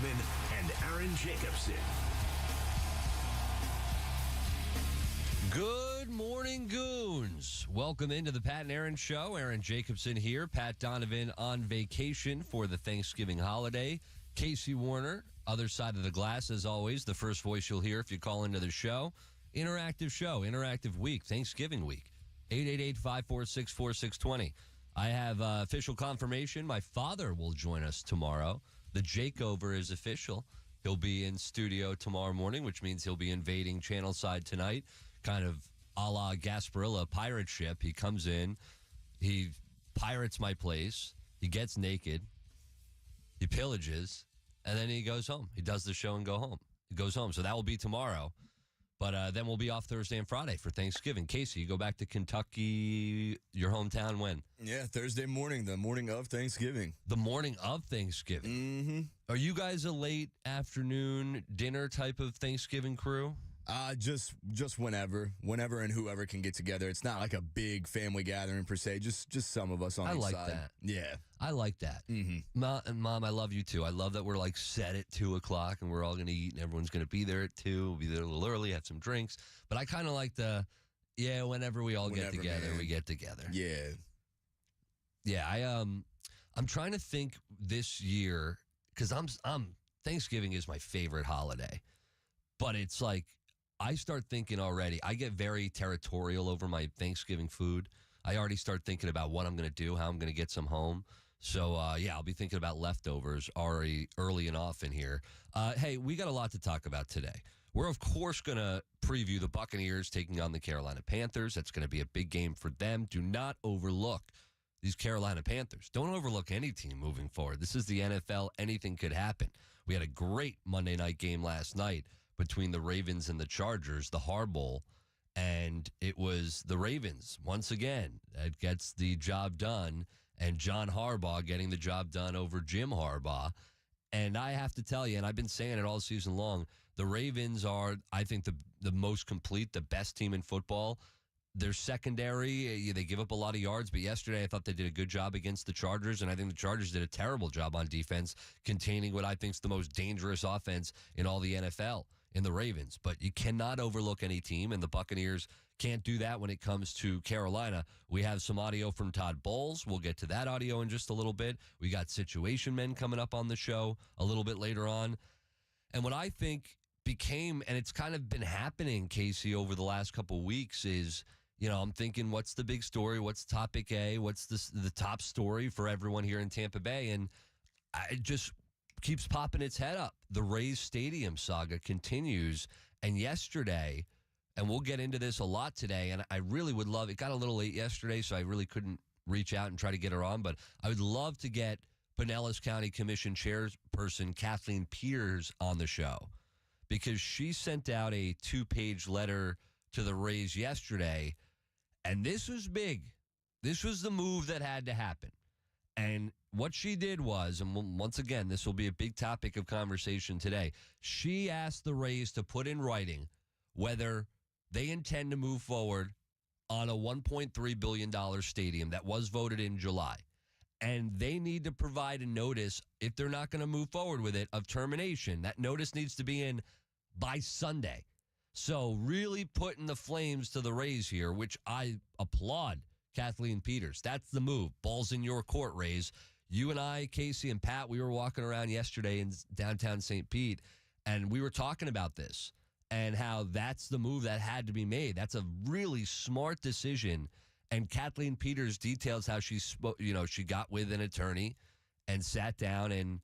Donovan and Aaron Jacobson. Good morning, Goons. Welcome into the Pat and Aaron Show. Aaron Jacobson here. Pat Donovan on vacation for the Thanksgiving holiday. Casey Warner, other side of the glass, as always. The first voice you'll hear if you call into the show. Interactive show, interactive week, Thanksgiving week. 888-546-4620. I have official confirmation. My father will join us tomorrow. The Jakeover is official. He'll be in studio tomorrow morning, which means he'll be invading Channel Side tonight, kind of a la Gasparilla pirate ship. He comes in, he pirates my place, he gets naked, he pillages, and then he goes home. He does the show and He goes home. So that will be tomorrow. But then we'll be off Thursday and Friday for Thanksgiving. Casey, you go back to Kentucky, your hometown, when? Yeah, Thursday morning, the morning of Thanksgiving. The morning of Thanksgiving. Mm-hmm. Are you guys a late afternoon dinner type of Thanksgiving crew? Just whenever and whoever can get together. It's not like a big family gathering per se. Just some of us on each side. I like that. Yeah, I like that. Mm-hmm. Mom, I love you too. I love that we're like set at 2:00 and we're all going to eat and everyone's going to be there at 2. We'll be there a little early, have some drinks. But I kind of like whenever we all get together, we get together. Yeah. Yeah, I'm trying to think this year because Thanksgiving is my favorite holiday, but it's like I start thinking already. I get very territorial over my Thanksgiving food. I already start thinking about what I'm going to do, how I'm going to get some home. So, I'll be thinking about leftovers already early and often here. Hey, we got a lot to talk about today. We're, of course, going to preview the Buccaneers taking on the Carolina Panthers. That's going to be a big game for them. Do not overlook these Carolina Panthers. Don't overlook any team moving forward. This is the NFL. Anything could happen. We had a great Monday night game last night between the Ravens and the Chargers, the Har Bowl, and it was the Ravens, once again, that gets the job done, and John Harbaugh getting the job done over Jim Harbaugh. And I have to tell you, and I've been saying it all season long, the Ravens are, I think, the most complete, the best team in football. Their secondary, they give up a lot of yards, but yesterday I thought they did a good job against the Chargers, and I think the Chargers did a terrible job on defense, containing what I think is the most dangerous offense in all the NFL in the Ravens. But you cannot overlook any team, and the Buccaneers can't do that when it comes to Carolina. We have some audio from Todd Bowles. We'll get to that audio in just a little bit. We got Situation Men coming up on the show a little bit later on. And what I think became, and it's kind of been happening, Casey, over the last couple of weeks is, I'm thinking, what's the big story? What's topic A? What's the top story for everyone here in Tampa Bay? And it just keeps popping its head up. The Rays Stadium saga continues. And yesterday, and we'll get into this a lot today, and I really would love, it got a little late yesterday, so I really couldn't reach out and try to get her on, but I would love to get Pinellas County Commission chairperson Kathleen Peters on the show, because she sent out a 2-page letter to the Rays yesterday, and this was big. This was the move that had to happen. And what she did was, and once again, this will be a big topic of conversation today, she asked the Rays to put in writing whether they intend to move forward on a $1.3 billion stadium that was voted in July. And they need to provide a notice, if they're not going to move forward with it, of termination. That notice needs to be in by Sunday. So really putting the flames to the Rays here, which I applaud Kathleen Peters. That's the move. Ball's in your court, Rays. You and I, Casey and Pat, we were walking around yesterday in downtown St. Pete, and we were talking about this and how that's the move that had to be made. That's a really smart decision. And Kathleen Peters details how she got with an attorney and sat down and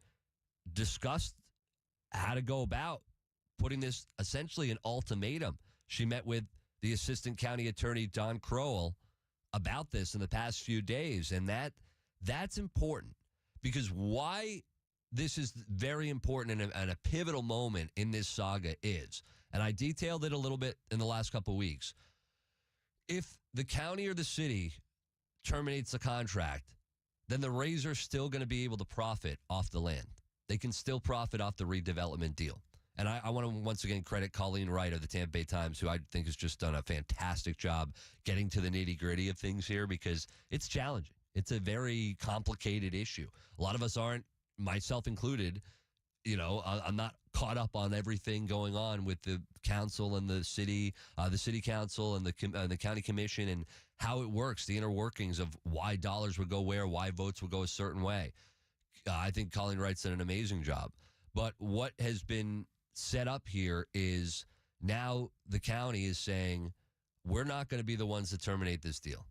discussed how to go about putting this essentially an ultimatum. She met with the assistant county attorney, Don Crowell, about this in the past few days. And that's important, because why this is very important and a pivotal moment in this saga is, and I detailed it a little bit in the last couple of weeks, if the county or the city terminates the contract, then the Rays are still going to be able to profit off the land. They can still profit off the redevelopment deal. And I want to once again credit Colleen Wright of the Tampa Bay Times, who I think has just done a fantastic job getting to the nitty-gritty of things here, because it's challenging. It's a very complicated issue. A lot of us aren't, myself included, I'm not caught up on everything going on with the council and the city council and the county commission and how it works, the inner workings of why dollars would go where, why votes would go a certain way. I think Colleen Wright's done an amazing job. But what has been set up here is now the county is saying, we're not going to be the ones to terminate this deal.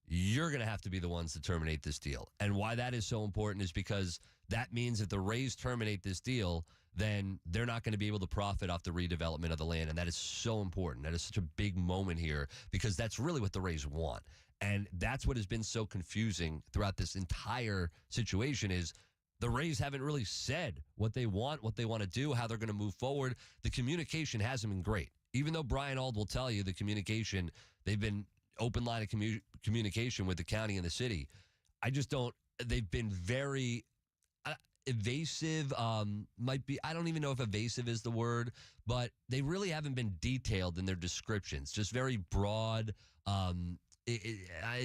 You're going to have to be the ones to terminate this deal. And why that is so important is because that means if the Rays terminate this deal, then they're not going to be able to profit off the redevelopment of the land. And that is so important. That is such a big moment here because that's really what the Rays want. And that's what has been so confusing throughout this entire situation is the Rays haven't really said what they want to do, how they're going to move forward. The communication hasn't been great. Even though Brian Auld will tell you the communication, they've been open line of communication with the county and the city. They've been very evasive. I don't even know if evasive is the word, but they really haven't been detailed in their descriptions. Just very broad,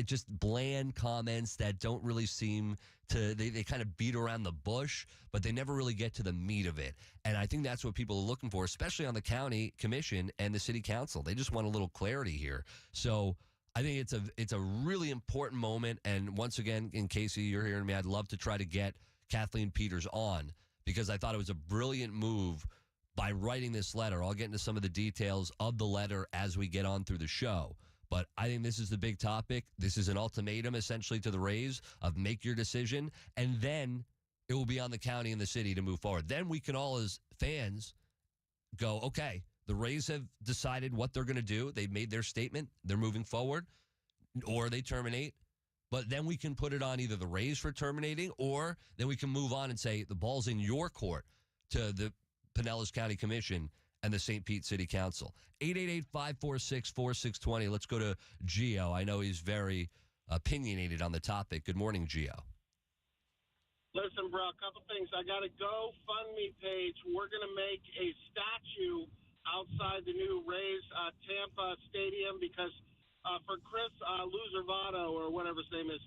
just bland comments that don't really seem to, they kind of beat around the bush, but they never really get to the meat of it. And I think that's what people are looking for, especially on the county commission and the city council. They just want a little clarity here. So I think it's a really important moment. And once again, in Casey, you're hearing me, I'd love to try to get Kathleen Peters on because I thought it was a brilliant move by writing this letter. I'll get into some of the details of the letter as we get on through the show. But I think this is the big topic. This is an ultimatum, essentially, to the Rays of make your decision, and then it will be on the county and the city to move forward. Then we can all, as fans, go, okay, the Rays have decided what they're going to do. They've made their statement. They're moving forward, or they terminate. But then we can put it on either the Rays for terminating, or then we can move on and say the ball's in your court to the Pinellas County Commission and the St. Pete City Council. 888-546-4620. Let's go to Gio. I know he's very opinionated on the topic. Good morning, Gio. Listen, bro, a couple things. I got a GoFundMe page. We're going to make a statue outside the new Rays Tampa Stadium because for Chris Luzervato, or whatever his name is,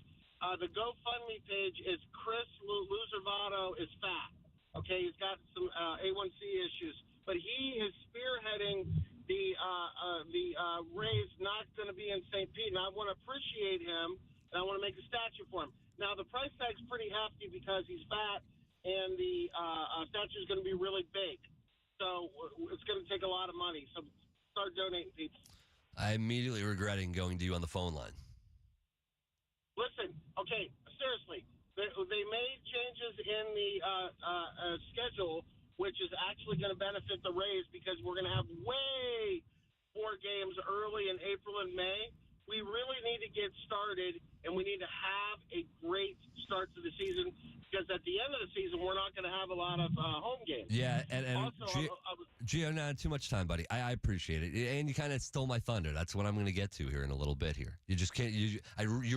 the GoFundMe page is Chris Luzervato is fat. Okay, he's got some A1C issues. But he is spearheading the Rays not going to be in St. Pete, and I want to appreciate him, and I want to make a statue for him. Now, the price tag's pretty hefty because he's fat, and the statue's going to be really big. So it's going to take a lot of money. So start donating, people. I'm immediately regretting going to you on the phone line. Listen, okay, seriously, they made changes in the schedule, which is actually going to benefit the Rays because we're going to have way more games early in April and May. We really need to get started, and we need to have a great start to the season because at the end of the season, we're not going to have a lot of home games. Yeah, and also, Gio, not too much time, buddy. I appreciate it, and you kind of stole my thunder. That's what I'm going to get to here in a little bit. Here, you just can't. You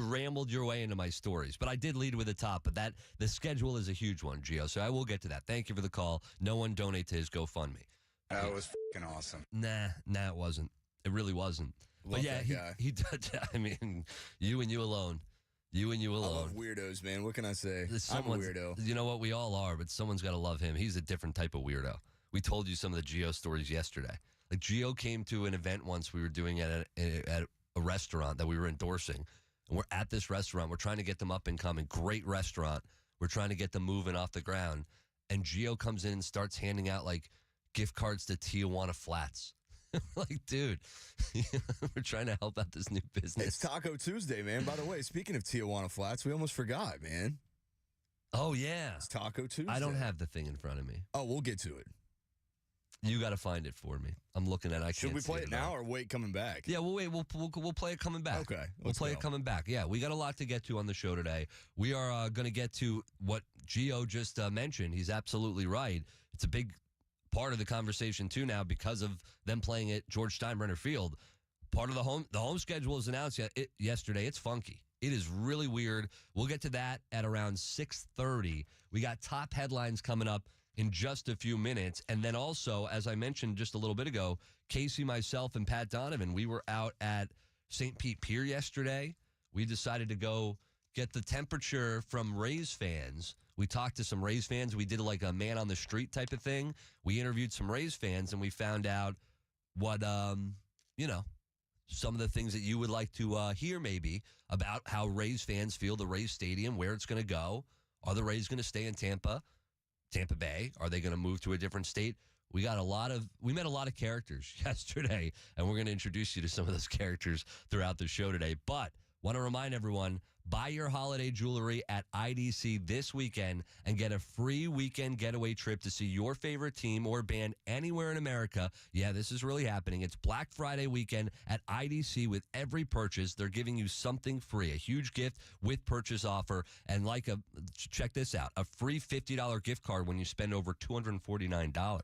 rambled your way into my stories, but I did lead with the top. But the schedule is a huge one, Gio. So I will get to that. Thank you for the call. No one donate to his GoFundMe. That was fucking awesome. Nah, it wasn't. It really wasn't. Love but yeah, he did. I mean, you and you alone. You and you alone. I love weirdos, man. What can I say? I'm a weirdo. You know what? We all are, but someone's got to love him. He's a different type of weirdo. We told you some of the Gio stories yesterday. Like, Gio came to an event once we were doing at a restaurant that we were endorsing. And we're at this restaurant. We're trying to get them up and coming. Great restaurant. We're trying to get them moving off the ground. And Gio comes in and starts handing out, like, gift cards to Tijuana Flats. Like, dude, we're trying to help out this new business. It's Taco Tuesday, man. By the way, speaking of Tijuana Flats, we almost forgot, man. Oh, yeah. It's Taco Tuesday. I don't have the thing in front of me. Oh, we'll get to it. You got to find it for me. I'm looking at it. Should we play it now or wait coming back? Yeah, we'll wait. We'll play it coming back. Okay. We'll play it coming back. Yeah, we got a lot to get to on the show today. We are going to get to what Gio just mentioned. He's absolutely right. It's a big part of the conversation too now because of them playing at George Steinbrenner Field. Part of the home schedule is announced yesterday. It's funky. It is really weird. We'll get to that at around 6:30. We got top headlines coming up in just a few minutes. And then also, as I mentioned just a little bit ago, Casey, myself, and Pat Donovan, we were out at St. Pete Pier yesterday. We decided to go get the temperature from Rays fans. We talked to some Rays fans. We did like a man on the street type of thing. We interviewed some Rays fans, and we found out what, some of the things that you would like to hear maybe about how Rays fans feel the Rays Stadium, where it's going to go. Are the Rays going to stay in Tampa Bay? Are they going to move to a different state? We met a lot of characters yesterday, and we're going to introduce you to some of those characters throughout the show today. But want to remind everyone, buy your holiday jewelry at IDC this weekend and get a free weekend getaway trip to see your favorite team or band anywhere in America. Yeah, this is really happening. It's Black Friday weekend at IDC. With every purchase, they're giving you something free, a huge gift with purchase offer, and check this out, a free $50 gift card when you spend over $249.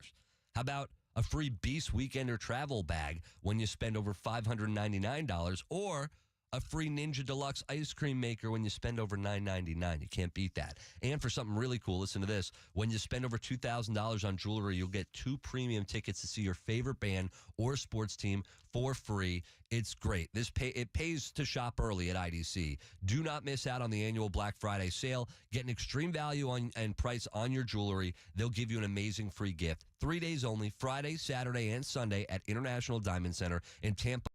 How about a free Beast Weekender travel bag when you spend over $599, or a free Ninja Deluxe ice cream maker when you spend over $999. You can't beat that. And for something really cool, listen to this. When you spend over $2,000 on jewelry, you'll get 2 premium tickets to see your favorite band or sports team for free. It's great. It pays to shop early at IDC. Do not miss out on the annual Black Friday sale. Get an extreme value and price on your jewelry. They'll give you an amazing free gift. 3 days only, Friday, Saturday, and Sunday at International Diamond Center in Tampa.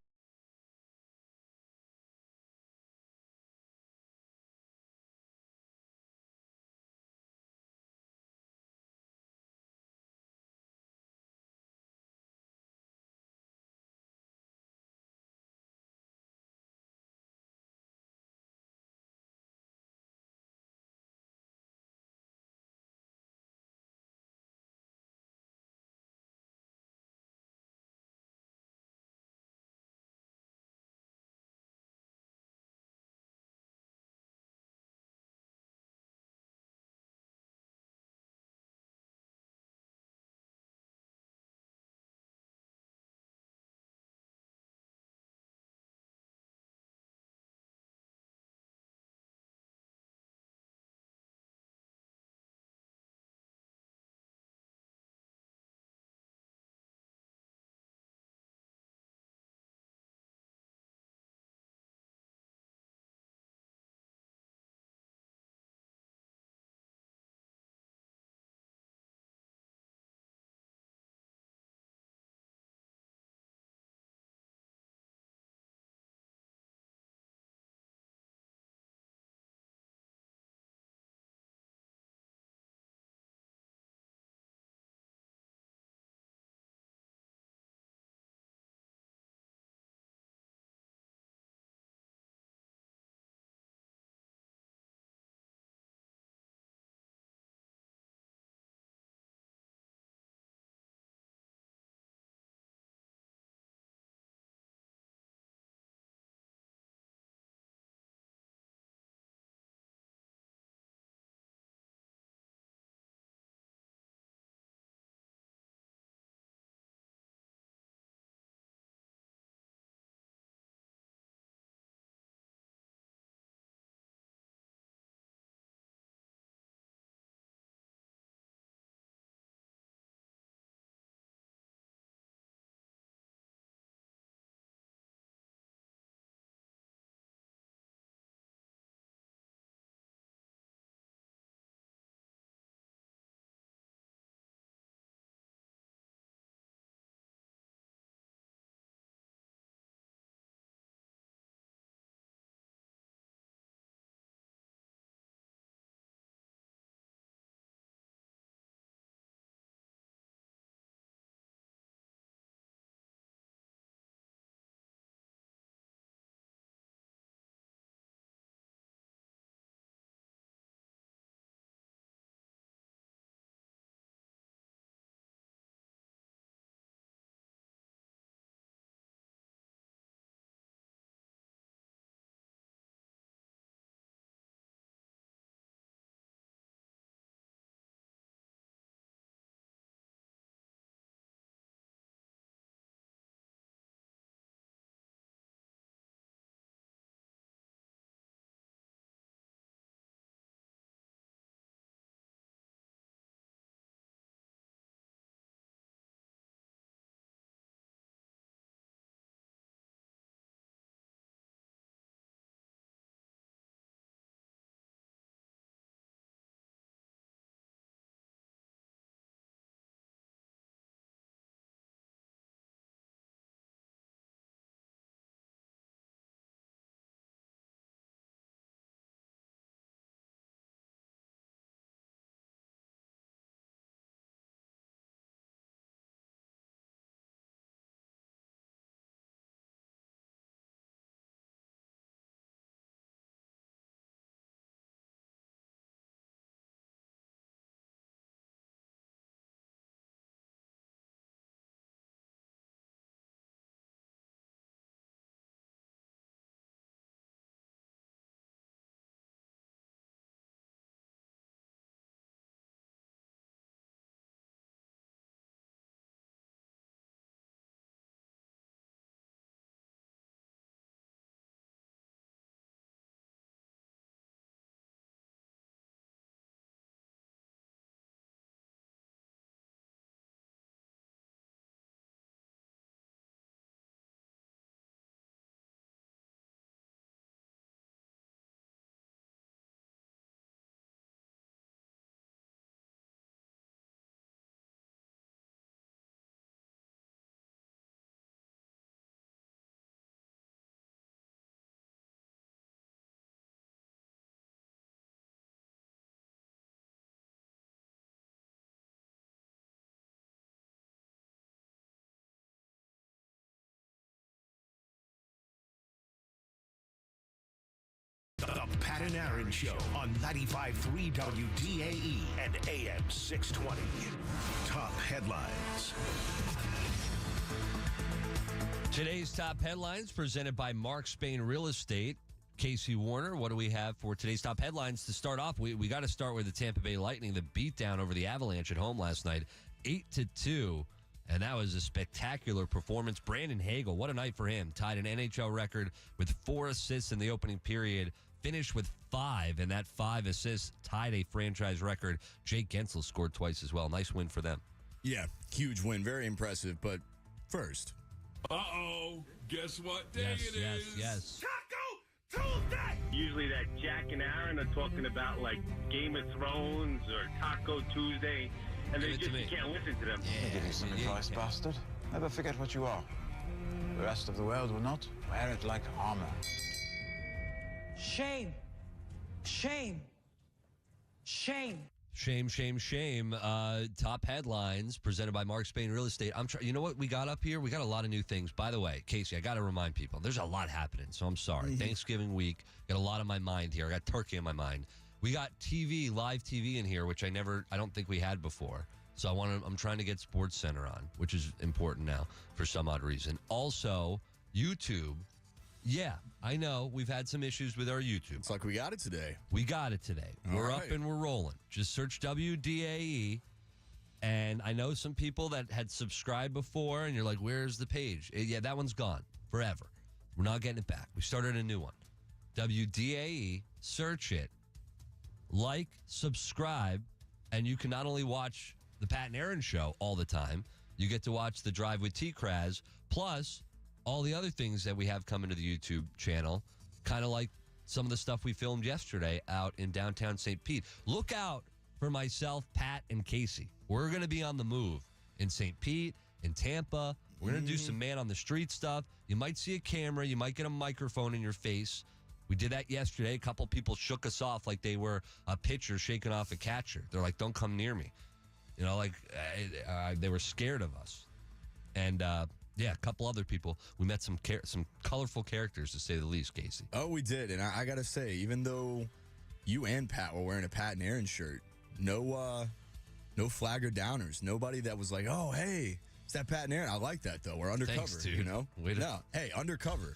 Pat and Aaron Show on 95.3 WDAE and AM 620. Top headlines. Today's top headlines presented by Mark Spain Real Estate. Casey Warner, what do we have for today's top headlines? To start off, we got to start with the Tampa Bay Lightning, the beatdown over the Avalanche at home last night, 8-2. And that was a spectacular performance. Brandon Hagel, what a night for him. Tied an NHL record with 4 assists in the opening period. Finished with 5, and that 5 assists tied a franchise record. Jake Gensel scored twice as well. Nice win for them. Yeah, huge win. Very impressive. But first. Uh-oh. Guess what day it is? Yes. Taco Tuesday! Usually that Jack and Aaron are talking about like Game of Thrones or Taco Tuesday, and Give they it to just me. you can't listen to them. Getting some advice, bastard. Never forget what you are. The rest of the world will not. Wear it like armor. Shame. Shame. Shame. Shame, shame, shame. Top headlines presented by Mark Spain Real Estate. You know what we got up here? We got a lot of new things. By the way, Casey, I got to remind people, there's a lot happening, so I'm sorry. Thanksgiving week, got a lot on my mind here. I got turkey in my mind. We got TV, live TV in here, which I don't think we had before. So I'm trying to get Sports Center on, which is important now for some odd reason. Also, YouTube. Yeah, I know we've had some issues with our YouTube. It's like we got it today. We got it today. All We're right. up and we're rolling. Just search WDAE. And I know some people that had subscribed before, and you're like, where's the page? Yeah, that one's gone forever. We're not getting it back. We started a new one. WDAE, search it, like, subscribe, and you can not only watch the Pat and Aaron Show all the time, you get to watch The Drive with T-Kraz, plus all the other things that we have coming to the YouTube channel, kind of like some of the stuff we filmed yesterday out in downtown St. Pete. Look out for myself, Pat, and Casey. We're going to be on the move in St. Pete, in Tampa. We're going to do some man-on-the-street stuff. You might see a camera. You might get a microphone in your face. We did that yesterday. A couple people shook us off like they were a pitcher shaking off a catcher. They're like, don't come near me. You know, like they were scared of us. And, yeah, a couple other people. We met some colorful characters, to say the least, Casey. Oh, we did. And I got to say, even though you and Pat were wearing a Pat and Aaron shirt, no flagger downers. Nobody that was like, oh, hey, it's that Pat and Aaron. I like that, though. We're undercover, Thanks, dude. you know? No, hey, undercover.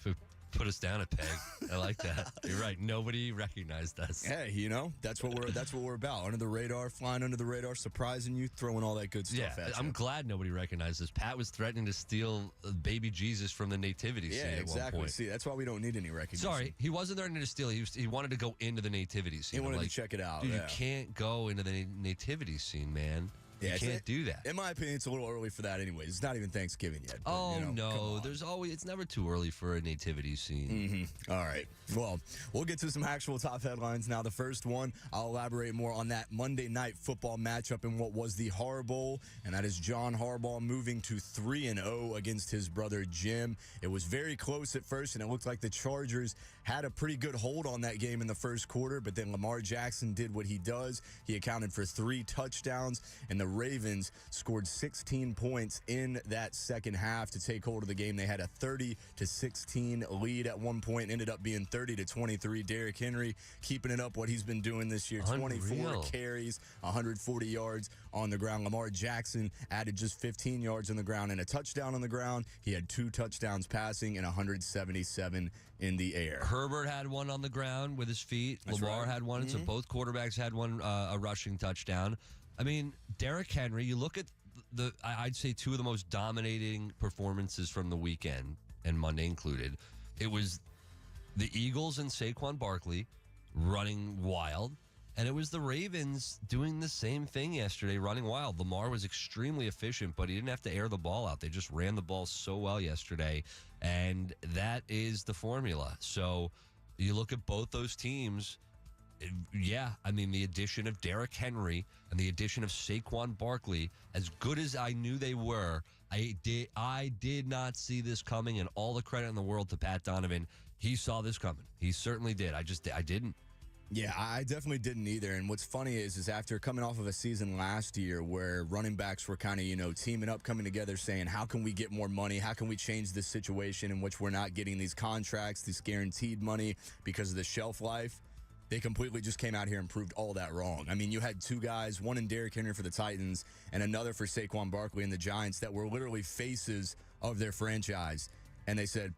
Put us down a peg. I like that. You're right. Nobody recognized us. Hey, you know, that's what we're about. Under the radar, flying under the radar, surprising you, throwing all that good stuff at you. I'm glad nobody recognized us. Pat was threatening to steal baby Jesus from the nativity scene at one point. See, that's why we don't need any recognition. Sorry, he wasn't threatening to steal. He wanted to go into the nativity scene. He wanted I'm to check it out. Dude, yeah. you can't go into the nativity scene, man. Yeah, you can't do that. In my opinion, it's a little early for that anyways. It's not even Thanksgiving yet. But, Oh, you know, no. It's never too early for a nativity scene. All right. Well, we'll get to some actual top headlines now. The first one, I'll elaborate more on that Monday night football matchup in what was the Har Bowl, and that is John Harbaugh moving to 3-0 against his brother Jim. It was very close at first, and it looked like the Chargers had a pretty good hold on that game in the first quarter, but then Lamar Jackson did what he does. He accounted for 3 touchdowns, and the Ravens scored 16 points in that second half to take hold of the game. They had a 30-16 lead at one point, ended up being 30-23. Derrick Henry keeping it up what he's been doing this year. 24 Unreal. carries, 140 yards on the ground. Lamar Jackson added just 15 yards on the ground and a touchdown on the ground. He had 2 touchdowns passing and 177 in the air. Herbert had one on the ground with his feet. That's Lamar right. had one. So both quarterbacks had one, a rushing touchdown. I mean, Derrick Henry, you look at I'd say 2 of the most dominating performances from the weekend, and Monday included. It was the Eagles and Saquon Barkley running wild, and it was the Ravens doing the same thing yesterday, running wild. Lamar was extremely efficient, but he didn't have to air the ball out. They just ran the ball so well yesterday, and that is the formula. So you look at both those teams. Yeah, I mean, the addition of Derrick Henry and the addition of Saquon Barkley, as good as I knew they were, I did not see this coming, and all the credit in the world to Pat Donovan. He saw this coming. He certainly did. I didn't. Yeah, I definitely didn't either. And what's funny is after coming off of a season last year where running backs were kind of, teaming up, coming together, saying, how can we get more money? How can we change this situation in which we're not getting these contracts, this guaranteed money because of the shelf life? they completely just came out here and proved all that wrong. I mean, you had two guys, one in Derrick Henry for the Titans and another for Saquon Barkley and the Giants that were literally faces of their franchise. And they said,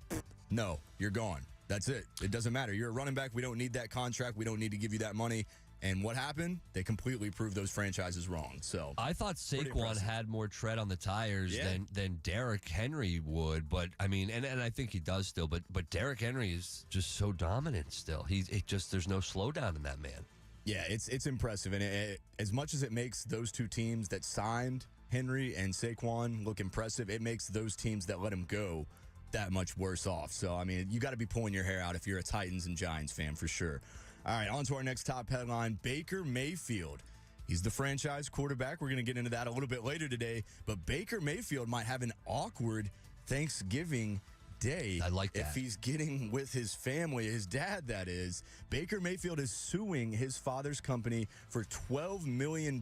no, you're gone. That's it. It doesn't matter. You're a running back. We don't need that contract. We don't need to give you that money. And what happened? They completely proved those franchises wrong. So I thought Saquon had more tread on the tires than Derrick Henry would, but I mean, and I think he does still. But Derrick Henry is just so dominant still. There's no slowdown in that man. Yeah, it's impressive, and as much as it makes those two teams that signed Henry and Saquon look impressive, it makes those teams that let him go that much worse off. So I mean, you got to be pulling your hair out if you're a Titans and Giants fan for sure. All right, on to our next top headline, Baker Mayfield. He's the franchise quarterback. We're going to get into that a little bit later today, but Baker Mayfield might have an awkward Thanksgiving day. I like that. If he's getting with his family, his dad, that is. Baker Mayfield is suing his father's company for $12 million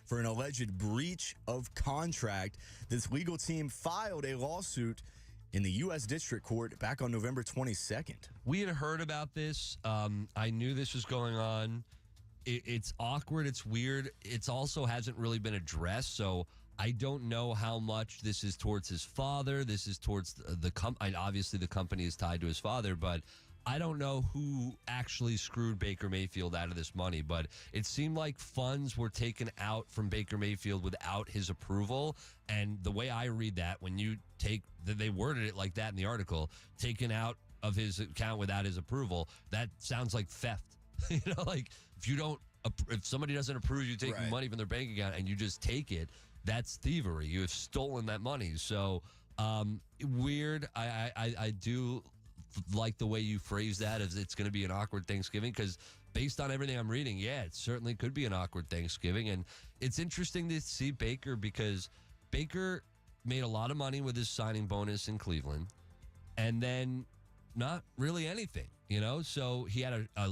for an alleged breach of contract. This legal team filed a lawsuit in the U.S. District Court back on November 22nd. We had heard about this. I knew this was going on. It's awkward. It's weird. It also hasn't really been addressed, so I don't know how much this is towards his father. This is towards the company. Obviously, the company is tied to his father, but I don't know who actually screwed Baker Mayfield out of this money, but it seemed like funds were taken out from Baker Mayfield without his approval. And the way I read that, when you they worded it like that in the article, taken out of his account without his approval, that sounds like theft. Like if somebody doesn't approve you taking money from their bank account and you just take it, that's thievery. You have stolen that money. So weird. I do like the way you phrase that, as it's going to be an awkward Thanksgiving, because based on everything I'm reading, it certainly could be an awkward Thanksgiving. And it's interesting to see Baker, because Baker made a lot of money with his signing bonus in Cleveland and then not really anything, So he had a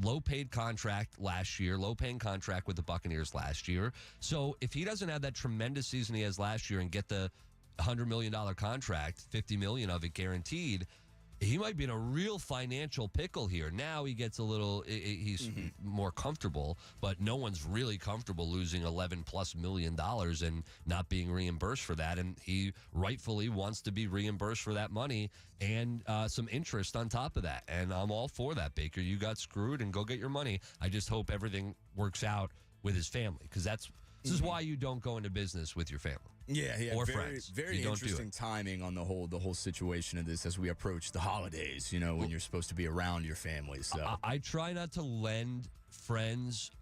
low-paid contract last year, low-paying contract with the Buccaneers last year. So if he doesn't have that tremendous season he has last year and get the $100 million contract, $50 million of it guaranteed, he might be in a real financial pickle here. Now he gets he's more comfortable, but no one's really comfortable losing $11+ million and not being reimbursed for that. And he rightfully wants to be reimbursed for that money and some interest on top of that. And I'm all for that, Baker. You got screwed, and go get your money. I just hope everything works out with his family, because this is why you don't go into business with your family. Yeah, or very, friends. Very interesting timing on the whole situation of this as we approach the holidays, when you're supposed to be around your family. So I try not to lend friends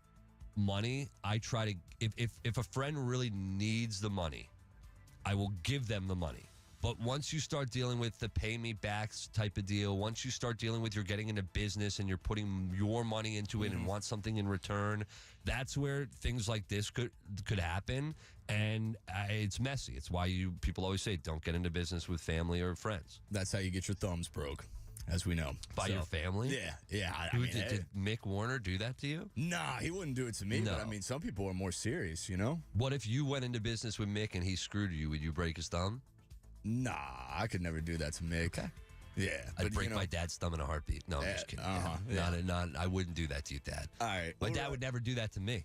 money. I try to, if a friend really needs the money, I will give them the money. But once you start dealing with the pay me backs type of deal, once you start dealing with you're getting into business and you're putting your money into it and want something in return, that's where things like this could happen. And it's messy. It's why people always say don't get into business with family or friends. That's how you get your thumbs broke, as we know. By your family? Yeah. Did Mick Warner do that to you? Nah, he wouldn't do it to me. No. But I mean, some people are more serious, What if you went into business with Mick and he screwed you? Would you break his thumb? Nah, I could never do that to Mick. Okay. Yeah. I'd break my dad's thumb in a heartbeat. No, I'm just kidding. I wouldn't do that to you, Dad. All right. My dad would never do that to me.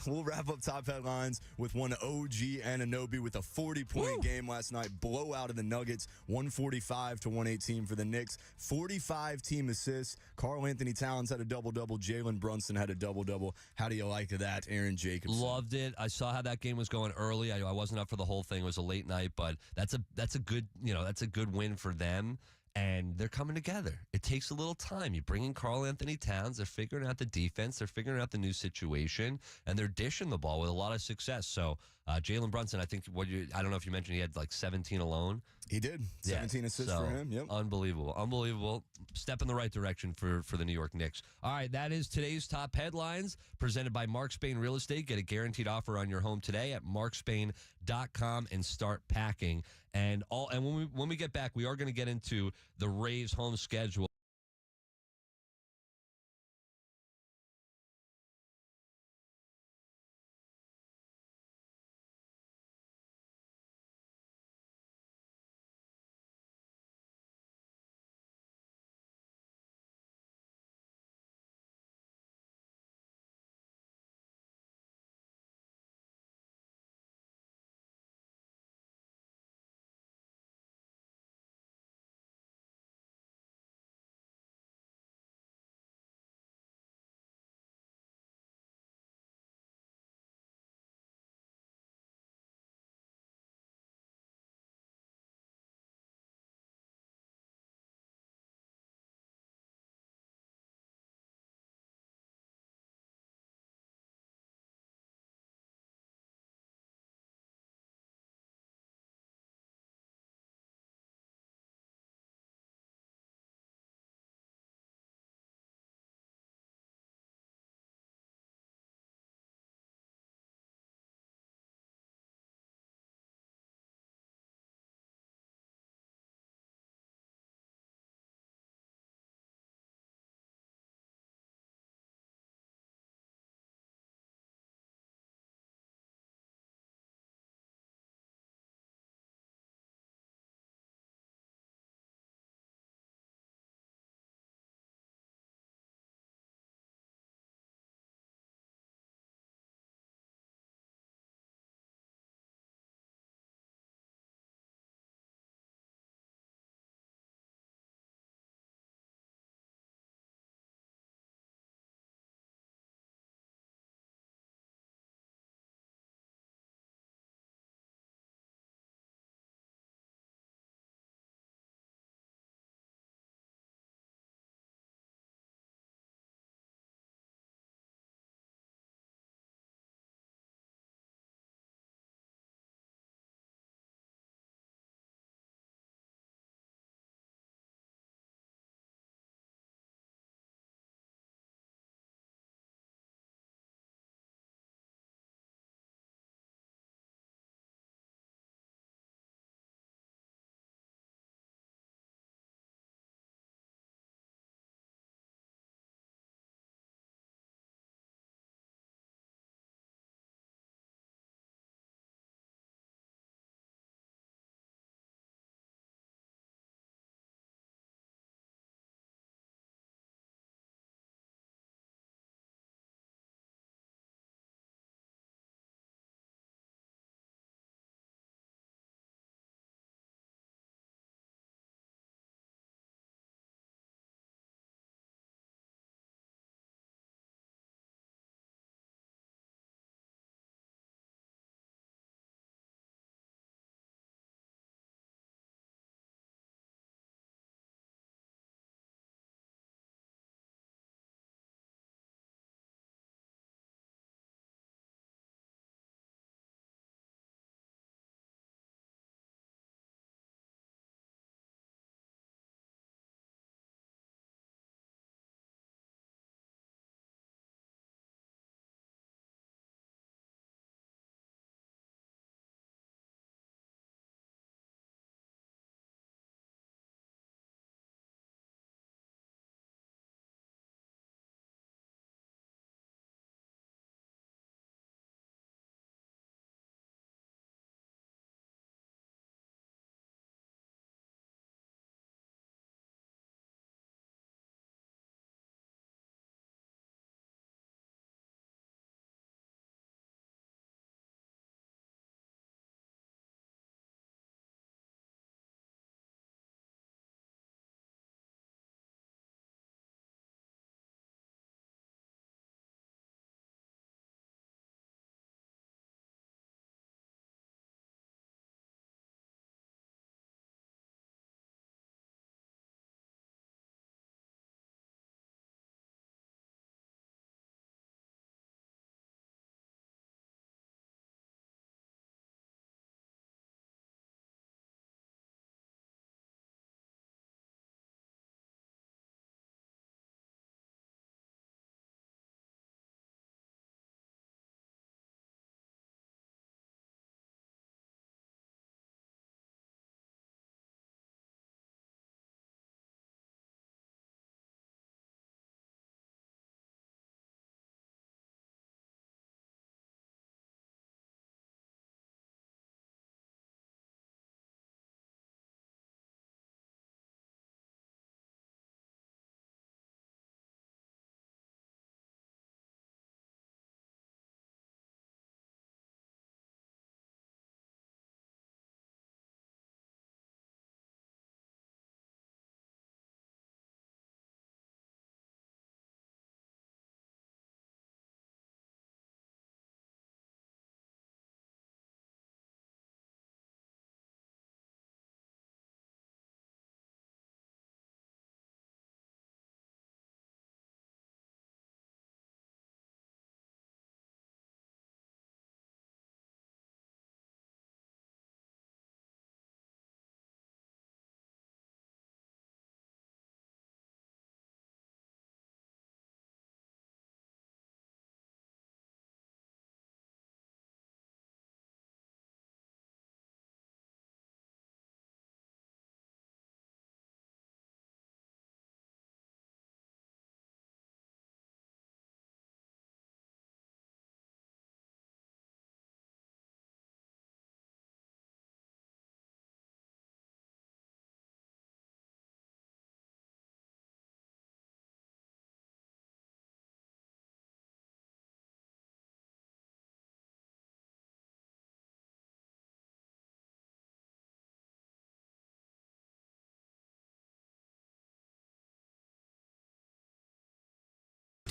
We'll wrap up top headlines with one OG Anunoby with a 40-point game last night. Blowout of the Nuggets, 145-118 for the Knicks. 45 team assists. Karl Anthony Towns had a double-double. Jalen Brunson had a double-double. How do you like that, Aaron Jacobson? Loved it. I saw how that game was going early. I wasn't up for the whole thing. It was a late night, but that's a good win for them. And they're coming together. It takes a little time. You bring in Karl Anthony Towns. They're figuring out the defense. They're figuring out the new situation. And they're dishing the ball with a lot of success. So Jalen Brunson, I think, I don't know if you mentioned he had like 17 alone. He did. 17 assists for him. Yep. Unbelievable. Step in the right direction for the New York Knicks. All right, that is today's top headlines presented by Mark Spain Real Estate. Get a guaranteed offer on your home today at markspain.com and start packing. And when we get back, we are going to get into the Rays home schedule.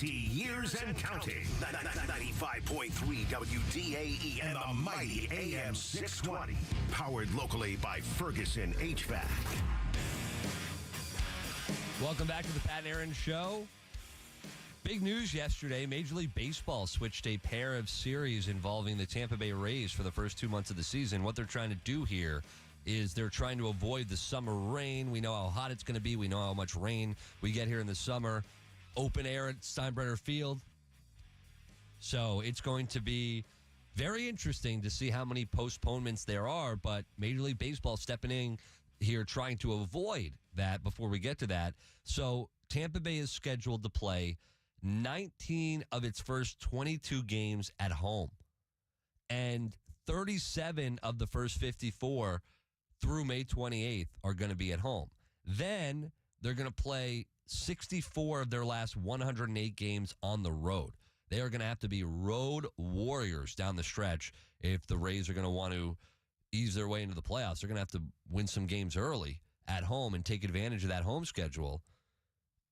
Years and counting. 95.3 WDAE and the mighty AM 620. Powered locally by Ferguson HVAC. Welcome back to the Pat and Aaron Show. Big news yesterday. Major League Baseball switched a pair of series involving the Tampa Bay Rays for the first 2 months of the season. What they're trying to do here is they're trying to avoid the summer rain. We know how hot it's going to be. We know how much rain we get here in the summer. Open air at Steinbrenner Field. So it's going to be very interesting to see how many postponements there are, but Major League Baseball stepping in here trying to avoid that before we get to that. So Tampa Bay is scheduled to play 19 of its first 22 games at home, and 37 of the first 54 through May 28th are going to be at home. Then they're going to play 64 of their last 108 games on the road. They are going to have to be road warriors down the stretch if the Rays are going to want to ease their way into the playoffs. They're going to have to win some games early at home and take advantage of that home schedule.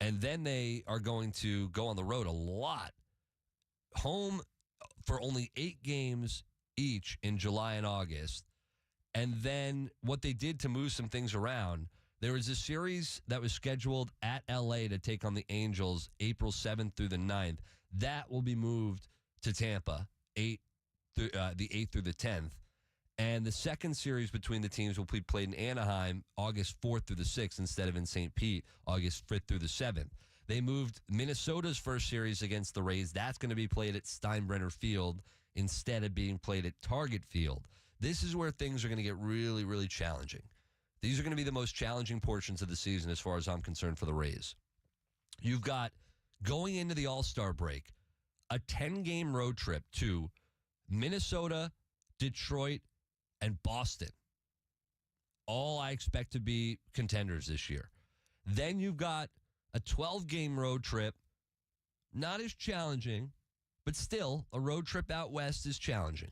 And then they are going to go on the road a lot. Home for only 8 games each in July and August. And then what they did to move some things around, there was a series that was scheduled at L.A. to take on the Angels April 7th through the 9th. That will be moved to Tampa, the 8th through the 10th. And the second series between the teams will be played in Anaheim August 4th through the 6th instead of in St. Pete August 5th through the 7th. They moved Minnesota's first series against the Rays. That's going to be played at Steinbrenner Field instead of being played at Target Field. This is where things are going to get really, really challenging. These are going to be the most challenging portions of the season as far as I'm concerned for the Rays. You've got, going into the All-Star break, a 10-game road trip to Minnesota, Detroit, and Boston. All I expect to be contenders this year. Then you've got a 12-game road trip, not as challenging, but still a road trip out west is challenging.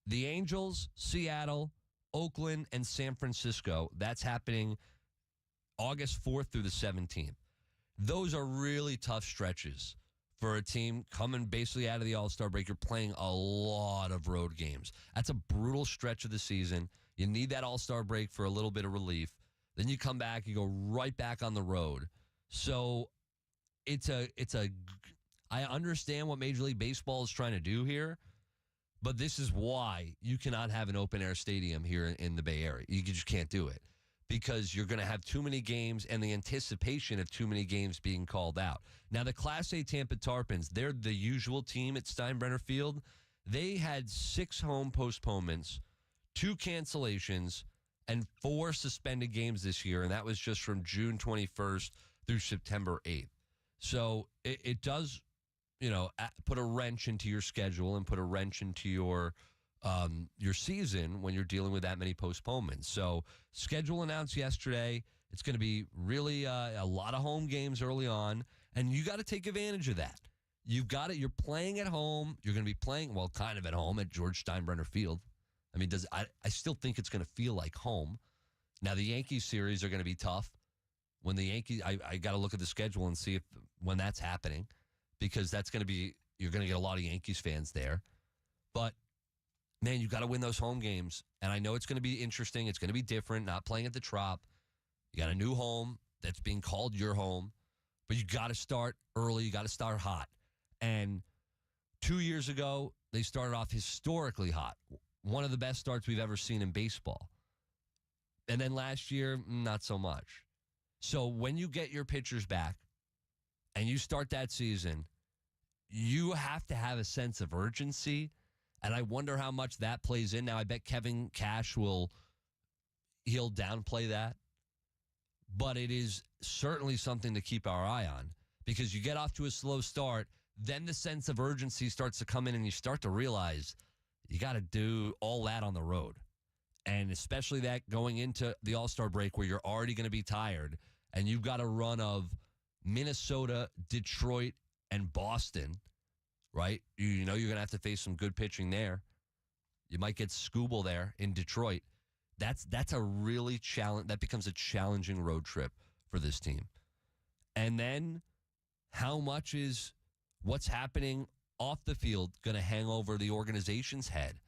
The Angels, Seattle, Oakland, and San Francisco. That's happening August 4th through the 17th. Those are really tough stretches for a team coming basically out of the All-Star break. You're playing a lot of road games. That's a brutal stretch of the season. You need that All-Star break for a little bit of relief. Then you come back, you go right back on the road. So I understand what Major League Baseball is trying to do here, but this is why you cannot have an open-air stadium here in the Bay Area. You just can't do it because you're going to have too many games and the anticipation of too many games being called out. Now, the Class A Tampa Tarpons, they're the usual team at Steinbrenner Field. They had 6 home postponements, 2 cancellations, and 4 suspended games this year, and that was just from June 21st through September 8th. So it does, put a wrench into your schedule and put a wrench into your season when you're dealing with that many postponements. So schedule announced yesterday. It's going to be really a lot of home games early on, and you got to take advantage of that. You've got it. You're playing at home. You're going to be playing, well, kind of at home at George Steinbrenner Field. I mean, I still think it's going to feel like home. Now, the Yankees series are going to be tough. When the Yankees, I got to look at the schedule and see when that's happening, because that's going to be, you're going to get a lot of Yankees fans there. But, man, you got to win those home games. And I know it's going to be interesting. It's going to be different, not playing at the Trop. You got a new home that's being called your home. But you got to start early. You got to start hot. And 2 years ago, they started off historically hot. One of the best starts we've ever seen in baseball. And then last year, not so much. So when you get your pitchers back and you start that season, you have to have a sense of urgency. And I wonder how much that plays in. Now, I bet Kevin Cash he'll downplay that. But it is certainly something to keep our eye on, because you get off to a slow start, then the sense of urgency starts to come in and you start to realize you got to do all that on the road. And especially that going into the All-Star break where you're already going to be tired and you've got a run of Minnesota, Detroit, and Boston, right? You know you're going to have to face some good pitching there. You might get Scooble there in Detroit. That's a really challenge. That becomes a challenging road trip for this team. And then how much is what's happening off the field going to hang over the organization's head?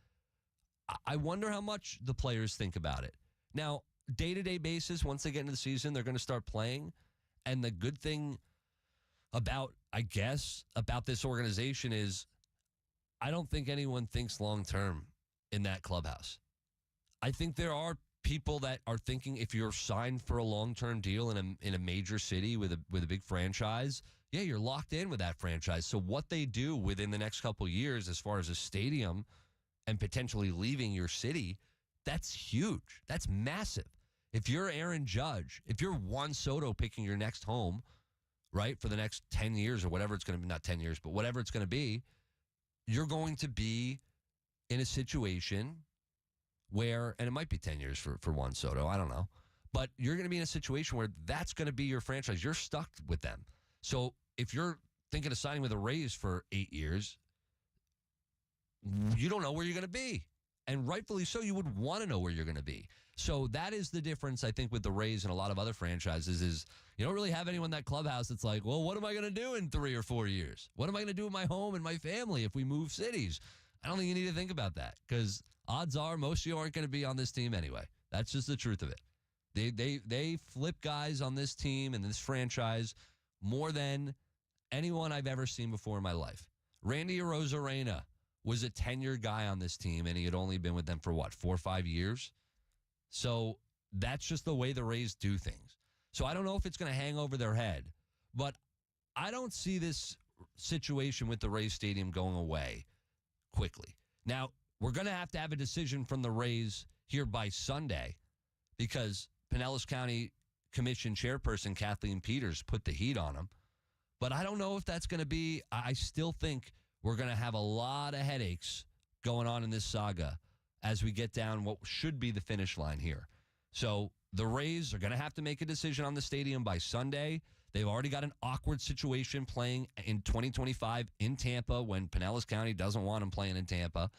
I wonder how much the players think about it. Now, day-to-day basis, once they get into the season, they're going to start playing. And the good thing about, I guess, about this organization is I don't think anyone thinks long-term in that clubhouse. I think there are people that are thinking if you're signed for a long-term deal in a major city with a big franchise, yeah, you're locked in with that franchise. So what they do within the next couple of years as far as a stadium and potentially leaving your city, that's huge. That's massive. If you're Aaron Judge, if you're Juan Soto picking your next home, right, for the next 10 years or whatever it's going to be, not 10 years, but whatever it's going to be, you're going to be in a situation where, and it might be 10 years for Juan Soto, I don't know, but you're going to be in a situation where that's going to be your franchise. You're stuck with them. So if you're thinking of signing with the Rays for 8 years, you don't know where you're going to be. And rightfully so, you would want to know where you're going to be. So that is the difference, I think, with the Rays and a lot of other franchises is you don't really have anyone in that clubhouse that's like, well, what am I going to do in 3 or 4 years? What am I going to do with my home and my family if we move cities? I don't think you need to think about that because odds are most of you aren't going to be on this team anyway. That's just the truth of it. They flip guys on this team and this franchise more than anyone I've ever seen before in my life. Randy Arozarena was a tenured guy on this team, and he had only been with them for, 4 or 5 years? So that's just the way the Rays do things. So I don't know if it's going to hang over their head, but I don't see this situation with the Rays Stadium going away quickly. Now, we're going to have a decision from the Rays here by Sunday because Pinellas County Commission Chairperson Kathleen Peters put the heat on them. But I don't know if that's going to be, I still think we're going to have a lot of headaches going on in this saga as we get down what should be the finish line here. So the Rays are going to have to make a decision on the stadium by Sunday. They've already got an awkward situation playing in 2025 in Tampa when Pinellas County doesn't want them playing in Tampa.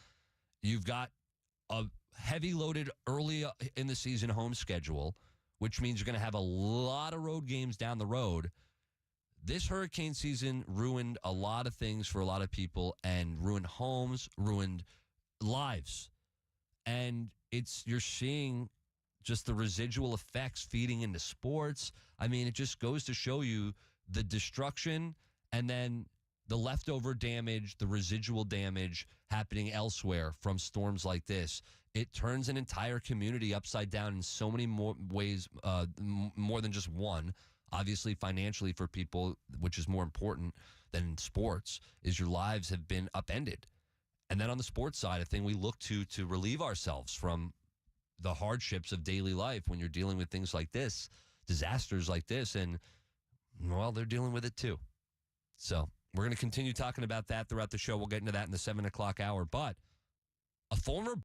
You've got a heavy loaded early in the season home schedule, which means you're going to have a lot of road games down the road. This hurricane season ruined a lot of things for a lot of people and ruined homes, ruined lives. And you're seeing just the residual effects feeding into sports. I mean, it just goes to show you the destruction and then the leftover damage, the residual damage happening elsewhere from storms like this. It turns an entire community upside down in so many more ways, more than just one. Obviously, financially for people, which is more important than sports, is your lives have been upended. And then on the sports side, a thing we look to relieve ourselves from the hardships of daily life when you're dealing with things like this, disasters like this, and, well, they're dealing with it too. So we're going to continue talking about that throughout the show. We'll get into that in the 7 o'clock hour. But a former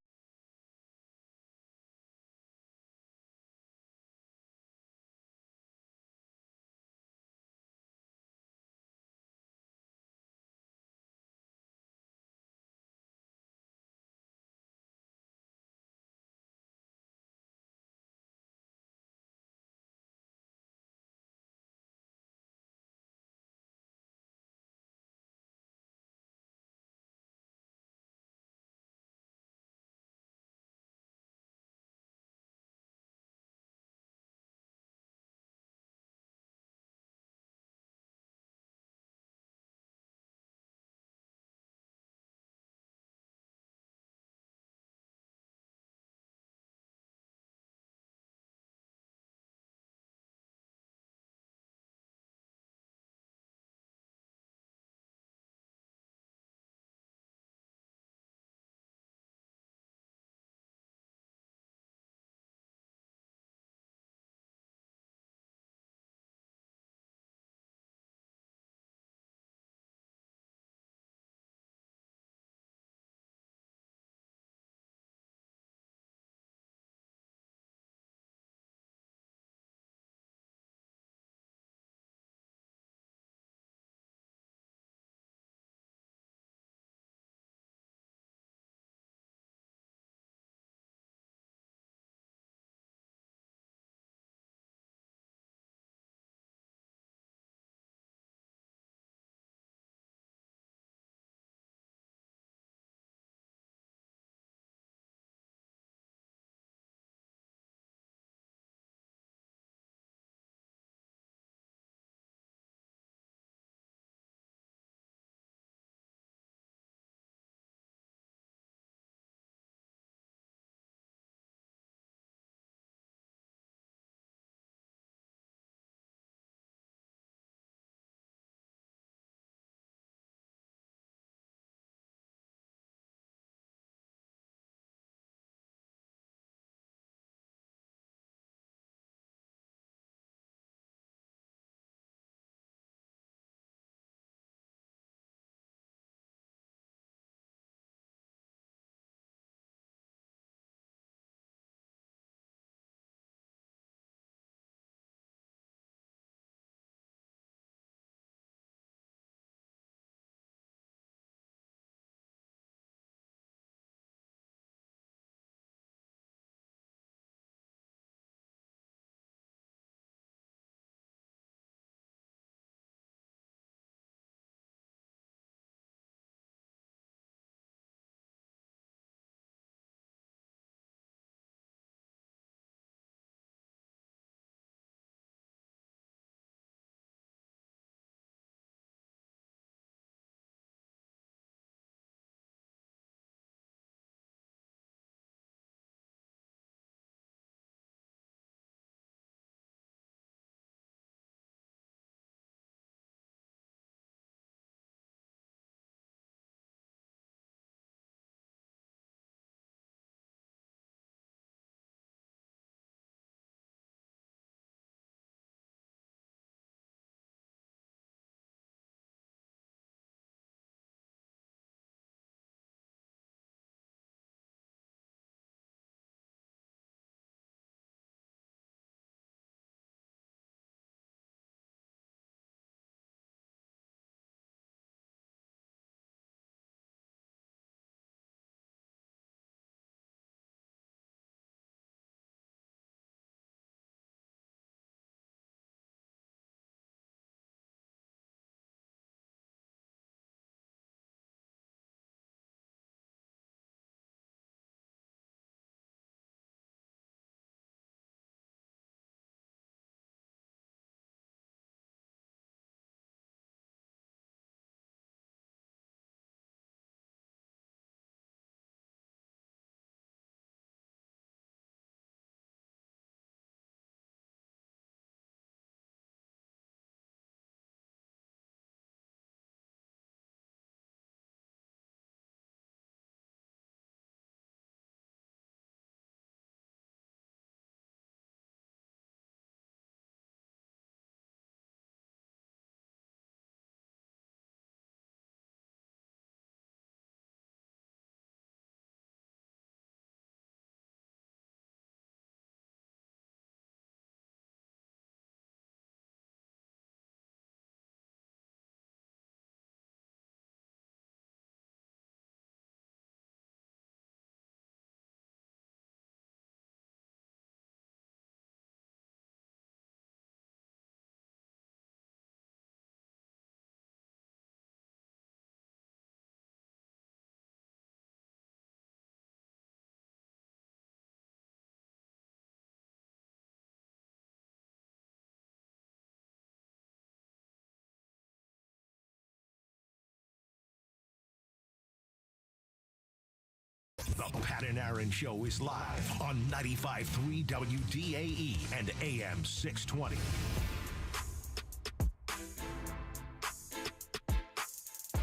The Pat and Aaron Show is live on 95.3 WDAE and AM 620.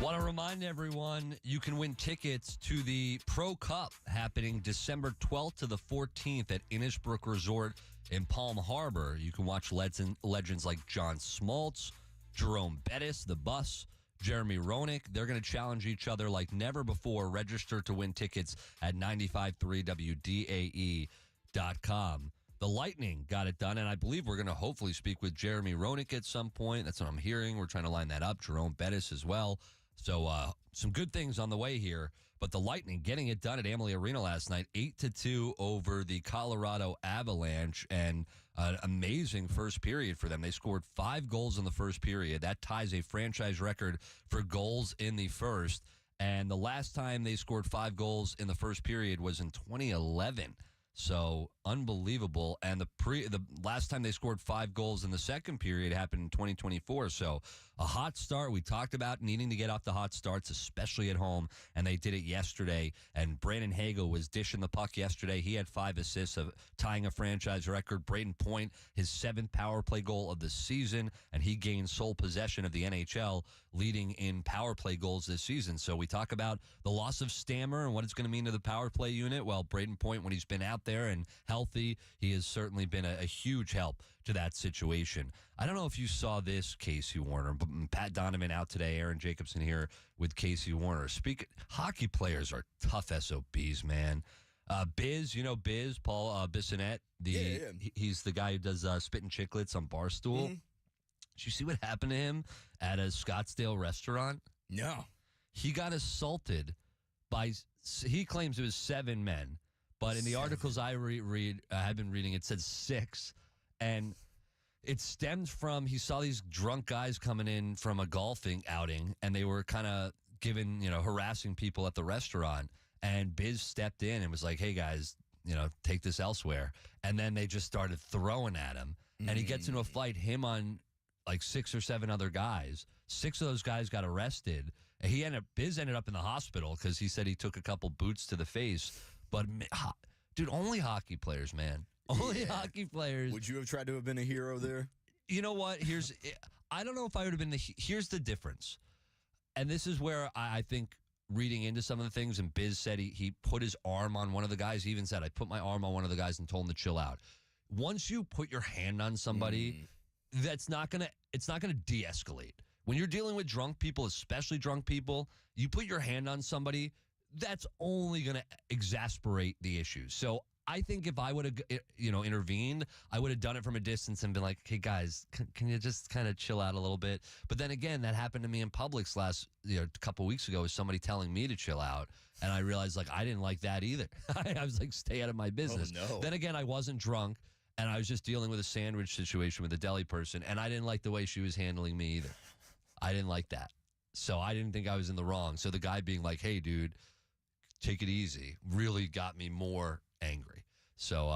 Want to remind everyone you can win tickets to the Pro Cup happening December 12th to the 14th at Innisbrook Resort in Palm Harbor. You can watch legends like John Smoltz, Jerome Bettis, The Bus, Jeremy Roenick. They're going to challenge each other like never before. Register to win tickets at 953WDAE.com. The Lightning got it done, and I believe we're going to hopefully speak with Jeremy Roenick at some point. That's what I'm hearing. We're trying to line that up. Jerome Bettis as well. So some good things on the way here. But the Lightning getting it done at Amalie Arena last night, 8-2 over the Colorado Avalanche, and an amazing first period for them. They scored 5 goals in the first period. That ties a franchise record for goals in the first. And the last time they scored 5 goals in the first period was in 2011. So unbelievable. And the last time they scored 5 goals in the second period happened in 2024. So a hot start. We talked about needing to get off the hot starts, especially at home, and they did it yesterday. And Brandon Hagel was dishing the puck yesterday. He had 5 assists, of tying a franchise record. Braden Point, his 7th power play goal of the season, and he gained sole possession of the NHL, leading in power play goals this season. So we talk about the loss of Stammer and what it's going to mean to the power play unit. Well, Braden Point, when he's been out there and healthy, he has certainly been a huge help to that situation. I don't know if you saw this, Casey Warner, but Pat Donovan out today, Aaron Jacobson here with Casey Warner. Hockey players are tough SOBs, man. Biz, Biz, Paul Bissonnette, he's the guy who does Spittin' Chicklets on Barstool. Mm-hmm. Did you see what happened to him at a Scottsdale restaurant? No. He got assaulted by, he claims it was 7 men, but in the articles I have been reading, it said 6. And it stemmed from, he saw these drunk guys coming in from a golfing outing, and they were kind of harassing people at the restaurant. And Biz stepped in and was like, hey, guys, take this elsewhere. And then they just started throwing at him. Mm. And he gets into a fight, him on like 6 or 7 other guys. 6 of those guys got arrested. And Biz ended up in the hospital because he said he took a couple boots to the face. But, dude, only hockey players, man. Only hockey players. Would you have tried to have been a hero there? You know what? I don't know if I would have been here's the difference. And this is where I think reading into some of the things, and Biz said he put his arm on one of the guys. He even said, I put my arm on one of the guys and told him to chill out. Once you put your hand on somebody, it's not gonna de-escalate. When you're dealing with drunk people, especially drunk people, you put your hand on somebody, that's only going to exasperate the issues. So I think if I would have, intervened, I would have done it from a distance and been like, hey, guys, can you just kind of chill out a little bit? But then again, that happened to me in Publix a couple weeks ago with somebody telling me to chill out. And I realized, I didn't like that either. I was like, stay out of my business. Oh, no. Then again, I wasn't drunk, and I was just dealing with a sandwich situation with a deli person, and I didn't like the way she was handling me either. I didn't like that. So I didn't think I was in the wrong. So the guy being like, hey, dude, take it easy, really got me more angry. So,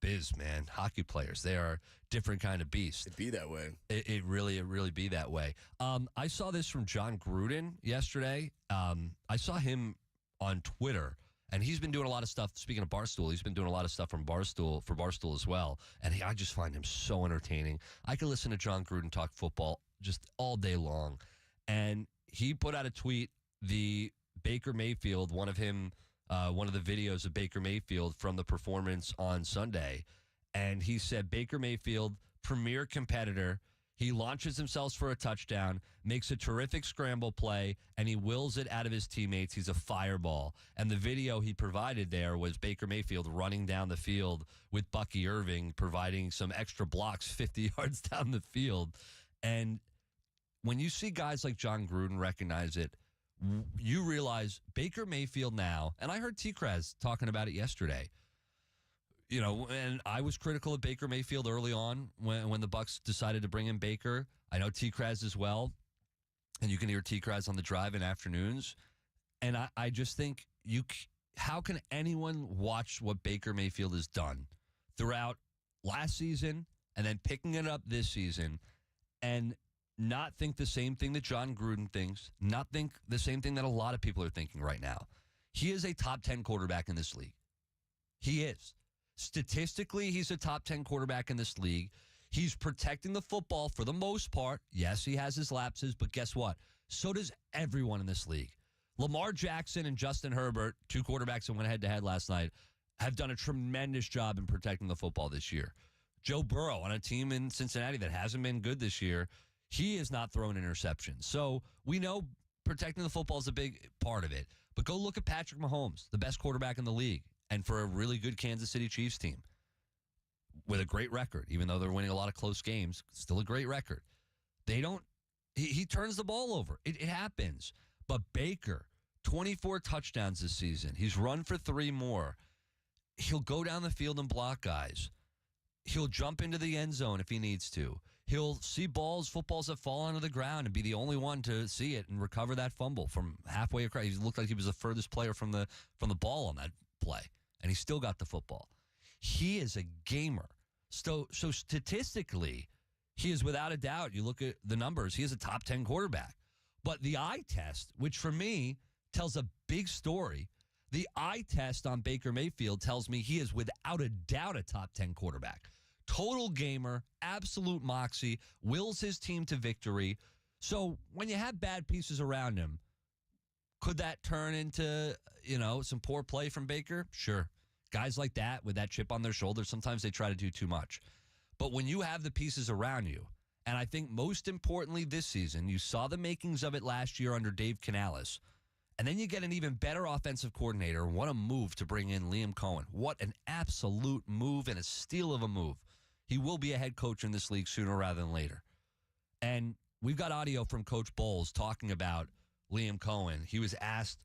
Biz, man, hockey players, they are a different kind of beast. It'd be that way. It really be that way. I saw this from John Gruden yesterday. I saw him on Twitter, and he's been doing a lot of stuff. Speaking of Barstool, he's been doing a lot of stuff for Barstool as well. And I just find him so entertaining. I could listen to John Gruden talk football just all day long. And he put out a tweet, the Baker Mayfield, one of the videos of Baker Mayfield from the performance on Sunday. And he said, Baker Mayfield, premier competitor. He launches himself for a touchdown, makes a terrific scramble play, and he wills it out of his teammates. He's a fireball. And the video he provided there was Baker Mayfield running down the field with Bucky Irving, providing some extra blocks 50 yards down the field. And when you see guys like John Gruden recognize it, you realize Baker Mayfield now, and I heard T-Kraz talking about it yesterday, and I was critical of Baker Mayfield early on when the Bucs decided to bring in Baker. I know T-Kraz as well, and you can hear T-Kraz on the drive in afternoons. And I just think how can anyone watch what Baker Mayfield has done throughout last season and then picking it up this season and not think the same thing that John Gruden thinks, not think the same thing that a lot of people are thinking right now. He is a top 10 quarterback in this league. He is. Statistically, he's a top 10 quarterback in this league. He's protecting the football for the most part. Yes, he has his lapses, but guess what? So does everyone in this league. Lamar Jackson and Justin Herbert, 2 quarterbacks that went head-to-head last night, have done a tremendous job in protecting the football this year. Joe Burrow on a team in Cincinnati that hasn't been good this year, he has not thrown interceptions. So we know protecting the football is a big part of it. But go look at Patrick Mahomes, the best quarterback in the league, and for a really good Kansas City Chiefs team with a great record, even though they're winning a lot of close games, still a great record. They don't, he turns the ball over. It happens. But Baker, 24 touchdowns this season. He's run for 3 more. He'll go down the field and block guys. He'll jump into the end zone if he needs to. He'll see footballs that fall onto the ground and be the only one to see it and recover that fumble from halfway across. He looked like he was the furthest player from the ball on that play, and he still got the football. He is a gamer. So statistically, he is without a doubt. You look at the numbers, he is a top 10 quarterback. But the eye test, which for me tells a big story, the eye test on Baker Mayfield tells me he is without a doubt a top 10 quarterback. Total gamer, absolute moxie, wills his team to victory. So when you have bad pieces around him, could that turn into, some poor play from Baker? Sure. Guys like that with that chip on their shoulder, sometimes they try to do too much. But when you have the pieces around you, and I think most importantly this season, you saw the makings of it last year under Dave Canales, and then you get an even better offensive coordinator. What a move to bring in Liam Cohen. What an absolute move and a steal of a move. He will be a head coach in this league sooner rather than later. And we've got audio from Coach Bowles talking about Liam Cohen. He was asked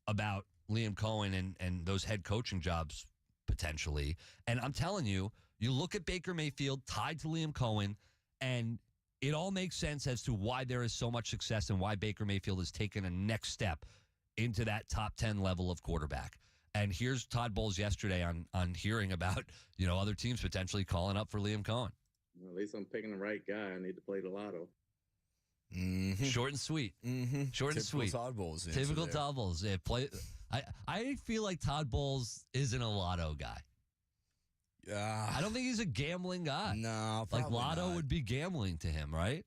about Liam Cohen and those head coaching jobs potentially. And I'm telling you, you look at Baker Mayfield tied to Liam Cohen, and it all makes sense as to why there is so much success and why Baker Mayfield has taken a next step into that top 10 level of quarterback. And here's Todd Bowles yesterday on hearing about, other teams potentially calling up for Liam Cohen. Well, at least I'm picking the right guy. I need to play the lotto. Mm-hmm. Short and sweet. Mm-hmm. Short and sweet. Todd Bowles. Typical Todd Bowles. Yeah, I feel like Todd Bowles isn't a lotto guy. I don't think he's a gambling guy. No, like lotto not. would be gambling to him, right?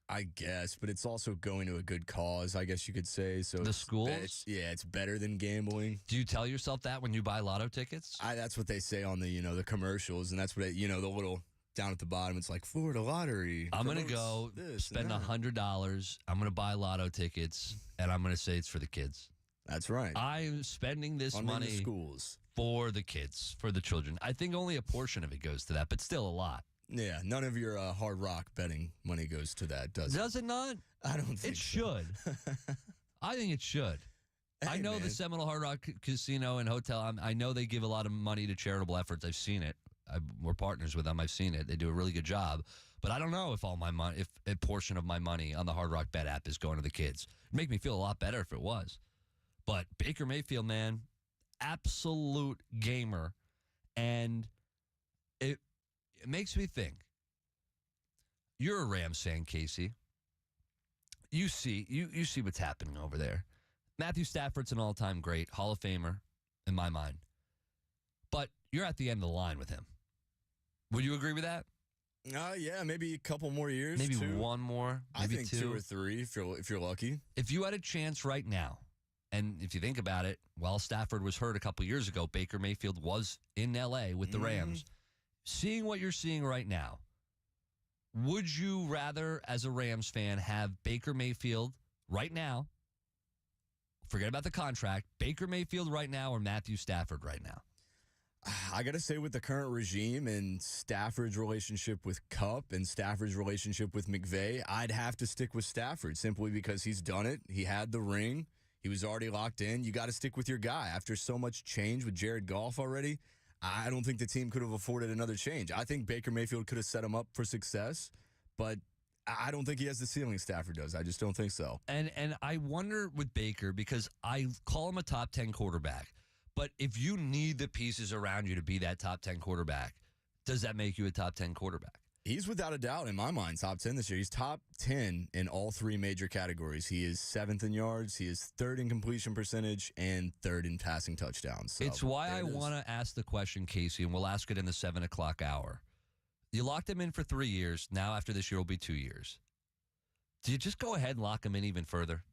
I guess, but it's also going to a good cause, I guess you could say. So the schools? It's better than gambling. Do you tell yourself that when you buy lotto tickets? That's what they say on the, the commercials, and that's what, the little down at the bottom, it's like Florida Lottery. I'm going to go spend $100. I'm going to buy lotto tickets, and I'm going to say it's for the kids. That's right. I'm spending this money the schools. For the kids, for the children. I think only a portion of it goes to that, but still a lot. Yeah, none of your Hard Rock betting money goes to that, does it? Does it not? I don't think it should. I think it should. Hey, I know man. the Seminole Hard Rock Casino and Hotel, I know they give a lot of money to charitable efforts. I've seen it. We're partners with them. I've seen it. They do a really good job. But I don't know if all my money, if a portion of my money on the Hard Rock Bet app is going to the kids. It'd make me feel a lot better if it was. But Baker Mayfield, man, absolute gamer. And it makes me think. You're a Rams fan, Casey. You see what's happening over there. Matthew Stafford's an all-time great, Hall of Famer in my mind. But you're at the end of the line with him. Would you agree with that? Yeah, maybe a couple more years. Maybe 2. one more. Maybe I think 2 or 3 if you're lucky. If you had a chance right now, and if you think about it, while Stafford was hurt a couple years ago, Baker Mayfield was in L.A. with the Rams. Seeing what you're seeing right now, would you rather, as a Rams fan, have Baker Mayfield right now, forget about the contract, Baker Mayfield right now or Matthew Stafford right now? I got to say, with the current regime and Stafford's relationship with Kupp and Stafford's relationship with McVay, I'd have to stick with Stafford simply because he's done it. He had the ring. He was already locked in. You got to stick with your guy. After so much change with Jared Goff already, I don't think the team could have afforded another change. I think Baker Mayfield could have set him up for success, but I don't think he has the ceiling Stafford does. I just don't think so. And I wonder with Baker, because I call him a top 10 quarterback, but if you need the pieces around you to be that top 10 quarterback, does that make you a top 10 quarterback? He's without a doubt, in my mind, top 10 this year. He's top 10 in all three major categories. He is 7th in yards, he is 3rd in completion percentage, and 3rd in passing touchdowns. So it's why I want to ask the question, Casey, and we'll ask it in the 7 o'clock hour. You locked him in for 3 years. Now, after this year, will be 2 years. Do you just go ahead and lock him in even further?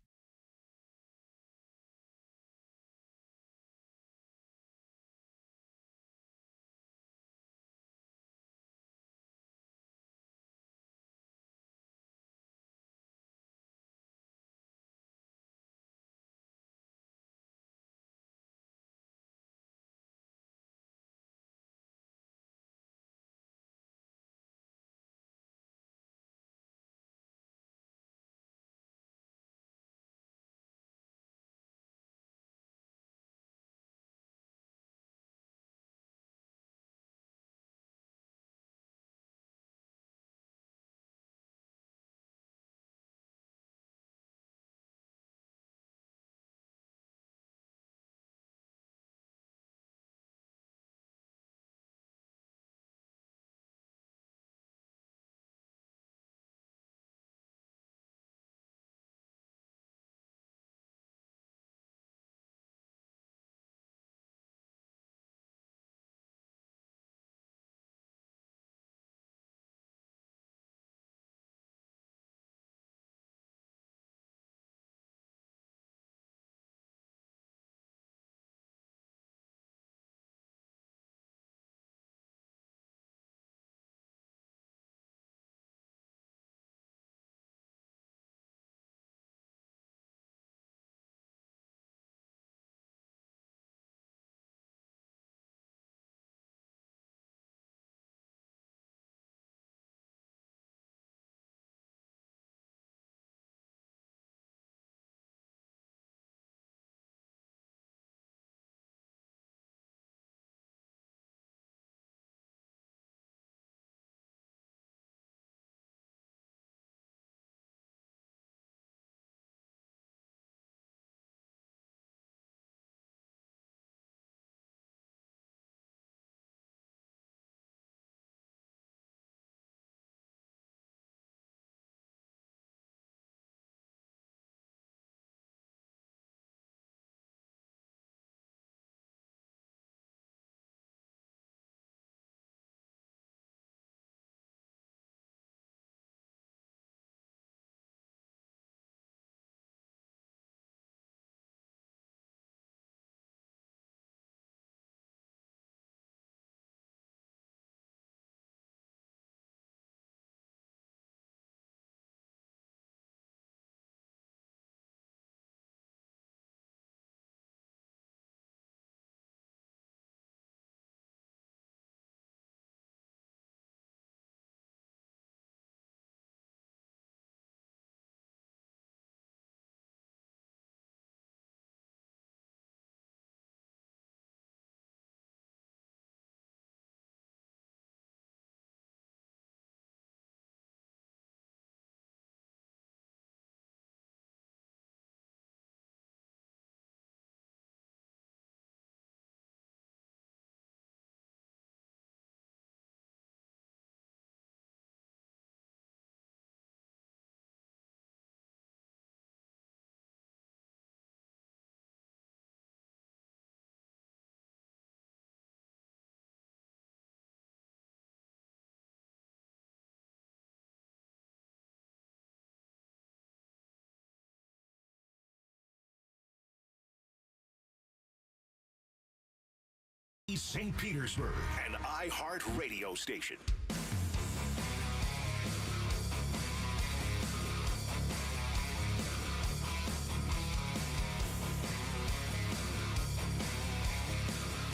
St. Petersburg, an iHeart radio station.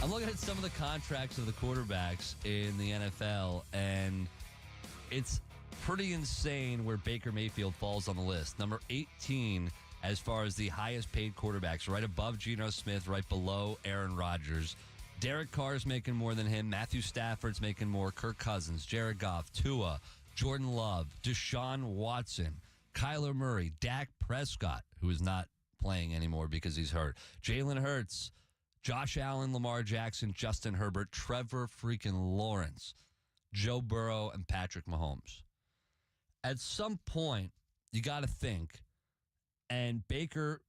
I'm looking at some of the contracts of the quarterbacks in the NFL, and it's pretty insane where Baker Mayfield falls on the list. Number 18 as far as the highest paid quarterbacks, right above Geno Smith, right below Aaron Rodgers. Derek Carr's making more than him. Matthew Stafford's making more. Kirk Cousins, Jared Goff, Tua, Jordan Love, Deshaun Watson, Kyler Murray, Dak Prescott, who is not playing anymore because he's hurt, Jalen Hurts, Josh Allen, Lamar Jackson, Justin Herbert, Trevor freaking Lawrence. Joe Burrow, and Patrick Mahomes. At some point, you got to think, and Baker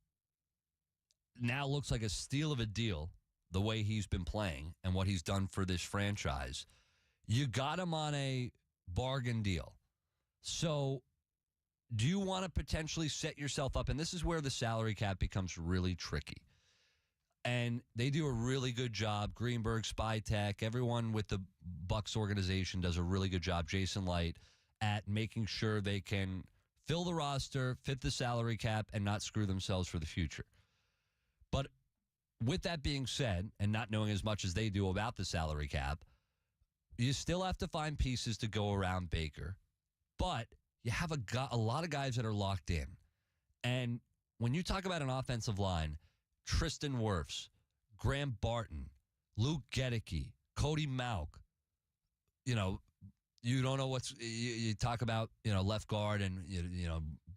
now looks like a steal of a deal the way he's been playing and what he's done for this franchise. You got him on a bargain deal. So do you want to potentially set yourself up? And this is where the salary cap becomes really tricky. And they do a really good job. Greenberg, Spytech, everyone with the Bucs organization does a really good job. Jason Light at making sure they can fill the roster, fit the salary cap, and not screw themselves for the future. But with that being said, and not knowing as much as they do about the salary cap, you still have to find pieces to go around Baker. But you have a lot of guys that are locked in. And when you talk about an offensive line, Tristan Wirfs, Graham Barton, Luke Gedicke, Cody Mauk, you don't know you talk about, left guard, and,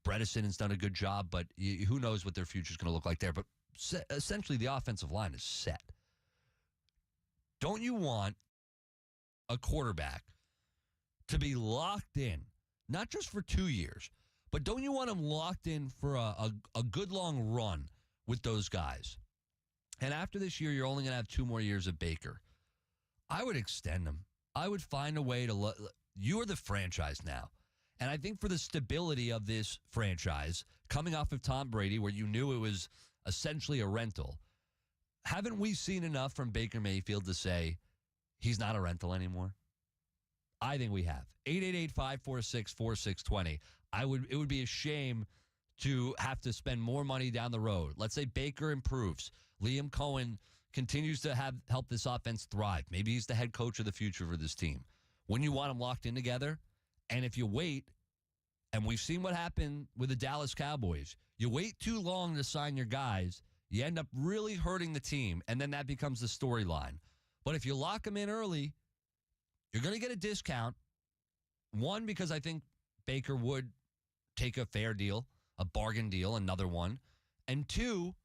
Bredesen has done a good job, but who knows what their future is going to look like there. But essentially the offensive line is set. Don't you want a quarterback to be locked in, not just for 2 years, but don't you want him locked in for a good long run with those guys? And after this year, you're only going to have 2 more years of Baker. I would extend him. I would find a way to you are the franchise now. And I think for the stability of this franchise, coming off of Tom Brady, where you knew it was essentially a rental, haven't we seen enough from Baker Mayfield to say he's not a rental anymore? I think we have. 888-546-4620. It would be a shame to have to spend more money down the road. Let's say Baker improves. Liam Cohen continues to help this offense thrive. Maybe he's the head coach of the future for this team. When you want them locked in together, and if you wait, and we've seen what happened with the Dallas Cowboys, you wait too long to sign your guys, you end up really hurting the team, and then that becomes the storyline. But if you lock them in early, you're going to get a discount. One, because I think Baker would take a fair deal, a bargain deal, another one. And two,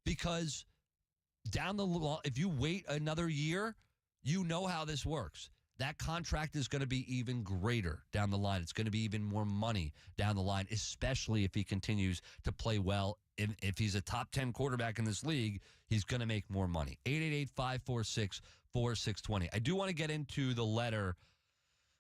because down the line, if you wait another year, you know how this works. That contract is going to be even greater down the line. It's going to be even more money down the line, especially if he continues to play well. If he's a top 10 quarterback in this league, he's going to make more money. 888-546-4620. I do want to get into the letter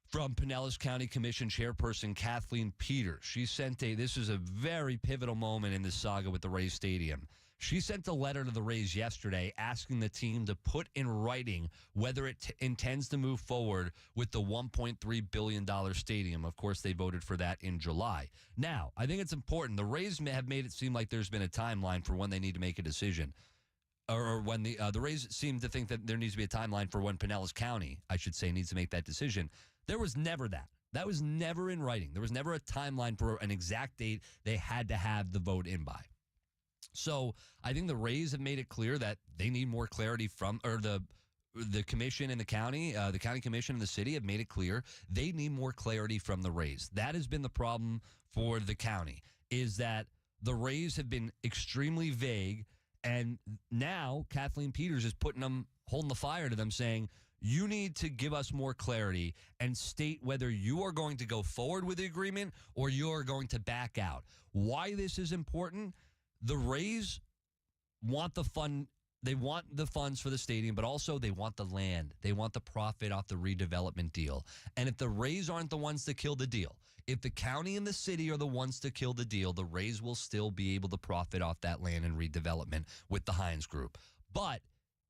from Pinellas County Commission Chairperson Kathleen Peters. She sent this is a very pivotal moment in this saga with the Rays Stadium. She sent a letter to the Rays yesterday asking the team to put in writing whether it intends to move forward with the $1.3 billion stadium. Of course, they voted for that in July. Now, I think it's important. The Rays have made it seem like there's been a timeline for when they need to make a decision. Or when the Rays seem to think that there needs to be a timeline for when Pinellas County, I should say, needs to make that decision. There was never that. That was never in writing. There was never a timeline for an exact date they had to have the vote in by. So I think the Rays have made it clear that they need more clarity from, or the commission in the county commission in the city have made it clear they need more clarity from the Rays. That has been the problem for the county, is that the Rays have been extremely vague, and now Kathleen Peters is holding the fire to them, saying, you need to give us more clarity and state whether you are going to go forward with the agreement or you are going to back out. Why this is important? The Rays want the fund. They want the funds for the stadium, but also they want the land. They want the profit off the redevelopment deal. And if the Rays aren't the ones to kill the deal, if the county and the city are the ones to kill the deal, the Rays will still be able to profit off that land and redevelopment with the Hines Group. But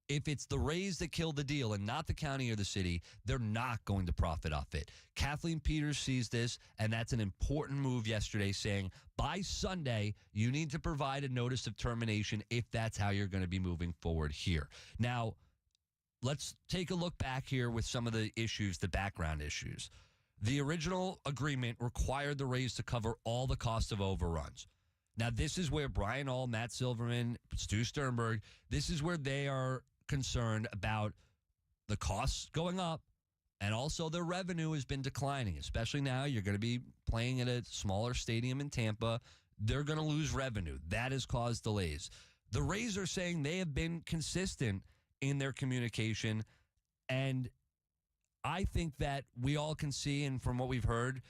if it's the Rays that kill the deal and not the county or the city, they're not going to profit off it. Kathleen Peters sees this, and that's an important move yesterday, saying by Sunday, you need to provide a notice of termination if that's how you're going to be moving forward here. Now, let's take a look back here with some of the issues, the background issues. The original agreement required the Rays to cover all the cost of overruns. Now, this is where Brian All, Matt Silverman, Stu Sternberg, this is where they are concerned about the costs going up, and also their revenue has been declining, especially now. You're going to be playing at a smaller stadium in Tampa. They're going to lose revenue. That has caused delays. The Rays are saying they have been consistent in their communication, and I think that we all can see, and from what we've heard,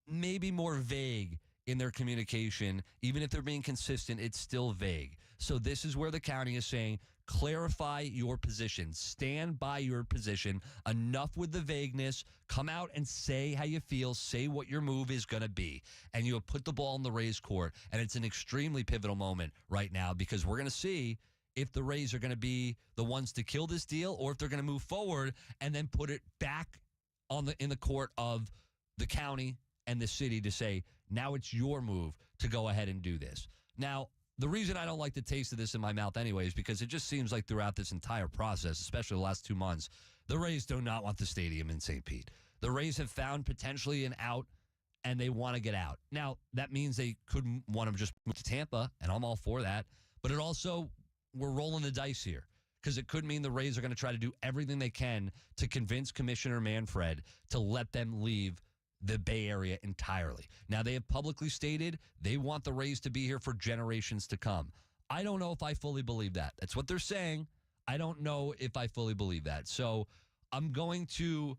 maybe more vague in their communication. Even if they're being consistent, it's still vague. So this is where the county is saying, clarify your position. Stand by your position. Enough with the vagueness. Come out and say how you feel. Say what your move is going to be. And you have put the ball in the Rays' court. And it's an extremely pivotal moment right now because we're going to see if the Rays are going to be the ones to kill this deal or if they're going to move forward and then put it back in the court of the county and the city to say, now it's your move to go ahead and do this. Now, the reason I don't like the taste of this in my mouth anyway is because it just seems like throughout this entire process, especially the last 2 months, the Rays do not want the stadium in St. Pete. The Rays have found potentially an out, and they want to get out. Now, that means they could want to just move to Tampa, and I'm all for that. But it also, we're rolling the dice here because it could mean the Rays are going to try to do everything they can to convince Commissioner Manfred to let them leave the Bay Area entirely. Now, they have publicly stated they want the Rays to be here for generations to come. I don't know if I fully believe that. That's what they're saying. I don't know if I fully believe that. So I'm going to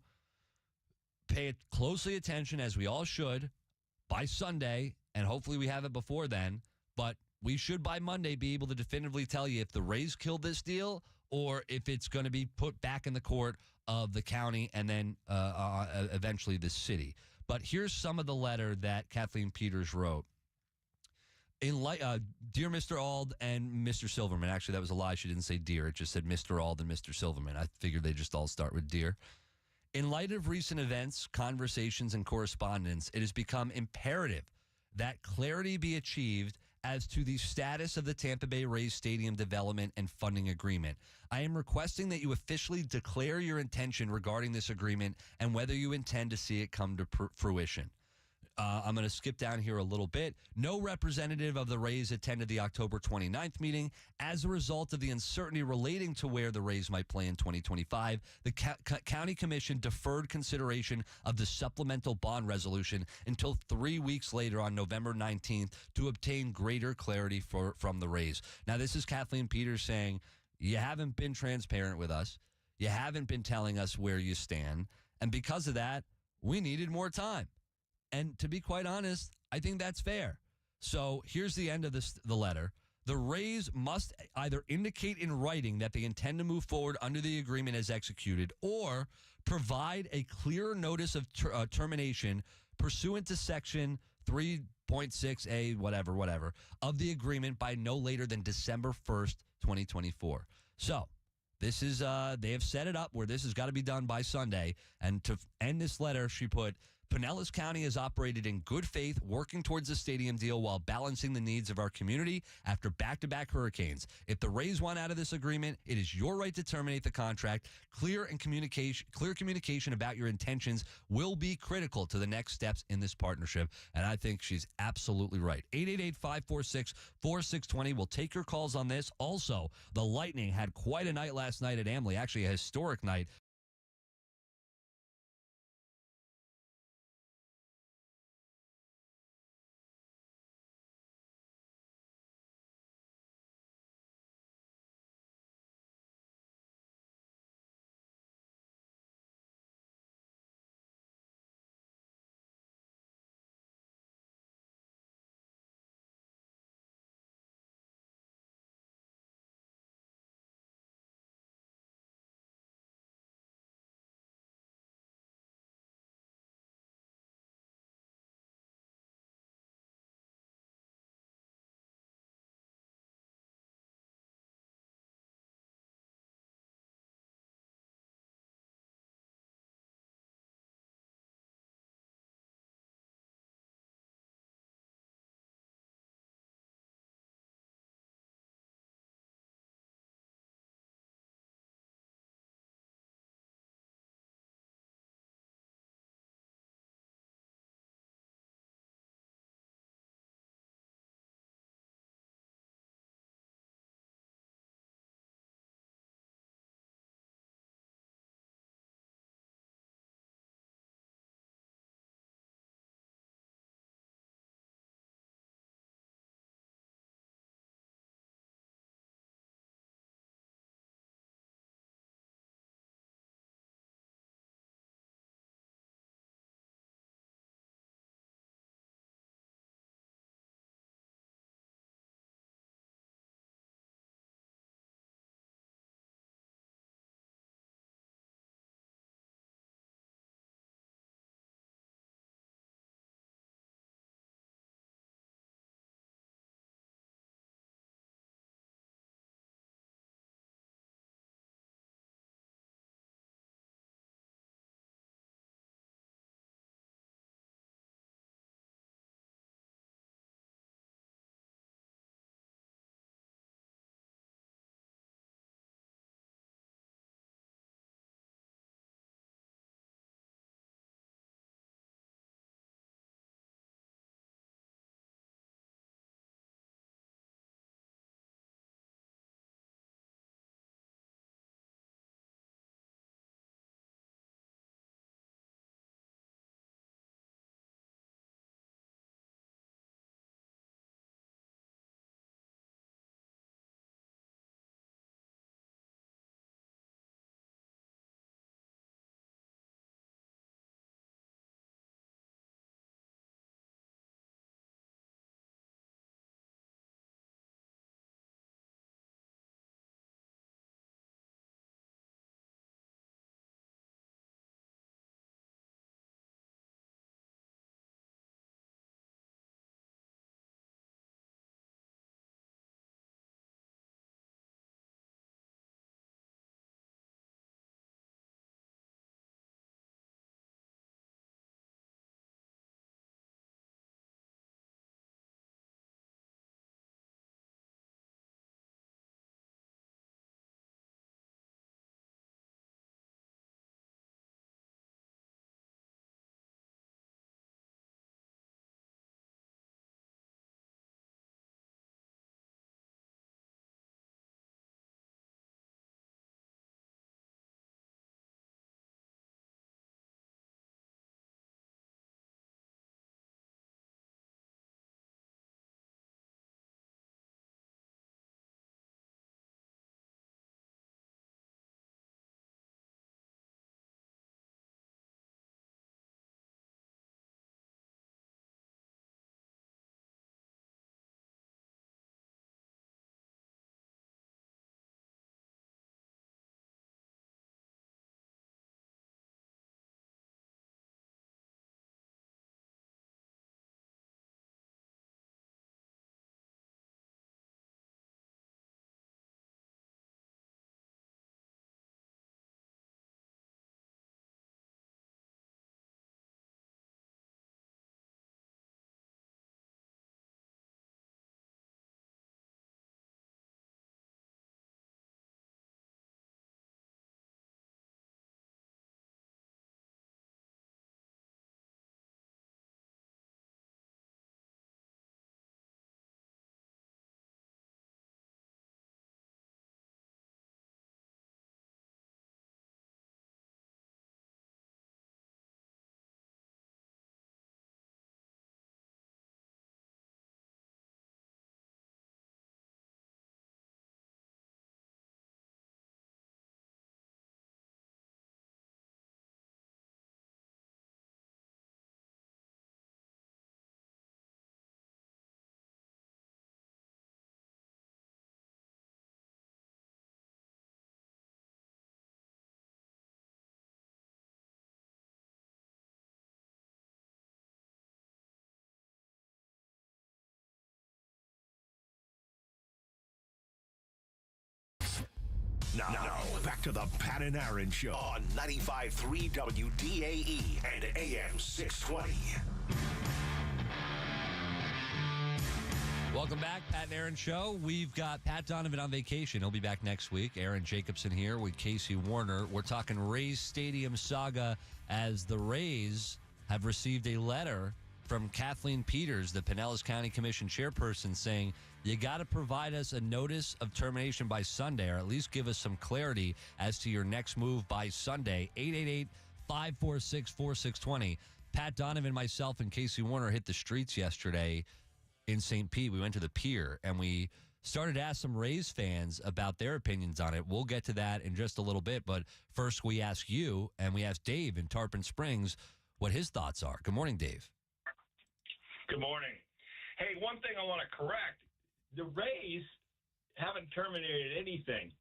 pay closely attention, as we all should, by Sunday, and hopefully we have it before then. But we should, by Monday, be able to definitively tell you if the Rays killed this deal or if it's going to be put back in the court of the county and then eventually the city. But here's some of the letter that Kathleen Peters wrote. Dear Mr. Ald and Mr. Silverman. Actually, that was a lie. She didn't say dear. It just said Mr. Ald and Mr. Silverman. I figured they just all start with dear. In light of recent events, conversations, and correspondence, it has become imperative that clarity be achieved as to the status of the Tampa Bay Rays Stadium development and funding agreement. I am requesting that you officially declare your intention regarding this agreement and whether you intend to see it come to fruition. I'm going to skip down here a little bit. No representative of the Rays attended the October 29th meeting. As a result of the uncertainty relating to where the Rays might play in 2025, the County Commission deferred consideration of the supplemental bond resolution until 3 weeks later on November 19th to obtain greater clarity from the Rays. Now, this is Kathleen Peters saying, you haven't been transparent with us. You haven't been telling us where you stand. And because of that, we needed more time. And to be quite honest, I think that's fair. So here's the end of the letter. The Rays must either indicate in writing that they intend to move forward under the agreement as executed or provide a clear notice of termination pursuant to Section 3.6A, whatever, of the agreement by no later than December 1st, 2024. So this is, they have set it up where this has got to be done by Sunday. And to end this letter, she put, Pinellas County has operated in good faith, working towards the stadium deal while balancing the needs of our community after back-to-back hurricanes. If the Rays want out of this agreement, it is your right to terminate the contract. Clear communication about your intentions will be critical to the next steps in this partnership. And I think she's absolutely right. 888-546-4620. We'll take your calls on this. Also, the Lightning had quite a night last night at Amalie, actually a historic night. Now, back to the Pat and Aaron Show on 95.3 WDAE and AM 620. Welcome back, Pat and Aaron Show. We've got Pat Donovan on vacation. He'll be back next week. Aaron Jacobson here with Casey Warner. We're talking Rays Stadium saga as the Rays have received a letter from Kathleen Peters, the Pinellas County Commission chairperson, saying, you got to provide us a notice of termination by Sunday, or at least give us some clarity as to your next move by Sunday. 888-546-4620. Pat Donovan, myself, and Casey Warner hit the streets yesterday in St. Pete. We went to the pier, and we started to ask some Rays fans about their opinions on it. We'll get to that in just a little bit, but first we ask you, and we ask Dave in Tarpon Springs what his thoughts are. Good morning, Dave. Good morning. Hey, one thing I want to correct. The Rays haven't terminated anything.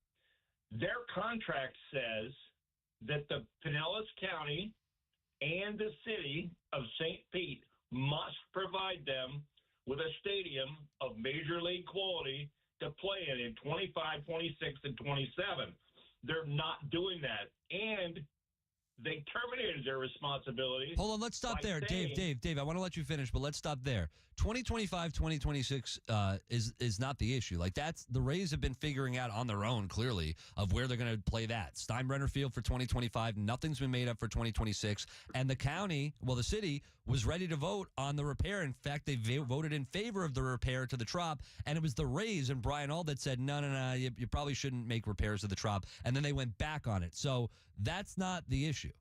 Their contract says that the Pinellas County and the city of St. Pete must provide them with a stadium of major league quality to play in 25, 26, and 27. They're not doing that. And they terminated their responsibility. Hold on, let's stop there. Dave, I want to let you finish, but let's stop there. 2025, 2026 is not the issue. Like, that's the Rays have been figuring out on their own, clearly, of where they're going to play that. Steinbrenner Field for 2025. Nothing's been made up for 2026. And the county, well, the city, was ready to vote on the repair. In fact, they voted in favor of the repair to the Trop, and it was the Rays and Brian All that said, no, you probably shouldn't make repairs to the Trop, and then they went back on it. So that's not the issue.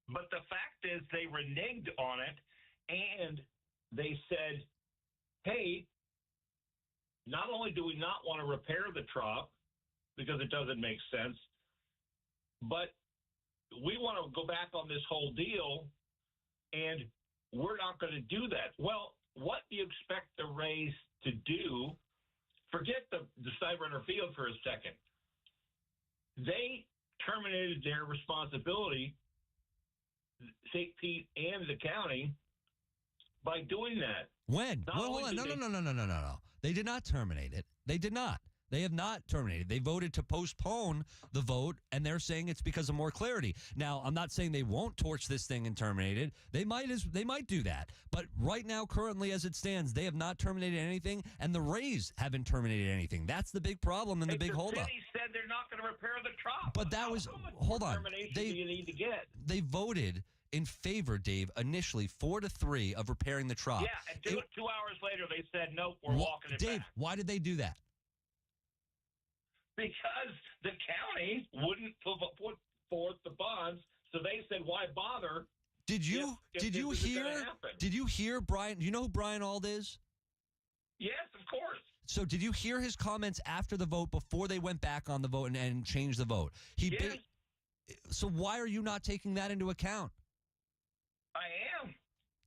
But the fact is they reneged on it, and they said, hey, not only do we not want to repair the Trop because it doesn't make sense, but we want to go back on this whole deal, and we're not going to do that. Well, what do you expect the Rays to do? Forget the Steinbrenner Field for a second. They terminated their responsibility, St. Pete and the county, by doing that. When? Well, hold on. No. They did not terminate it. They did not. They have not terminated. They voted to postpone the vote, and they're saying it's because of more clarity. Now, I'm not saying they won't torch this thing and terminate it. They might do that. But right now, currently, as it stands, they have not terminated anything, and the Rays haven't terminated anything. That's the big problem and the big holdup. The city said they're not going to repair the Trop. But that was, hold on. Do you need to get? They voted in favor, Dave, initially 4-3 of repairing the Trop. Yeah, and 2 hours later, they said, nope, we're walking it Dave, back. why did they do that? Because the county wouldn't put forth the bonds, so they said, "Why bother?" Did you hear Brian? Do you know who Brian Ald is? Yes, of course. So did you hear his comments after the vote, before they went back on the vote and changed the vote? Yes. So why are you not taking that into account? I am.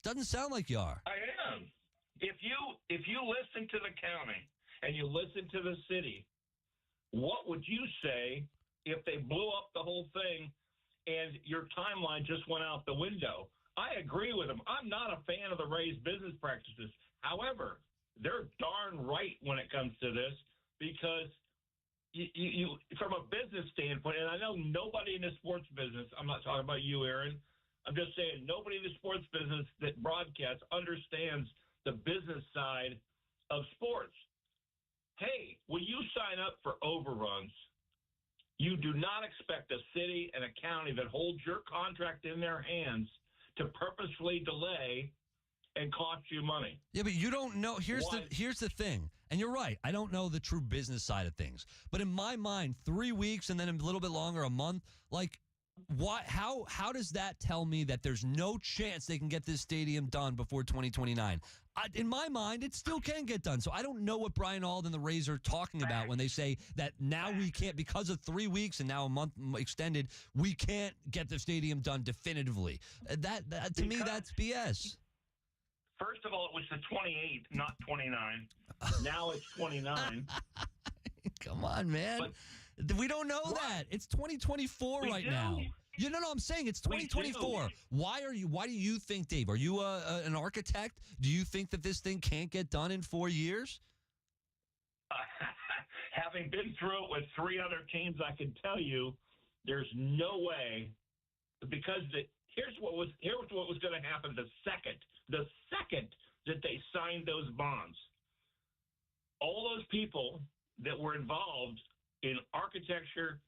Doesn't sound like you are. I am. If you listen to the county and you listen to the city, what would you say if they blew up the whole thing and your timeline just went out the window? I agree with them. I'm not a fan of the Rays business practices. However, they're darn right when it comes to this, because you from a business standpoint, and I know nobody in the sports business, I'm not talking about you, Aaron, I'm just saying nobody in the sports business that broadcasts understands the business side of sports. Hey, when you sign up for overruns, you do not expect a city and a county that holds your contract in their hands to purposefully delay and cost you money. Yeah, but you don't know. Here's the thing, and you're right. I don't know the true business side of things, but in my mind, 3 weeks and then a little bit longer, a month, like, why? How does that tell me that there's no chance they can get this stadium done before 2029? In my mind, it still can get done. So I don't know what Brian Ald and the Rays are talking about when they say that now we can't, because of 3 weeks and now a month extended, we can't get the stadium done definitively. That to me, that's BS. First of all, it was the 28th, not 29. Now it's 29. Come on, man. But we don't know that. It's 2024 right now. No, I'm saying it's 2024. Why do you think, Dave? Are you an architect? Do you think that this thing can't get done in 4 years? Having been through it with 3 other teams, I can tell you there's no way, because here's what was going to happen the second that they signed those bonds. All those people that were involved in architecture,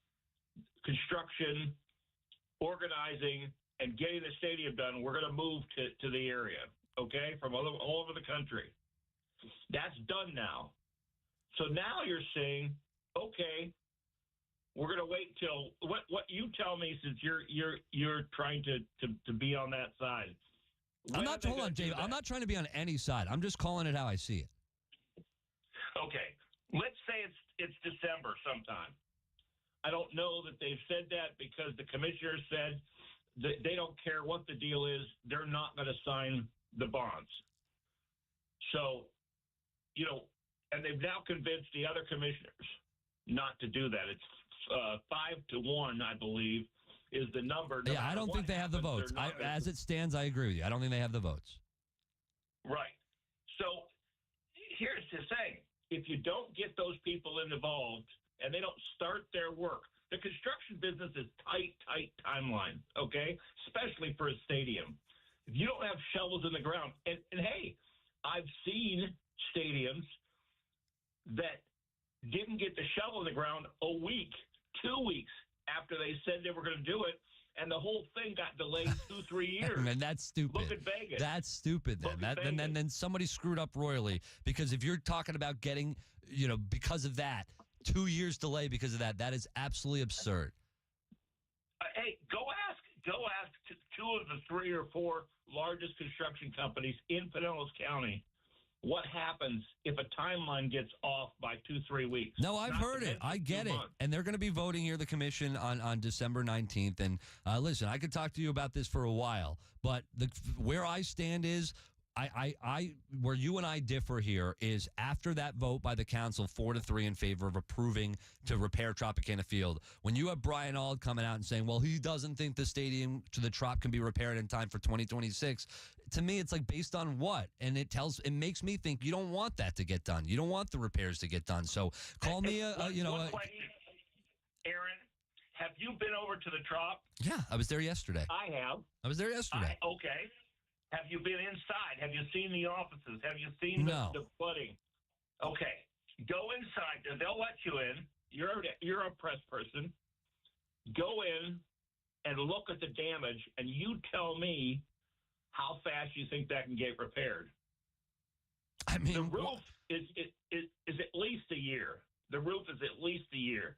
construction, organizing, and getting the stadium done, we're going to move to the area, okay, from all over the country. That's done now. So now you're saying, okay, we're going to wait till what you tell me, since you're trying to be on that side. Hold on, Dave. I'm not trying to be on any side. I'm just calling it how I see it. Okay, let's say it's December sometime. I don't know that they've said that, because the commissioner said that they don't care what the deal is. They're not going to sign the bonds. So, and they've now convinced the other commissioners not to do that. It's 5-1, I believe, is the number. Yeah, I don't think they have the votes. As it stands, I agree with you. I don't think they have the votes. Right. So here's the thing. If you don't get those people involved and they don't start their work, the construction business is tight timeline, okay? Especially for a stadium. If you don't have shovels in the ground, and hey, I've seen stadiums that didn't get the shovel in the ground a week, 2 weeks after they said they were going to do it, and the whole thing got delayed 2-3 years. Man, that's stupid. Look at Vegas. That's stupid. Then somebody screwed up royally, because if you're talking about getting, because of that, 2 years delay because of that is absolutely absurd. Hey, go ask 2 of the 3 or 4 largest construction companies in Pinellas County what happens if a timeline gets off by 2-3 weeks. No, I've heard it. I get it. And they're going to be voting here, the commission, on December 19th. And listen, I could talk to you about this for a while, but where I stand is, where you and I differ here is after that vote by the council 4-3 in favor of approving to repair Tropicana Field. When you have Brian Auld coming out and saying, well, he doesn't think the stadium to the Trop can be repaired in time for 2026. To me, it's like, based on what? And it makes me think you don't want that to get done. You don't want the repairs to get done. So call me Aaron, have you been over to the Trop? Yeah, I was there yesterday. I have. I was there yesterday. Okay. Have you been inside? Have you seen the offices? Have you seen the flooding? Okay. Go inside. They'll let you in. You're a press person. Go in and look at the damage, and you tell me how fast you think that can get repaired. I mean, the roof is at least a year. The roof is at least a year.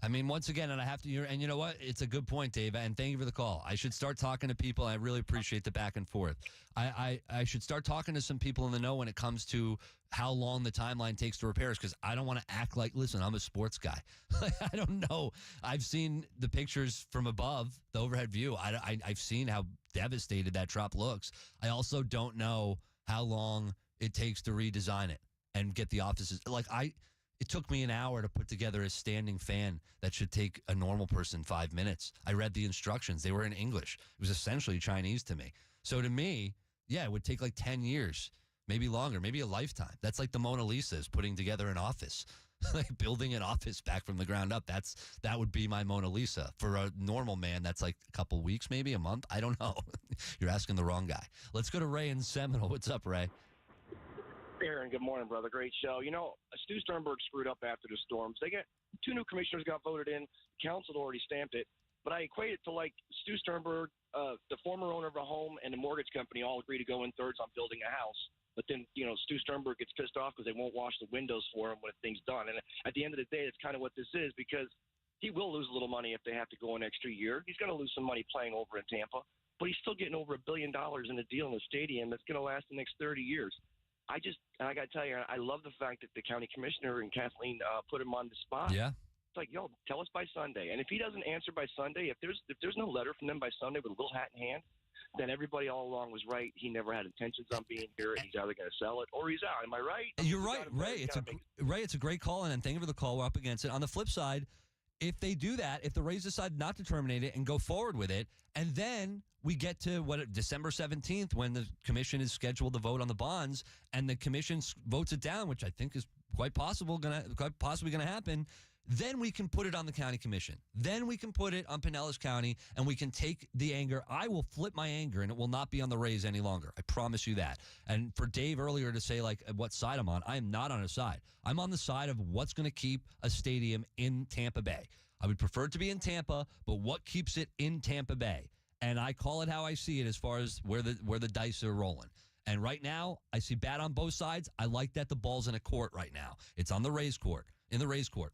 I mean, once again, and I have to, and you know what? It's a good point, Dave, and thank you for the call. I should start talking to people. I really appreciate the back and forth. I should start talking to some people in the know when it comes to how long the timeline takes to repairs, because I don't want to act like, listen, I'm a sports guy. I don't know. I've seen the pictures from above, the overhead view. I've seen how devastated that Trop looks. I also don't know how long it takes to redesign it and get the offices. It took me an hour to put together a standing fan that should take a normal person 5 minutes. I read the instructions. They were in English. It was essentially Chinese to me. So to me, yeah, it would take like 10 years, maybe longer, maybe a lifetime. That's like the Mona Lisa is putting together an office, like building an office back from the ground up. That would be my Mona Lisa. For a normal man, that's like a couple weeks, maybe a month. I don't know. You're asking the wrong guy. Let's go to Ray in Seminole. What's up, Ray? Aaron, good morning, brother. Great show. Stu Sternberg screwed up after the storms. They got 2 new commissioners got voted in. Council had already stamped it. But I equate it to like Stu Sternberg, the former owner of a home, and the mortgage company all agree to go in thirds on building a house. But then, Stu Sternberg gets pissed off because they won't wash the windows for him when things done. And at the end of the day, it's kind of what this is, because he will lose a little money if they have to go an extra year. He's going to lose some money playing over in Tampa. But he's still getting over $1 billion in a deal in the stadium that's going to last the next 30 years. I got to tell you, I love the fact that the county commissioner and Kathleen put him on the spot. Yeah. It's like, tell us by Sunday. And if he doesn't answer by Sunday, if there's no letter from them by Sunday with a little hat in hand, then everybody all along was right. He never had intentions on being here, and he's either going to sell it or he's out. Am I right? You're right, Ray. It's a great call, and thank you for the call. We're up against it. On the flip side, if they do that, if the Rays decide not to terminate it and go forward with it, and then we get to December 17th when the commission is scheduled to vote on the bonds, and the commission votes it down, which I think is quite possibly going to happen. Then we can put it on the county commission. Then we can put it on Pinellas County, and we can take the anger. I will flip my anger, and it will not be on the Rays any longer. I promise you that. And for Dave earlier to say, like, what side I'm on, I am not on a side. I'm on the side of what's going to keep a stadium in Tampa Bay. I would prefer it to be in Tampa, but what keeps it in Tampa Bay? And I call it how I see it as far as where the dice are rolling. And right now, I see bad on both sides. I like that the ball's in a court right now. It's on the Rays court, in the Rays court.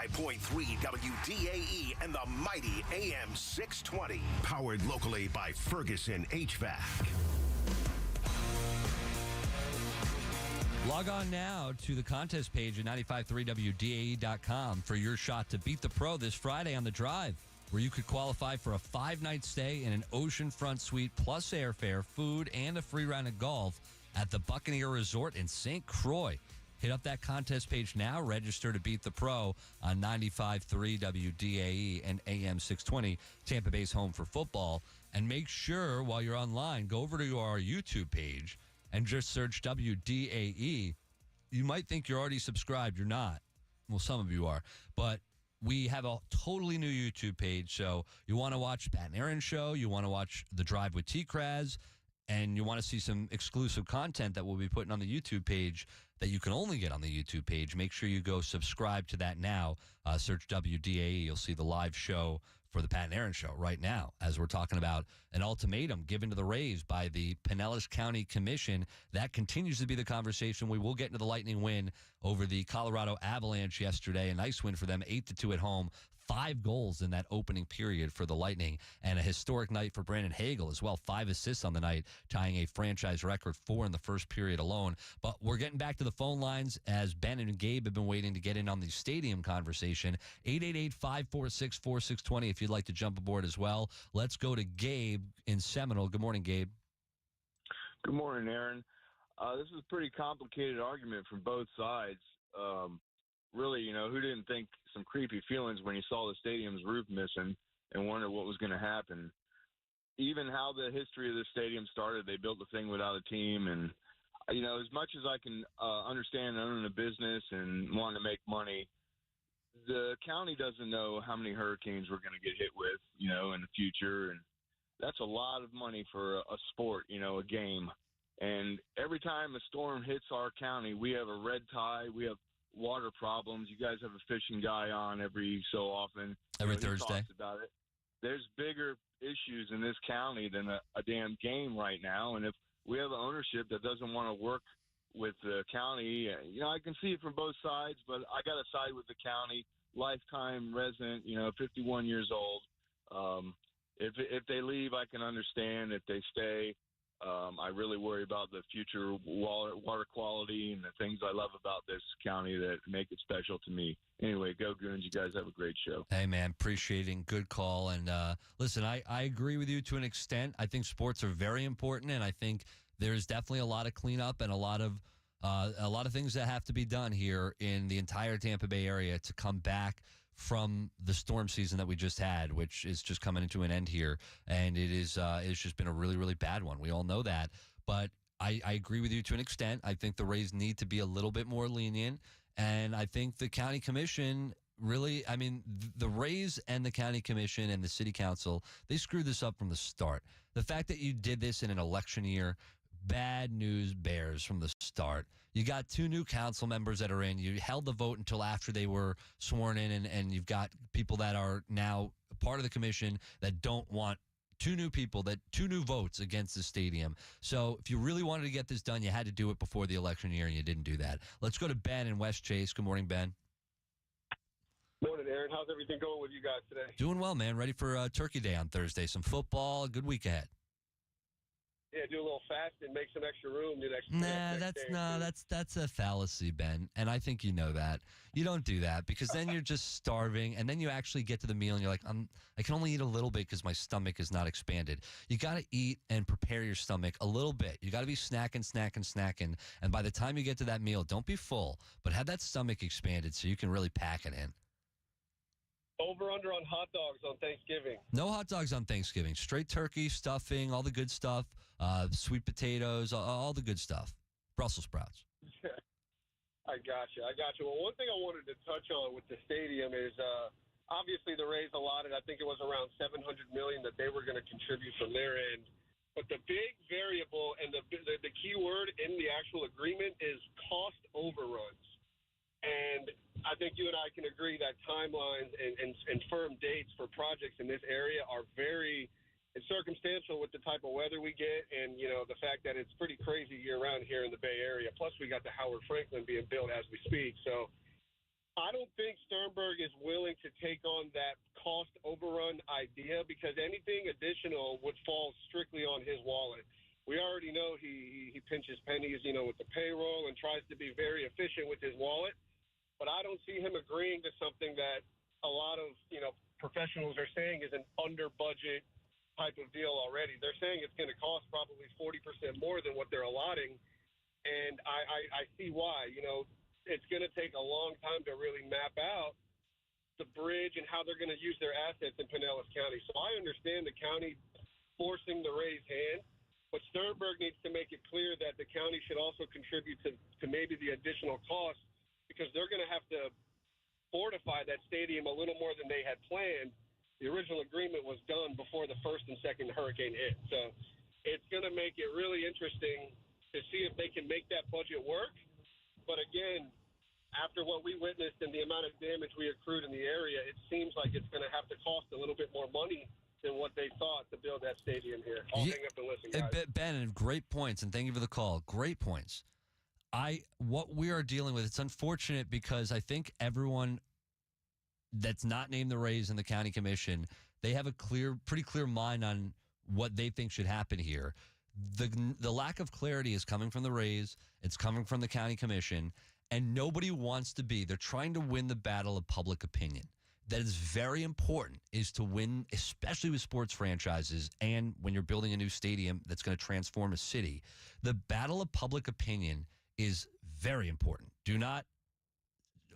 95.3 WDAE and the mighty AM 620. Powered locally by Ferguson HVAC. Log on now to the contest page at 953WDAE.com for your shot to beat the pro this Friday on The Drive, where you could qualify for a 5-night stay in an oceanfront suite plus airfare, food, and a free round of golf at the Buccaneers Resort in St. Croix. Hit up that contest page now. Register to beat the pro on 95.3 WDAE and AM 620, Tampa Bay's home for football. And make sure while you're online, go over to our YouTube page and just search WDAE. You might think you're already subscribed. You're not. Well, some of you are. But we have a totally new YouTube page. So you want to watch Pat and Aaron Show. You want to watch The Drive with T-Kraz. And you want to see some exclusive content that we'll be putting on the YouTube page that you can only get on the YouTube page. Make sure you go subscribe to that now. Search WDAE. You'll see the live show for the Pat and Aaron Show right now as we're talking about an ultimatum given to the Rays by the Pinellas County Commission. That continues to be the conversation. We will get into the Lightning win over the Colorado Avalanche yesterday. A nice win for them, 8-2 at home. 5 goals in that opening period for the Lightning, and a historic night for Brandon Hagel as well. 5 assists on the night, tying a franchise record 4 in the first period alone. But we're getting back to the phone lines as Ben and Gabe have been waiting to get in on the stadium conversation. 888-546-4620 if you'd like to jump aboard as well. Let's go to Gabe in Seminole. Good morning, Gabe. Good morning, Aaron. This is a pretty complicated argument from both sides. Really, who didn't think some creepy feelings when you saw the stadium's roof missing and wondered what was going to happen? Even how the history of the stadium started, they built the thing without a team. And, as much as I can understand owning a business and wanting to make money, the county doesn't know how many hurricanes we're going to get hit with, in the future. And that's a lot of money for a sport, a game. And every time a storm hits our county, we have a red tide. We have water problems. You guys have a fishing guy on every so often. Every he Thursday. Talks about it. There's bigger issues in this county than a damn game right now. And if we have an ownership that doesn't want to work with the county, I can see it from both sides, but I got to side with the county. Lifetime resident, 51 years old. If they leave, I can understand. If they stay, I really worry about the future water quality and the things I love about this county that make it special to me. Anyway, go Goons. You guys have a great show. Hey, man, appreciating. Good call. And listen, I agree with you to an extent. I think sports are very important, and I think there's definitely a lot of cleanup and a lot of things that have to be done here in the entire Tampa Bay area to come back from the storm season that we just had, which is just coming into an end here. And it's just been a really, really bad one. We all know that. But I agree with you to an extent. I think the Rays need to be a little bit more lenient. And I think the county commission really, the Rays and the county commission and the city council, they screwed this up from the start. The fact that you did this in an election year, bad news bears from the start. You got 2 new council members that are in. You held the vote until after they were sworn in, and you've got people that are now part of the commission that don't want 2 new votes against the stadium. So if you really wanted to get this done, you had to do it before the election year, and you didn't do that. Let's go to Ben in West Chase. Good morning, Ben. Morning, Aaron. How's everything going with you guys today? Doing well, man. Ready for Turkey Day on Thursday. Some football. Good week ahead. Yeah, do a little fast and make some extra room. Do That's a fallacy, Ben. And I think you know that. You don't do that because then you're just starving, and then you actually get to the meal and you're like, I can only eat a little bit because my stomach is not expanded. You got to eat and prepare your stomach a little bit. You got to be snacking. And by the time you get to that meal, don't be full, but have that stomach expanded so you can really pack it in. Over under on hot dogs on Thanksgiving. No hot dogs on Thanksgiving. Straight turkey, stuffing, all the good stuff, sweet potatoes, all the good stuff. Brussels sprouts. I got you. Well, one thing I wanted to touch on with the stadium is obviously the Rays allotted, I think it was around $700 million that they were going to contribute from their end. But the big variable and the key word in the actual agreement is cost overruns. And I think you and I can agree that timelines and firm dates for projects in this area are it's circumstantial with the type of weather we get and, the fact that it's pretty crazy year-round here in the Bay Area. Plus, we got the Howard Franklin being built as we speak. So I don't think Sternberg is willing to take on that cost overrun idea because anything additional would fall strictly on his wallet. We already know he pinches pennies, with the payroll and tries to be very efficient with his wallet. But I don't see him agreeing to something that a lot of, professionals are saying is an under budget type of deal already. They're saying it's going to cost probably 40% more than what they're allotting. And I see why, it's going to take a long time to really map out the bridge and how they're going to use their assets in Pinellas County. So I understand the county forcing the Rays' hand, but Sternberg needs to make it clear that the county should also contribute to maybe the additional costs because they're going to have to fortify that stadium a little more than they had planned. The original agreement was done before the first and second hurricane hit. So it's going to make it really interesting to see if they can make that budget work. But again, after what we witnessed and the amount of damage we accrued in the area, it seems like it's going to have to cost a little bit more money than what they thought to build that stadium here. I'll hang up and listen, guys. Ben, great points, and thank you for the call. Great points. What we are dealing with, it's unfortunate because I think everyone that's not named the Rays in the county commission, they have a pretty clear mind on what they think should happen here. The lack of clarity is coming from the Rays. It's coming from the county commission, and nobody wants to be. They're trying to win the battle of public opinion. That is very important, is to win, especially with sports franchises and when you're building a new stadium that's going to transform a city. The battle of public opinion is very important. Do not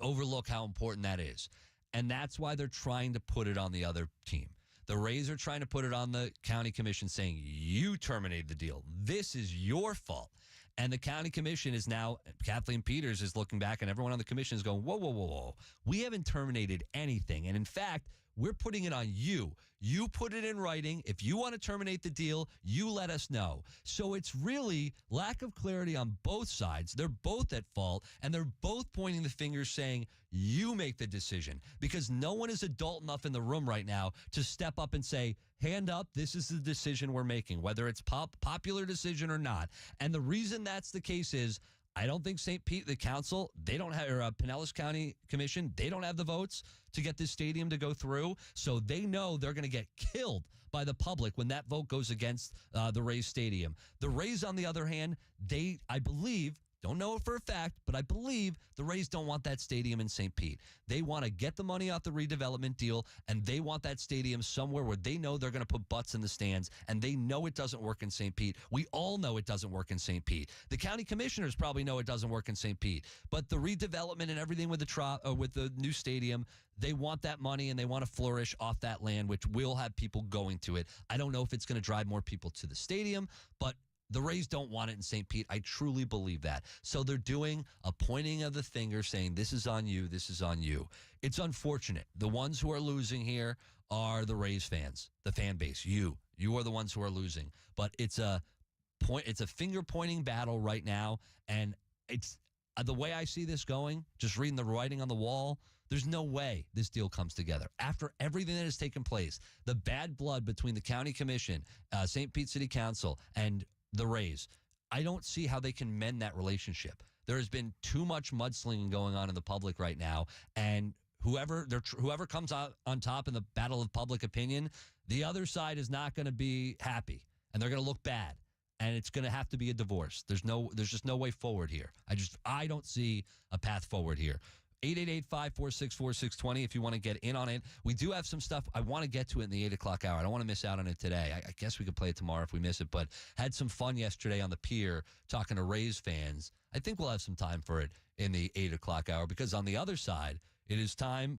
overlook how important that is. And that's why they're trying to put it on the other team. The Rays are trying to put it on the county commission saying, you terminated the deal. This is your fault. And the county commission is now, Kathleen Peters is looking back and everyone on the commission is going, whoa, whoa, whoa, whoa. We haven't terminated anything. And in fact, we're putting it on you. You put it in writing. If you want to terminate the deal, you let us know. So it's really lack of clarity on both sides. They're both at fault, and they're both pointing the fingers saying, you make the decision, because no one is adult enough in the room right now to step up and say, hand up, this is the decision we're making, whether it's popular decision or not. And the reason that's the case is I don't think St. Pete, the council, they don't have, or Pinellas County Commission, they don't have the votes to get this stadium to go through. So they know they're going to get killed by the public when that vote goes against the Rays Stadium. The Rays, on the other hand, I believe, don't know it for a fact, but I believe the Rays don't want that stadium in St. Pete. They want to get the money off the redevelopment deal, and they want that stadium somewhere where they know they're going to put butts in the stands, and they know it doesn't work in St. Pete. We all know it doesn't work in St. Pete. The county commissioners probably know it doesn't work in St. Pete, but the redevelopment and everything with the new stadium, they want that money, and they want to flourish off that land, which will have people going to it. I don't know if it's going to drive more people to the stadium, but the Rays don't want it in St. Pete. I truly believe that. So they're doing a pointing of the finger saying, this is on you, this is on you. It's unfortunate. The ones who are losing here are the Rays fans, the fan base. You are the ones who are losing. But it's a finger pointing battle right now. And it's the way I see this going, just reading the writing on the wall, there's no way this deal comes together. After everything that has taken place, the bad blood between the county commission, St. Pete City Council, and the Rays, I don't see how they can mend that relationship. There has been too much mudslinging going on in the public right now, and whoever comes out on top in the battle of public opinion, the other side is not going to be happy, and they're going to look bad, and it's going to have to be a divorce. There's just no way forward here. I don't see a path forward here. 888-546-4620 if you want to get in on it. We do have some stuff. I want to get to it in the 8 o'clock hour. I don't want to miss out on it today. I guess we could play it tomorrow if we miss it, but had some fun yesterday on the pier talking to Rays fans. I think we'll have some time for it in the 8 o'clock hour, because on the other side, it is time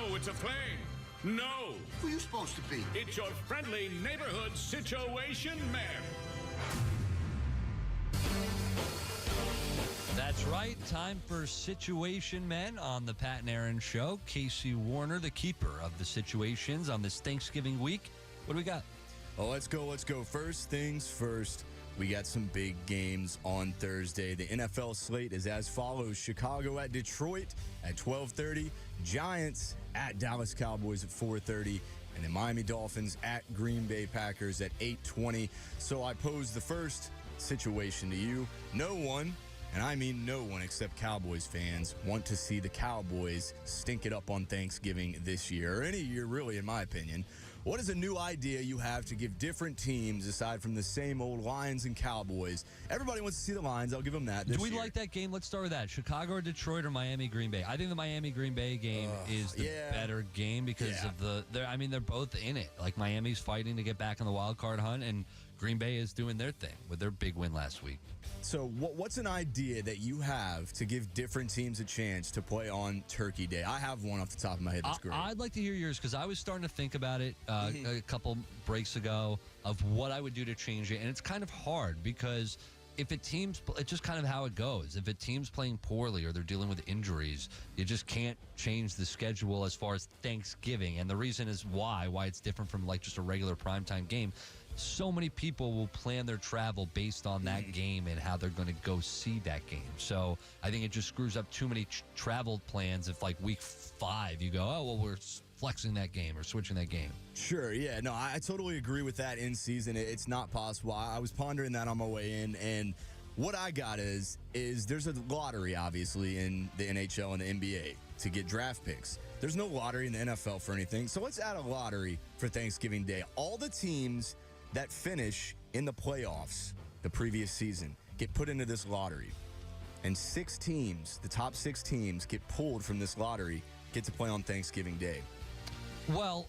know it's a plane. No. Who are you supposed to be? It's your friendly neighborhood situation man. That's right. Time for Situation Men on the Pat and Aaron Show. Casey Warner, the keeper of the situations on this Thanksgiving week. What do we got? Oh, let's go. First things first. We got some big games on Thursday. The NFL slate is as follows. Chicago at Detroit at 12:30. Giants at Dallas Cowboys at 4:30. And the Miami Dolphins at Green Bay Packers at 8:20. So I pose the first situation to you. No one, and I mean no one except Cowboys fans, want to see the Cowboys stink it up on Thanksgiving this year, or any year really, in my opinion. What is a new idea you have to give different teams aside from the same old Lions and Cowboys? Everybody wants to see the Lions. I'll give them that. Do we like that game? Let's start with that. Chicago or Detroit or Miami Green Bay? I think the Miami Green Bay game is the better game because of they're both in it. Like Miami's fighting to get back in the wild card hunt, and Green Bay is doing their thing with their big win last week. So what's an idea that you have to give different teams a chance to play on Turkey Day? I have one off the top of my head that's great. I'd like to hear yours because I was starting to think about it a couple breaks ago of what I would do to change it. And it's kind of hard because if it's just kind of how it goes. If a team's playing poorly or they're dealing with injuries, you just can't change the schedule as far as Thanksgiving. And the reason is why it's different from like just a regular primetime game. So many people will plan their travel based on that game and how they're going to go see that game. So I think it just screws up too many travel plans if like week 5 you go, oh, well, we're flexing that game or switching that game. Sure, yeah. No, I totally agree with that in season. It's not possible. I was pondering that on my way in, and what I got is there's a lottery, obviously, in the NHL and the NBA to get draft picks. There's no lottery in the NFL for anything. So let's add a lottery for Thanksgiving Day. All the teams that finish in the playoffs the previous season get put into this lottery. And 6 teams, the top 6 teams, get pulled from this lottery, get to play on Thanksgiving Day. Well,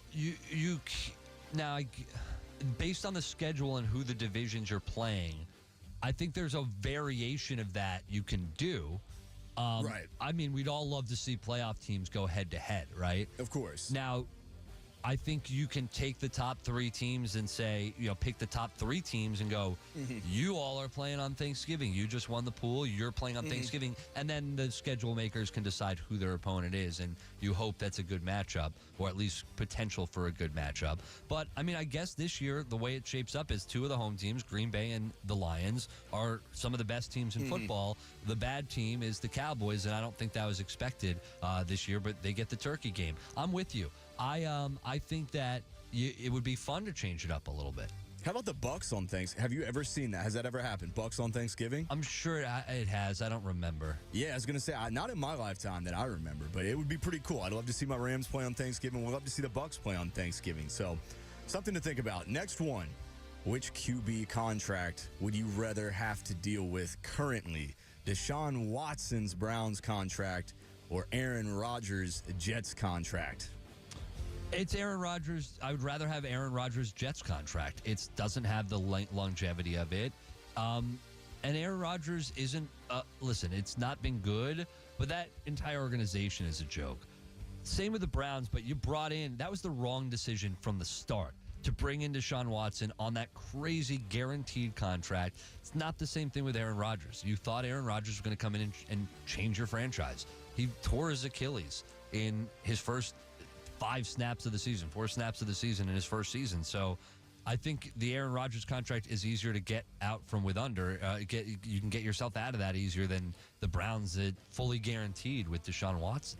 now, based on the schedule and who the divisions you're playing, I think there's a variation of that you can do. Right. I mean, we'd all love to see playoff teams go head-to-head, right? Of course. Now, I think you can take the top 3 teams and say, pick the top 3 teams and go, you all are playing on Thanksgiving. You just won the pool. You're playing on Thanksgiving. And then the schedule makers can decide who their opponent is. And you hope that's a good matchup, or at least potential for a good matchup. But, I mean, I guess this year, the way it shapes up is 2 of the home teams, Green Bay and the Lions, are some of the best teams in football. The bad team is the Cowboys, and I don't think that was expected this year, but they get the turkey game. I'm with you. I think that it would be fun to change it up a little bit. How about the Bucks on Thanksgiving? Have you ever seen that? Has that ever happened? Bucks on Thanksgiving? I'm sure it has. I don't remember. Yeah, I was going to say, not in my lifetime that I remember, but it would be pretty cool. I'd love to see my Rams play on Thanksgiving. We'd love to see the Bucks play on Thanksgiving. So, something to think about. Next one. Which QB contract would you rather have to deal with currently? Deshaun Watson's Browns contract or Aaron Rodgers' Jets contract? It's Aaron Rodgers. I would rather have Aaron Rodgers' Jets contract. It doesn't have the longevity of it. And Aaron Rodgers isn't, listen, it's not been good, but that entire organization is a joke. Same with the Browns, but you brought in, that was the wrong decision from the start to bring in Deshaun Watson on that crazy guaranteed contract. It's not the same thing with Aaron Rodgers. You thought Aaron Rodgers was going to come in and change your franchise. He tore his Achilles in his first 4 snaps of the season in his first season. So I think the Aaron Rodgers contract is easier to get out from with under. You can get yourself out of that easier than the Browns fully guaranteed with Deshaun Watson.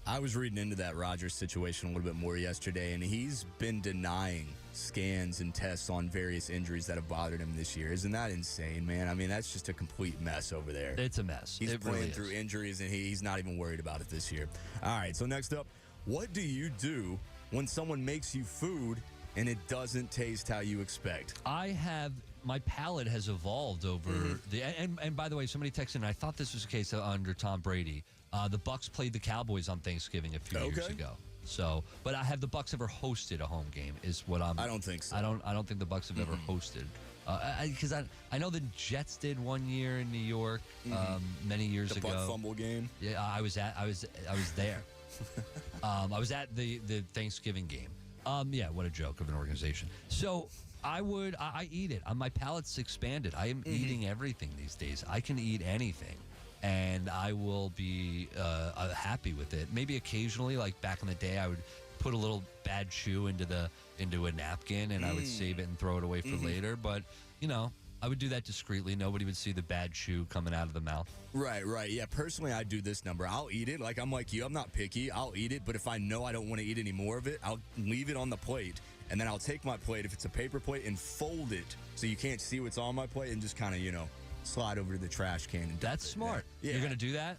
I was reading into that Rodgers situation a little bit more yesterday, and he's been denying scans and tests on various injuries that have bothered him this year. Isn't that insane, man? I mean, that's just a complete mess over there. It's a mess. He's playing through injuries, and he's not even worried about it this year. All right, so next up, what do you do when someone makes you food and it doesn't taste how you expect? My palate has evolved over and by the way, somebody texted in, I thought this was the case under Tom Brady. The Bucs played the Cowboys on Thanksgiving a few years ago. So, but have the Bucs ever hosted a home game? I don't think so. I don't think the Bucs have ever hosted. Because I know the Jets did one year in New York many years ago. The butt fumble game. Yeah, I was there. I was at the Thanksgiving game. Yeah, what a joke of an organization. So I eat it. My palate's expanded. I am eating everything these days. I can eat anything, and I will be happy with it. Maybe occasionally, like back in the day, I would put a little bad chew into a napkin, and I would save it and throw it away for later. But I would do that discreetly. Nobody would see the bad chew coming out of the mouth. Right. Yeah, personally, I do this number. I'll eat it. Like, I'm like you. I'm not picky. I'll eat it. But if I know I don't want to eat any more of it, I'll leave it on the plate. And then I'll take my plate, if it's a paper plate, and fold it so you can't see what's on my plate and just kind of, slide over to the trash can. And That's smart. Yeah. You're going to do that?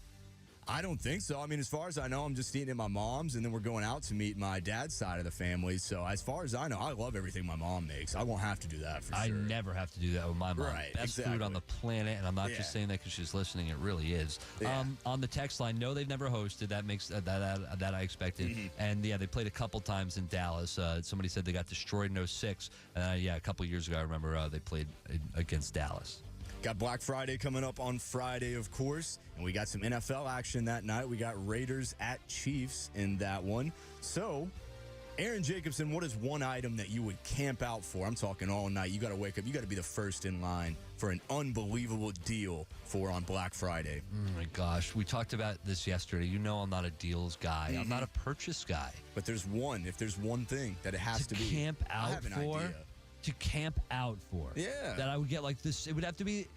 I don't think so. I mean, as far as I know, I'm just eating at my mom's, and then we're going out to meet my dad's side of the family. So as far as I know, I love everything my mom makes. I won't have to do that for sure. I never have to do that with my mom. Right, Best food on the planet, and I'm not just saying that because she's listening. It really is. Yeah. On the text line, no, they've never hosted. That makes that I expected. And yeah, they played a couple times in Dallas. Somebody said they got destroyed in 06. A couple years ago, I remember they played against Dallas. Got Black Friday coming up on Friday, of course, and we got some NFL action that night. We got Raiders at Chiefs in that one. So, Aaron Jacobson, what is one item that you would camp out for? I'm talking all night. You got to wake up. You got to be the first in line for an unbelievable deal for on Black Friday. Oh, my gosh. We talked about this yesterday. You know I'm not a deals guy. I'm not a purchase guy. But there's one. If there's one thing that it has to be. Camp out I have an for? idea. To camp out for. Yeah. That I would get like this. It would have to be,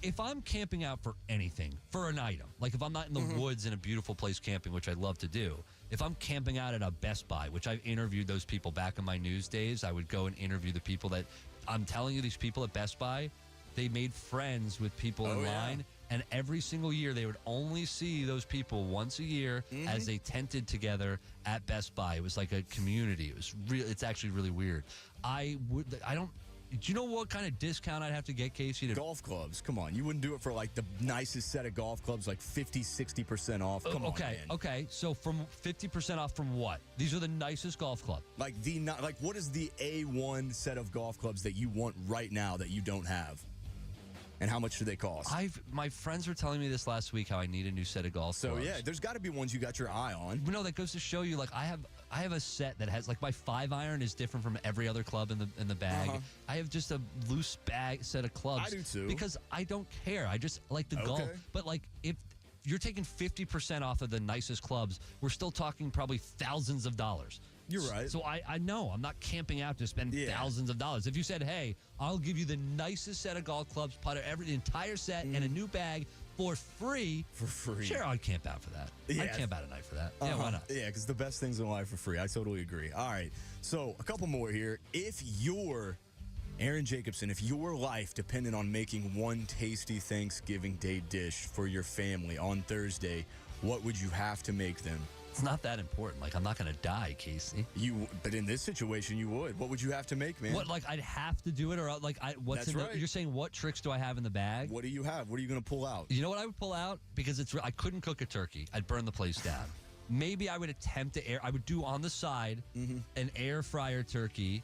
if I'm camping out for anything, for an item, like if I'm not in the woods in a beautiful place camping, which I love to do, if I'm camping out at a Best Buy, which I've interviewed those people back in my news days, I would go and interview the people that, I'm telling you, these people at Best Buy, they made friends with people in line. And every single year, they would only see those people once a year as they tented together at Best Buy. It was like a community. It was it's actually really weird. Do you know what kind of discount I'd have to get, Casey? Golf clubs. Come on. You wouldn't do it for like the nicest set of golf clubs, like 50, 60% off. Come on, man. Okay. So from 50% off from what? These are the nicest golf club. Like what is the A1 set of golf clubs that you want right now that you don't have? And how much do they cost? My friends were telling me this last week how I need a new set of golf clubs. So yeah, there's got to be ones you got your eye on. No, that goes to show you. Like I have a set that has like my 5-iron is different from every other club in the bag. I have just a loose bag set of clubs. I do too. Because I don't care. I just like the golf. But like if you're taking 50% off of the nicest clubs, we're still talking probably thousands of dollars. You're right. So I know I'm not camping out to spend thousands of dollars. If you said, hey, I'll give you the nicest set of golf clubs, putter, the entire set, and a new bag for free. For free. Sure, I'd camp out for that. Yeah. I'd camp out at night for that. Yeah, why not? Yeah, because the best things in life are free. I totally agree. All right. So a couple more here. If you're Aaron Jacobson, if your life depended on making one tasty Thanksgiving Day dish for your family on Thursday, what would you have to make them? It's not that important. Like, I'm not going to die, Casey. But in this situation, you would. What would you have to make, man? What, like, I'd have to do it? Or, like, That's right. You're saying what tricks do I have in the bag? What do you have? What are you going to pull out? You know what I would pull out? Because I couldn't cook a turkey. I'd burn the place down. Maybe I would attempt I would do on the side an air fryer turkey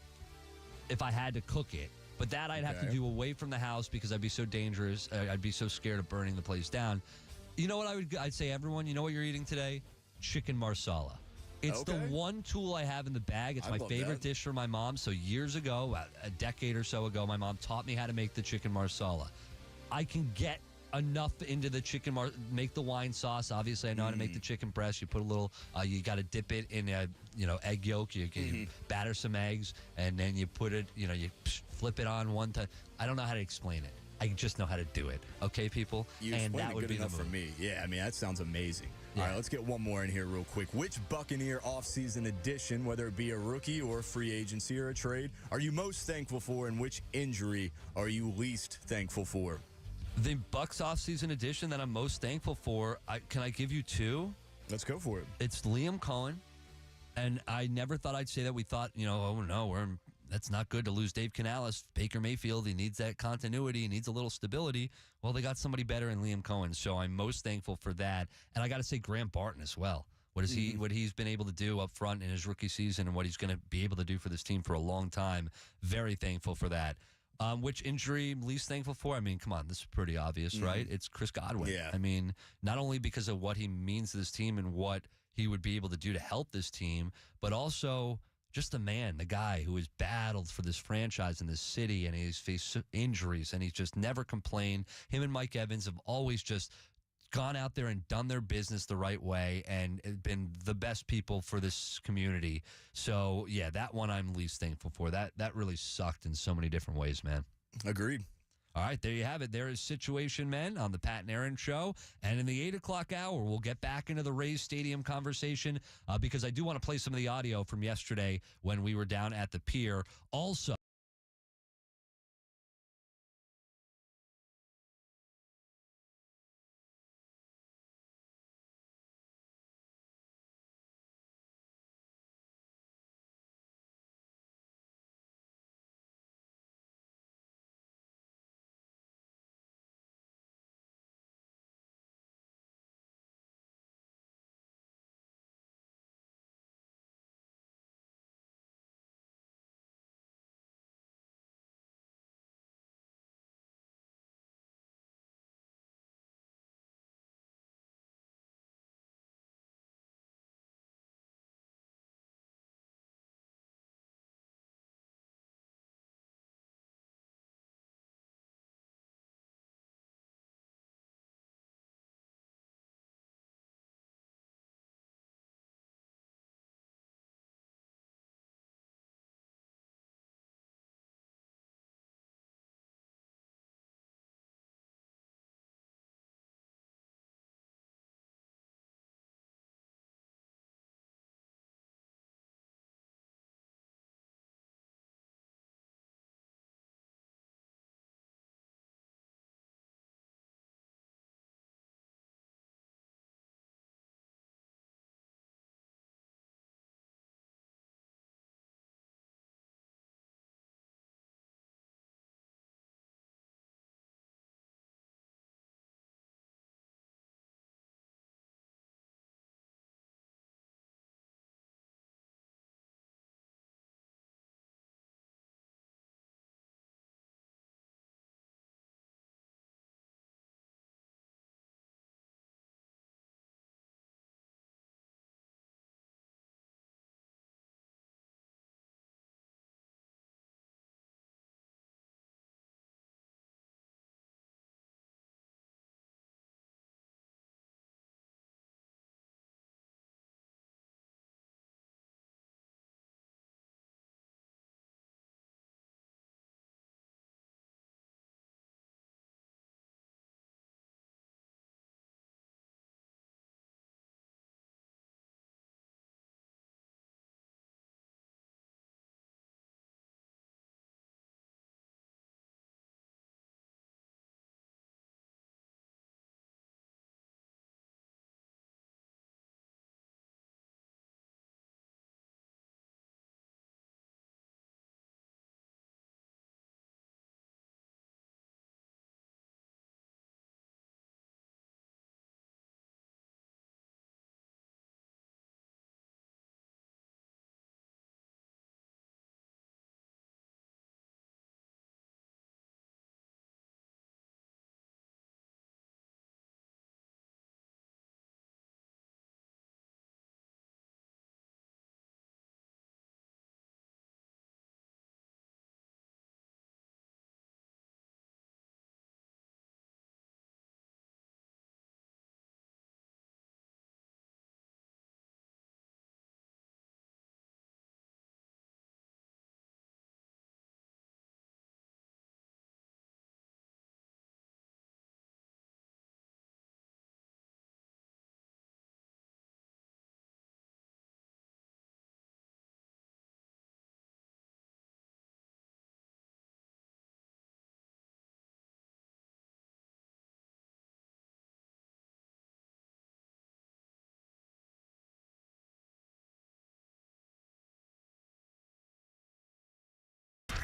if I had to cook it. But that I'd have to do away from the house because I'd be so dangerous. I'd be so scared of burning the place down. You know what I'd say, everyone? You know what you're eating today? Chicken marsala. It's the one tool I have in the bag. It's my favorite dish from my mom. So years ago, a decade or so ago, my mom taught me how to make the chicken marsala. I can get enough into the chicken, make the wine sauce. Obviously, I know how to make the chicken breast. You put a little, you got to dip it in, egg yolk. You batter some eggs, and then you put it, you flip it on one time. I don't know how to explain it. I just know how to do it. Okay, people? And that would be enough for me. Yeah, I mean, that sounds amazing. Yeah. All right, let's get one more in here real quick. Which Buccaneer offseason addition, whether it be a rookie or free agency or a trade, are you most thankful for, and which injury are you least thankful for? The Bucs offseason addition that I'm most thankful for, can I give you two? Let's go for it. It's Liam Cohen, and I never thought I'd say that. We thought, oh, no, that's not good to lose Dave Canales. Baker Mayfield, he needs that continuity. He needs a little stability. Well, they got somebody better in Liam Cohen, so I'm most thankful for that. And I got to say Grant Barton as well. What he's been able to do up front in his rookie season and what he's going to be able to do for this team for a long time. Very thankful for that. Which injury least thankful for? I mean, come on, this is pretty obvious, right? It's Chris Godwin. Yeah. I mean, not only because of what he means to this team and what he would be able to do to help this team, but also just the man, the guy who has battled for this franchise in this city, and he's faced injuries, and he's just never complained. Him and Mike Evans have always just gone out there and done their business the right way and been the best people for this community. So, yeah, that one I'm least thankful for. That really sucked in so many different ways, man. Agreed. All right, there you have it. There is Situation Men on the Pat and Aaron Show. And in the 8 o'clock hour, we'll get back into the Rays Stadium conversation because I do want to play some of the audio from yesterday when we were down at the pier. Also,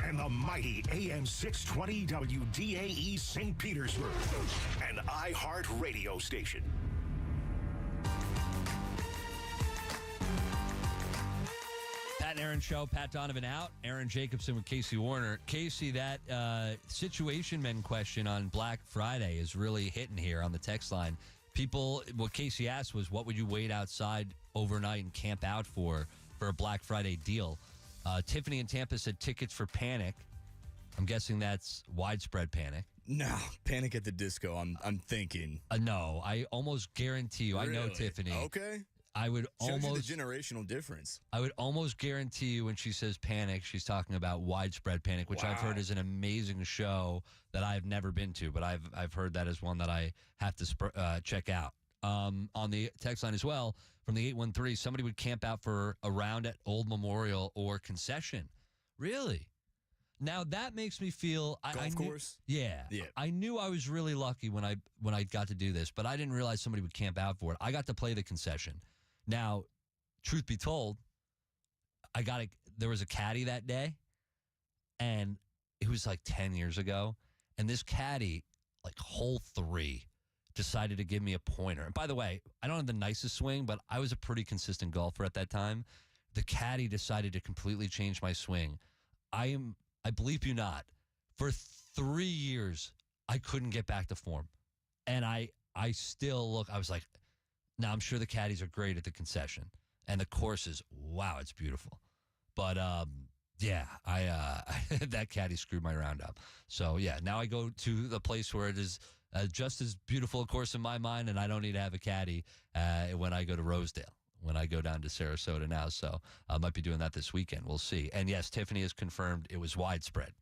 And the mighty AM 620 WDAE St. Petersburg, an iHeart radio station. Pat and Aaron Show, Pat Donovan out, Aaron Jacobson with Casey Warner. Casey, that Situation Men question on Black Friday is really hitting here on the text line. What Casey asked was, what would you wait outside overnight and camp out for a Black Friday deal? Tiffany in Tampa said tickets for Panic. I'm guessing that's widespread panic. No, Panic at the Disco, I'm thinking. No, I almost guarantee you. Really? I know Tiffany. Okay. I would Shows almost you the generational difference. I would almost guarantee you when she says Panic, she's talking about Widespread Panic, which I've heard is an amazing show that I've never been to, but I've heard that is one that I have to check out. On the text line as well, from the 813, somebody would camp out for a round at Old Memorial or Concession. Really? Now that makes me feel golf course. Yeah. I knew I was really lucky when I got to do this, but I didn't realize somebody would camp out for it. I got to play the Concession. Now, truth be told, there was a caddy that day, and it was like 10 years ago, and this caddy, like hole 3, decided to give me a pointer. And by the way, I don't have the nicest swing, but I was a pretty consistent golfer at that time. The caddy decided to completely change my swing. I believe you not, for 3 years, I couldn't get back to form. And I was like, now, I'm sure the caddies are great at the Concession, and the course is, wow, it's beautiful. But, that caddy screwed my round up. So, yeah, now I go to the place where it is just as beautiful a course in my mind, and I don't need to have a caddy when I go to Rosedale, when I go down to Sarasota now. So I might be doing that this weekend. We'll see. And, yes, Tiffany has confirmed it was widespread.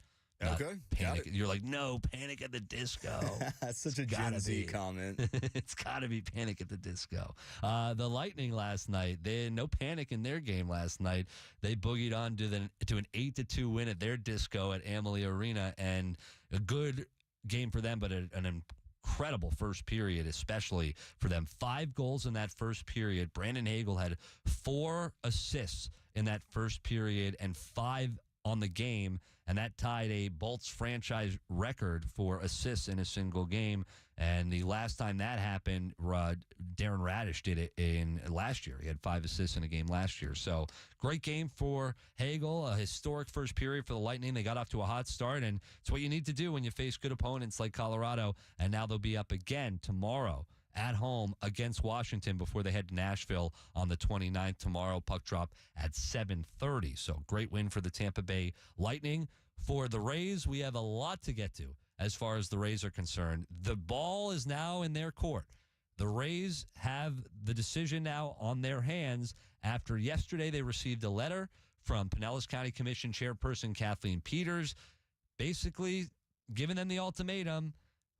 Okay. Panic. You're like, no, Panic at the Disco. That's such a Gen Z comment. It's got to be Panic at the Disco. The Lightning last night, they had no panic in their game last night. They boogied on to an 8-2 win at their Disco at Amalie Arena, and a good game for them, but an incredible first period, especially for them. 5 goals in that first period. Brandon Hagel had 4 assists in that first period and 5 on the game, and that tied a Bolts franchise record for assists in a single game. And the last time that happened, Darren Radish did it in last year. He had 5 assists in a game last year. So great game for Hagel, a historic first period for the Lightning. They got off to a hot start, and it's what you need to do when you face good opponents like Colorado. And now they'll be up again tomorrow at home against Washington before they head to Nashville on the 29th tomorrow. Puck drop at 7:30. So great win for the Tampa Bay Lightning. For the Rays, we have a lot to get to as far as the Rays are concerned. The ball is now in their court. The Rays have the decision now on their hands after yesterday they received a letter from Pinellas County Commission Chairperson Kathleen Peters, basically giving them the ultimatum.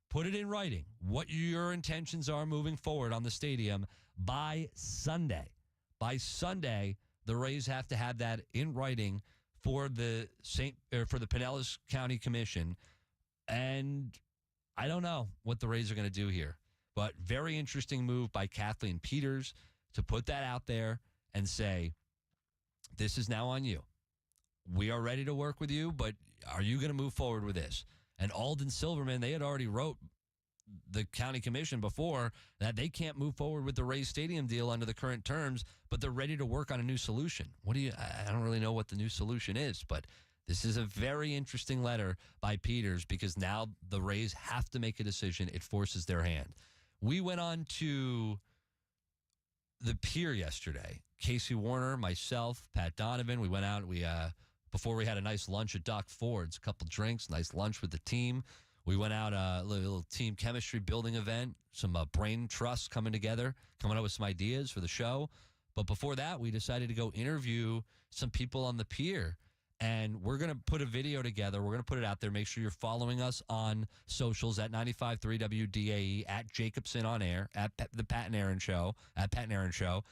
Put it in writing what your intentions are moving forward on the stadium by Sunday. By Sunday, the Rays have to have that in writing for the Pinellas County Commission. And I don't know what the Rays are going to do here, but very interesting move by Kathleen Peters to put that out there and say, this is now on you. We are ready to work with you, but are you going to move forward with this? And Alden Silverman, they had already wrote the county commission before that they can't move forward with the Rays Stadium deal under the current terms, but they're ready to work on a new solution. I don't really know what the new solution is, but this is a very interesting letter by Peters because now the Rays have to make a decision. It forces their hand. We went on to the pier yesterday. Casey Warner, myself, Pat Donovan, we went out. Before we had a nice lunch at Doc Ford's, a couple drinks, nice lunch with the team. We went out a little team chemistry building event, some brain trust coming together, coming up with some ideas for the show. But before that, we decided to go interview some people on the pier. And we're going to put a video together. We're going to put it out there. Make sure you're following us on socials at 95.3 WDAE, at Jacobson on Air, at the Pat and Aaron Show, at Pat and Aaron Show,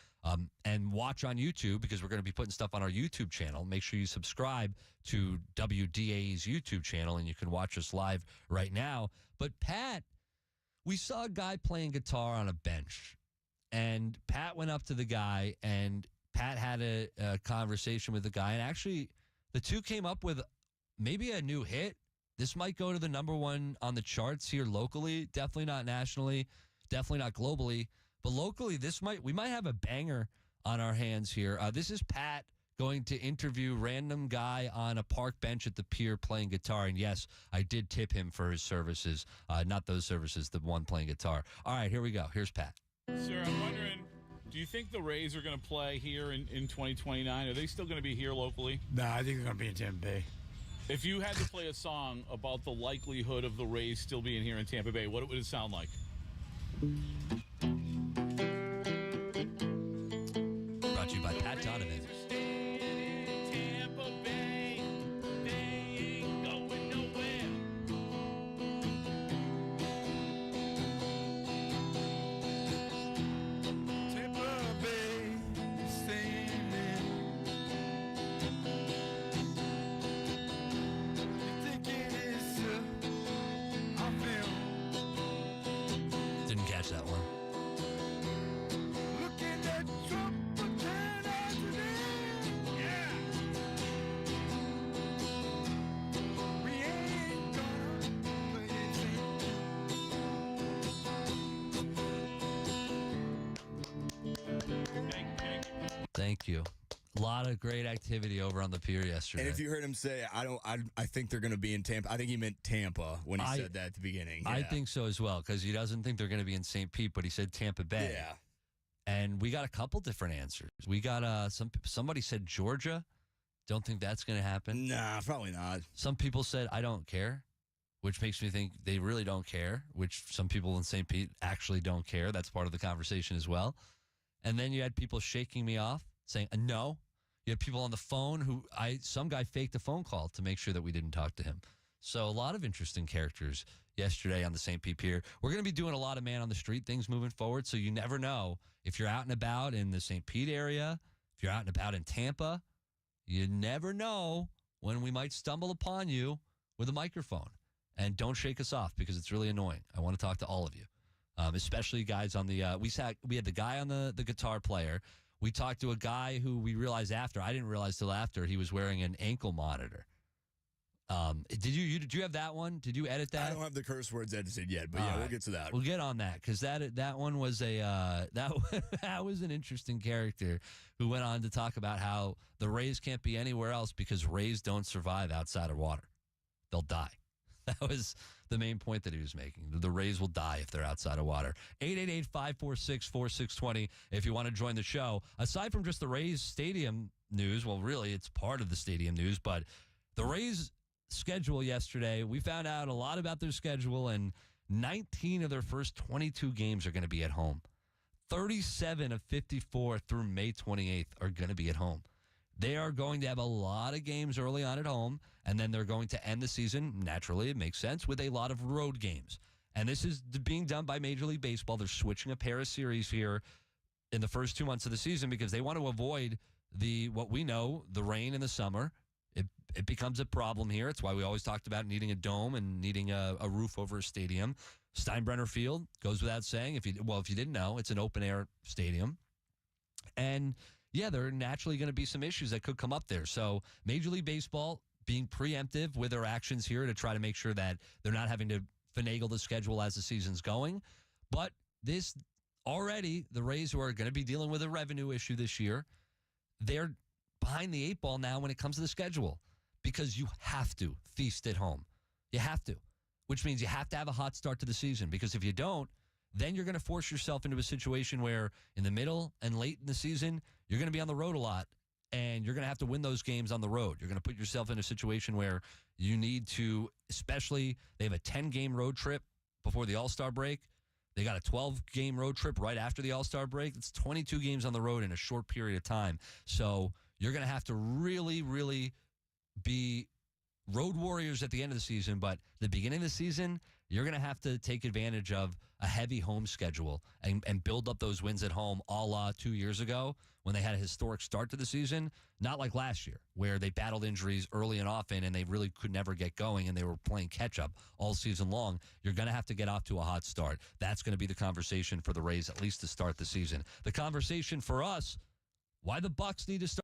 and watch on YouTube because we're going to be putting stuff on our YouTube channel. Make sure you subscribe to WDAE's YouTube channel, and you can watch us live right now. But Pat, we saw a guy playing guitar on a bench, and Pat went up to the guy, and Pat had a conversation with the guy, and actually the two came up with maybe a new hit. This might go to the number 1 on the charts here locally. Definitely not nationally. Definitely not globally. But locally, we might have a banger on our hands here. This is Pat going to interview random guy on a park bench at the pier playing guitar. And yes, I did tip him for his services. Not those services, the one playing guitar. All right, here we go. Here's Pat. Sir, I'm wondering, do you think the Rays are going to play here in 2029? Are they still going to be here locally? No, I think they're going to be in Tampa Bay. If you had to play a song about the likelihood of the Rays still being here in Tampa Bay, what would it sound like? Brought to you by Pat Donovan. Tampa Bay, they ain't going nowhere. Tampa Bay, staying in. You think it is I feel. Didn't catch that one. Looking at Trump again as it is. Yeah. We ain't gonna play it Thank you. A lot of great activity over on the pier yesterday. And if you heard him say, I think they're going to be in Tampa. I think he meant Tampa when he said that at the beginning. I Yeah. think so as well, because he doesn't think they're going to be in St. Pete, but he said Tampa Bay. Yeah. And we got a couple different answers. We got somebody said Georgia. Don't think that's going to happen. Nah, probably not. Some people said I don't care, which makes me think they really don't care, which some people in St. Pete actually don't care. That's part of the conversation as well. And then you had people shaking me off, saying no. You had people on the phone some guy faked a phone call to make sure that we didn't talk to him. So a lot of interesting characters yesterday on the St. Pete Pier. We're going to be doing a lot of man on the street things moving forward. So you never know if you're out and about in the St. Pete area, if you're out and about in Tampa, you never know when we might stumble upon you with a microphone. And don't shake us off because it's really annoying. I want to talk to all of you, especially guys on the we had the guy on the guitar player. We talked to a guy who we realized after. I didn't realize till after he was wearing an ankle monitor. Did you have that one? Did you edit that? I don't have the curse words edited yet, but we'll get to that. We'll get on that because that one was that was an interesting character who went on to talk about how the Rays can't be anywhere else because Rays don't survive outside of water. They'll die. That was the main point that he was making. The Rays will die if they're outside of water. 888-546-4620 if you want to join the show. Aside from just the Rays stadium news, well, really, it's part of the stadium news, but the Rays schedule yesterday, we found out a lot about their schedule, and 19 of their first 22 games are going to be at home. 37 of 54 through May 28th are going to be at home. They are going to have a lot of games early on at home, and then they're going to end the season, naturally, it makes sense, with a lot of road games. And this is being done by Major League Baseball. They're switching a pair of series here in the first 2 months of the season because they want to avoid what we know, the rain in the summer. It becomes a problem here. It's why we always talked about needing a dome and needing a roof over a stadium. Steinbrenner Field goes without saying. If you didn't know, it's an open-air stadium. And yeah, there are naturally going to be some issues that could come up there. So Major League Baseball being preemptive with their actions here to try to make sure that they're not having to finagle the schedule as the season's going. But this already, the Rays, who are going to be dealing with a revenue issue this year, they're behind the eight ball now when it comes to the schedule because you have to feast at home. You have to, which means you have to have a hot start to the season because if you don't, then you're going to force yourself into a situation where in the middle and late in the season, you're going to be on the road a lot, and you're going to have to win those games on the road. You're going to put yourself in a situation where you need to, especially they have a 10-game road trip before the All-Star break. They got a 12-game road trip right after the All-Star break. It's 22 games on the road in a short period of time. So you're going to have to really, really be road warriors at the end of the season, but the beginning of the season, you're going to have to take advantage of a heavy home schedule and build up those wins at home a la 2 years ago when they had a historic start to the season, not like last year where they battled injuries early and often and they really could never get going and they were playing catch-up all season long. You're going to have to get off to a hot start. That's going to be the conversation for the Rays, at least to start the season. The conversation for us, why the Bucs need to start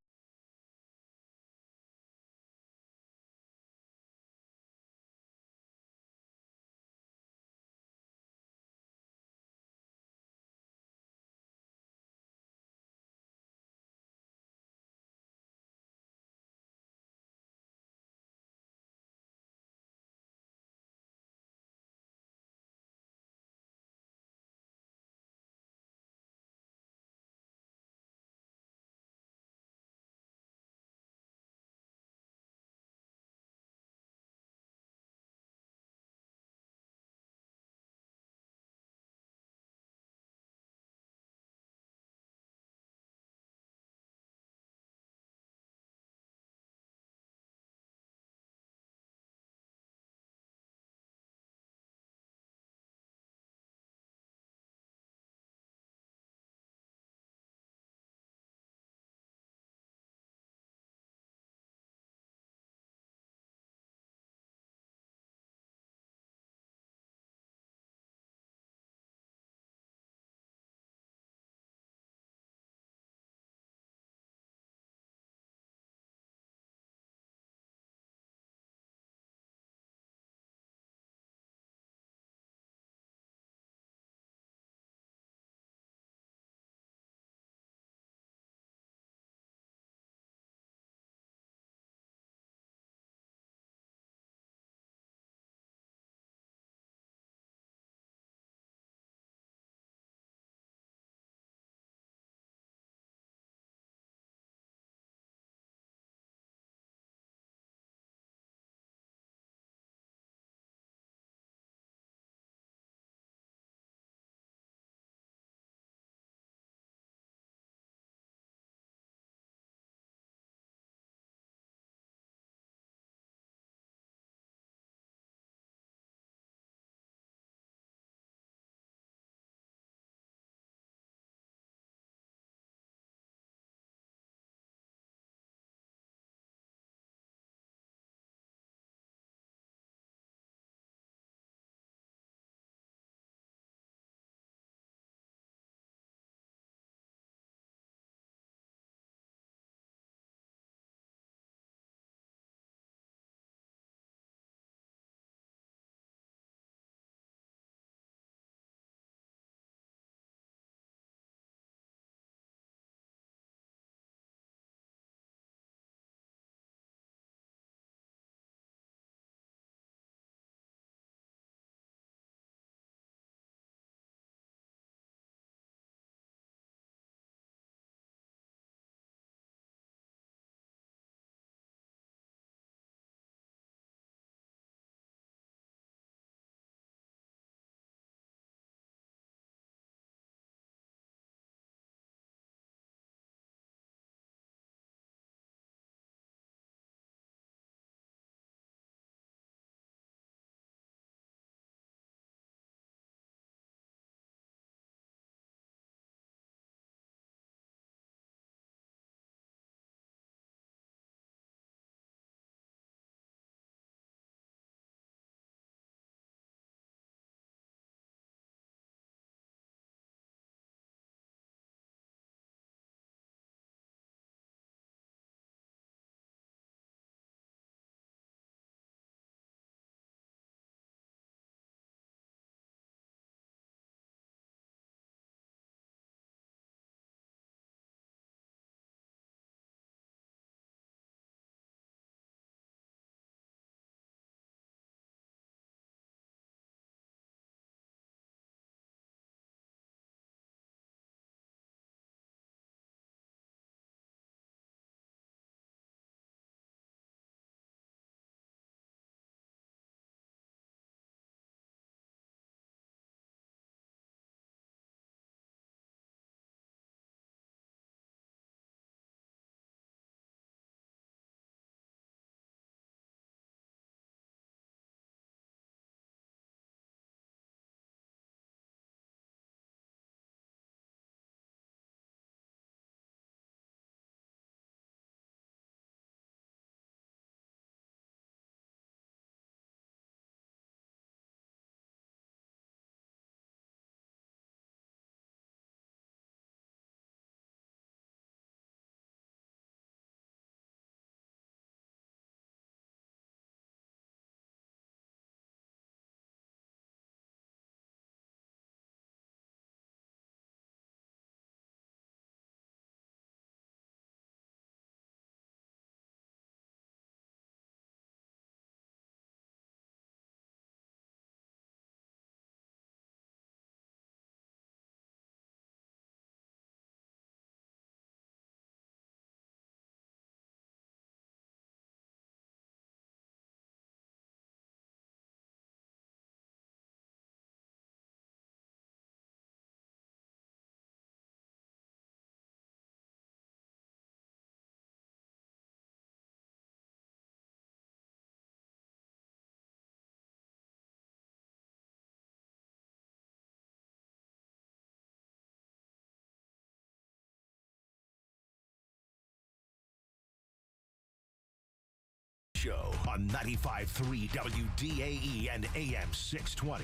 Show on 95.3 WDAE and AM 620.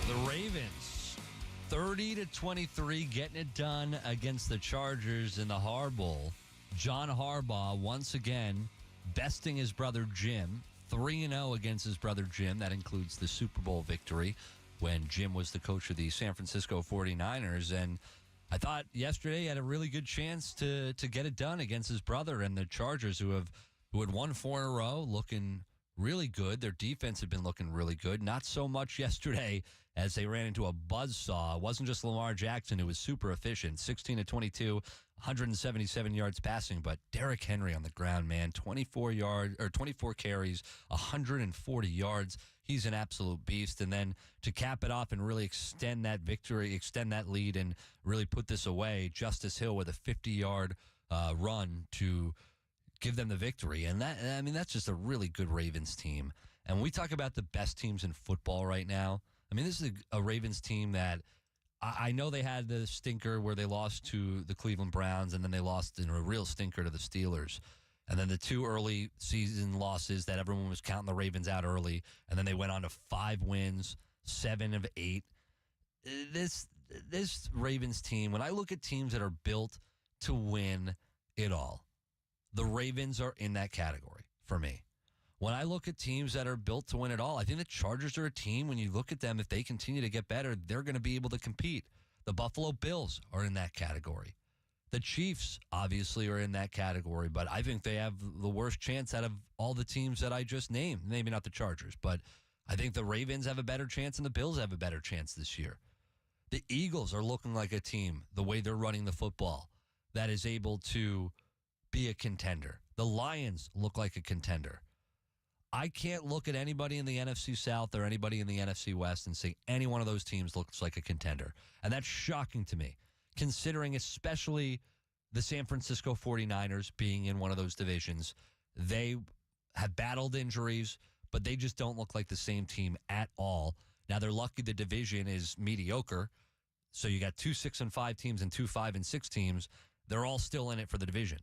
The Ravens, 30-23, getting it done against the Chargers in the Harbowl. John Harbaugh, once again, besting his brother Jim, 3-0 against his brother Jim. That includes the Super Bowl victory when Jim was the coach of the San Francisco 49ers. And I thought yesterday he had a really good chance to get it done against his brother and the Chargers, who had won 4 in a row, looking really good. Their defense had been looking really good. Not so much yesterday as they ran into a buzzsaw. It wasn't just Lamar Jackson, who was super efficient, 16-22, 177 yards passing, but Derrick Henry on the ground, man, 24 carries, 140 yards. He's an absolute beast. And then to cap it off and really extend that victory, extend that lead, and really put this away, Justice Hill with a 50-yard run to give them the victory. And that's just a really good Ravens team. And when we talk about the best teams in football right now, this is a Ravens team that I know they had the stinker where they lost to the Cleveland Browns, and then they lost in a real stinker to the Steelers. And then the 2 early season losses that everyone was counting the Ravens out early, and then they went on to 5 wins, 7 of 8. This Ravens team, when I look at teams that are built to win it all, the Ravens are in that category for me. When I look at teams that are built to win it all, I think the Chargers are a team, when you look at them, if they continue to get better, they're going to be able to compete. The Buffalo Bills are in that category. The Chiefs, obviously, are in that category, but I think they have the worst chance out of all the teams that I just named. Maybe not the Chargers, but I think the Ravens have a better chance and the Bills have a better chance this year. The Eagles are looking like a team, the way they're running the football, that is able to be a contender. The Lions look like a contender. I can't look at anybody in the NFC South or anybody in the NFC West and say any one of those teams looks like a contender. And that's shocking to me, considering especially the San Francisco 49ers being in one of those divisions. They have battled injuries, but they just don't look like the same team at all. Now, they're lucky the division is mediocre. So you got 2 6-5 teams and 2 5-6 teams. They're all still in it for the division.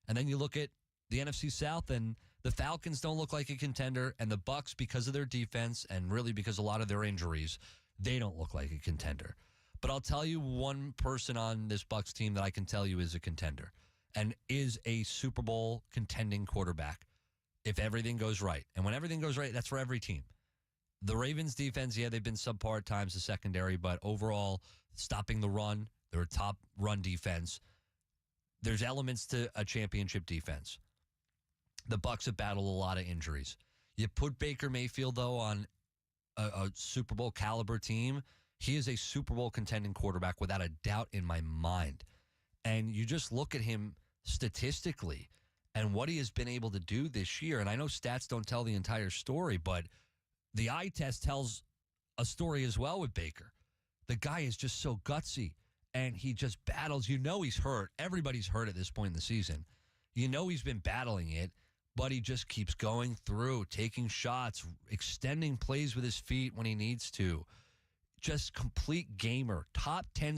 And then you look at the NFC South, and the Falcons don't look like a contender, and the Bucs, because of their defense and really because a lot of their injuries, they don't look like a contender. But I'll tell you one person on this Bucs team that I can tell you is a contender and is a Super Bowl contending quarterback if everything goes right. And when everything goes right, that's for every team. The Ravens defense, yeah, they've been subpar at times, the secondary, but overall, stopping the run, they're a top run defense. There's elements to a championship defense. The Bucs have battled a lot of injuries. You put Baker Mayfield, though, on a Super Bowl caliber team, he is a Super Bowl contending quarterback without a doubt in my mind. And you just look at him statistically and what he has been able to do this year. And I know stats don't tell the entire story, but the eye test tells a story as well with Baker. The guy is just so gutsy, and he just battles. You know he's hurt. Everybody's hurt at this point in the season. You know he's been battling it, but he just keeps going through, taking shots, extending plays with his feet when he needs to. Just complete gamer. Top 10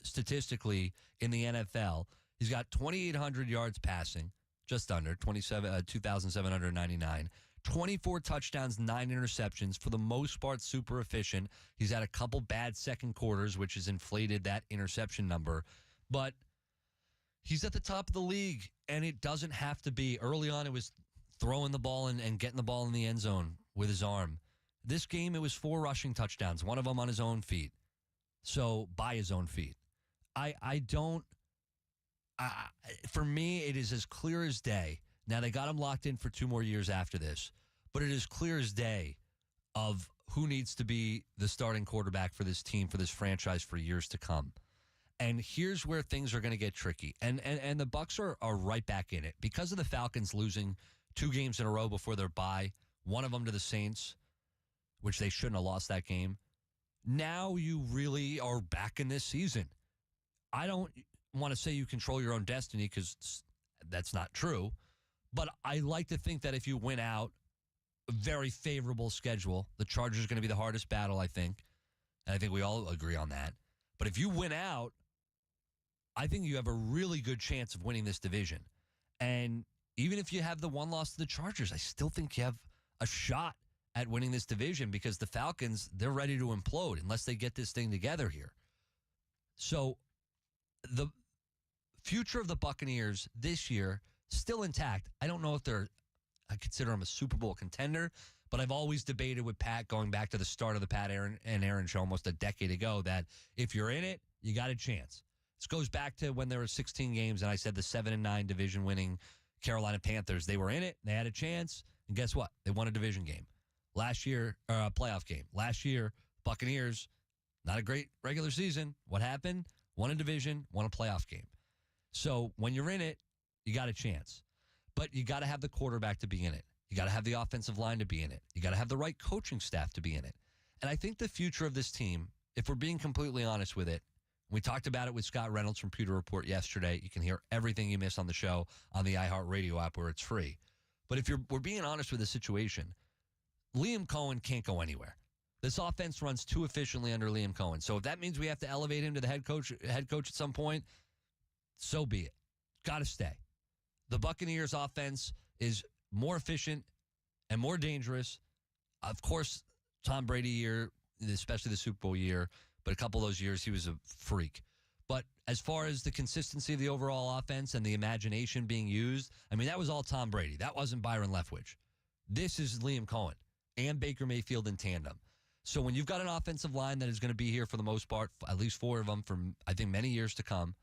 statistically in the NFL. He's got 2,800 yards passing, just under, 2,799. 24 touchdowns, 9 interceptions. For the most part, super efficient. He's had a couple bad second quarters, which has inflated that interception number. But he's at the top of the league, and it doesn't have to be. Early on, it was throwing the ball and getting the ball in the end zone with his arm. This game, it was 4 rushing touchdowns, one of them on his own feet. So, by his own feet. For me, it is as clear as day. Now, they got him locked in for 2 more years after this, but it is clear as day of who needs to be the starting quarterback for this team, for this franchise for years to come. And here's where things are going to get tricky. And the Bucs are right back in it. Because of the Falcons losing 2 games in a row before their bye, one of them to the Saints, which they shouldn't have lost that game. Now you really are back in this season. I don't want to say you control your own destiny because that's not true. But I like to think that if you win out, a very favorable schedule. The Chargers are going to be the hardest battle, I think. And I think we all agree on that. But if you win out, I think you have a really good chance of winning this division. And even if you have the one loss to the Chargers, I still think you have a shot at winning this division because the Falcons, they're ready to implode unless they get this thing together here. So the future of the Buccaneers this year, still intact. I don't know if I consider them a Super Bowl contender, but I've always debated with Pat going back to the start of the Pat and Aaron show almost a decade ago that if you're in it, you got a chance. This goes back to when there were 16 games and I said the 7-9 division winning Carolina Panthers, they were in it, they had a chance, and guess what? They won a division game. Last year, or a playoff game. Last year, Buccaneers, not a great regular season. What happened? Won a division, won a playoff game. So when you're in it, you got a chance. But you got to have the quarterback to be in it. You got to have the offensive line to be in it. You got to have the right coaching staff to be in it. And I think the future of this team, if we're being completely honest with it, we talked about it with Scott Reynolds from Pewter Report yesterday. You can hear everything you miss on the show on the iHeartRadio app where it's free. But if we're being honest with the situation, Liam Cohen can't go anywhere. This offense runs too efficiently under Liam Cohen. So if that means we have to elevate him to the head coach at some point, so be it. Got to stay. The Buccaneers offense is more efficient and more dangerous. Of course, Tom Brady year, especially the Super Bowl year, but a couple of those years he was a freak. But as far as the consistency of the overall offense and the imagination being used, I mean, that was all Tom Brady. That wasn't Byron Leftwich. This is Liam Cohen and Baker Mayfield in tandem. So when you've got an offensive line that is going to be here for the most part, at least 4 of them for, I think, many years to come,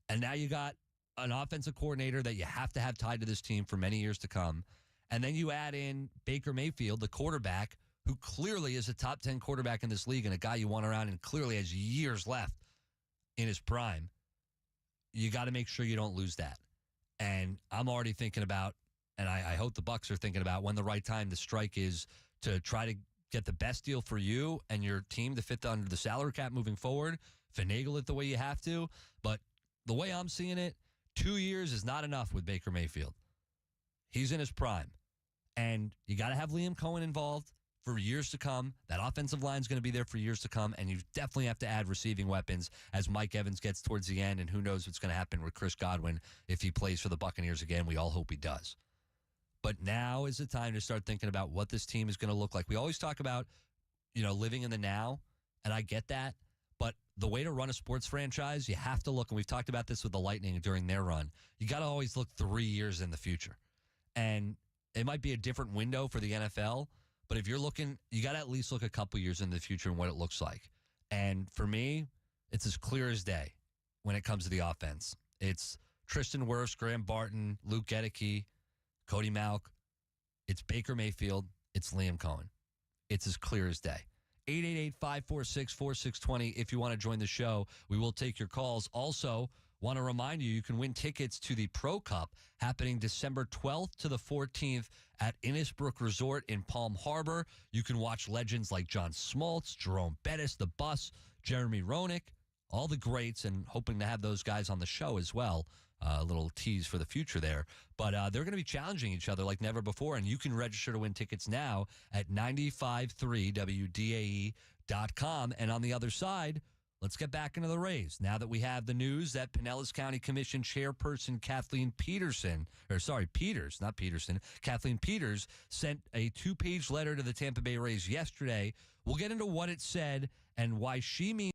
and now you got an offensive coordinator that you have to have tied to this team for many years to come, and then you add in Baker Mayfield, the quarterback, who clearly is a top 10 quarterback in this league and a guy you want around and clearly has years left in his prime, you got to make sure you don't lose that. And I'm already thinking about, and I hope the Bucs are thinking about when the right time to strike is to try to get the best deal for you and your team to fit under the salary cap moving forward, finagle it the way you have to. But the way I'm seeing it, 2 years is not enough with Baker Mayfield. He's in his prime. And you got to have Liam Cohen involved for years to come. That offensive line is going to be there for years to come. And you definitely have to add receiving weapons as Mike Evans gets towards the end. And who knows what's going to happen with Chris Godwin if he plays for the Buccaneers again. We all hope he does. But now is the time to start thinking about what this team is going to look like. We always talk about, living in the now, and I get that. But the way to run a sports franchise, you have to look, and we've talked about this with the Lightning during their run, you got to always look 3 years in the future. And it might be a different window for the NFL, but if you're looking, you got to at least look a couple years in the future and what it looks like. And for me, it's as clear as day when it comes to the offense. It's Tristan Wirfs, Graham Barton, Luke Gedeke, Cody Malk. It's Baker Mayfield. It's Liam Cohen. It's as clear as day. 888-546-4620 if you want to join the show. We will take your calls. Also, want to remind you, you can win tickets to the Pro Cup happening December 12th to the 14th at Innisbrook Resort in Palm Harbor. You can watch legends like John Smoltz, Jerome Bettis, The Bus, Jeremy Roenick, all the greats, and hoping to have those guys on the show as well. A little tease for the future there. But they're going to be challenging each other like never before, and you can register to win tickets now at 953wdae.com. And on the other side, let's get back into the Rays. Now that we have the news that Pinellas County Commission Chairperson Kathleen Peters, Kathleen Peters sent a 2-page letter to the Tampa Bay Rays yesterday. We'll get into what it said and why she means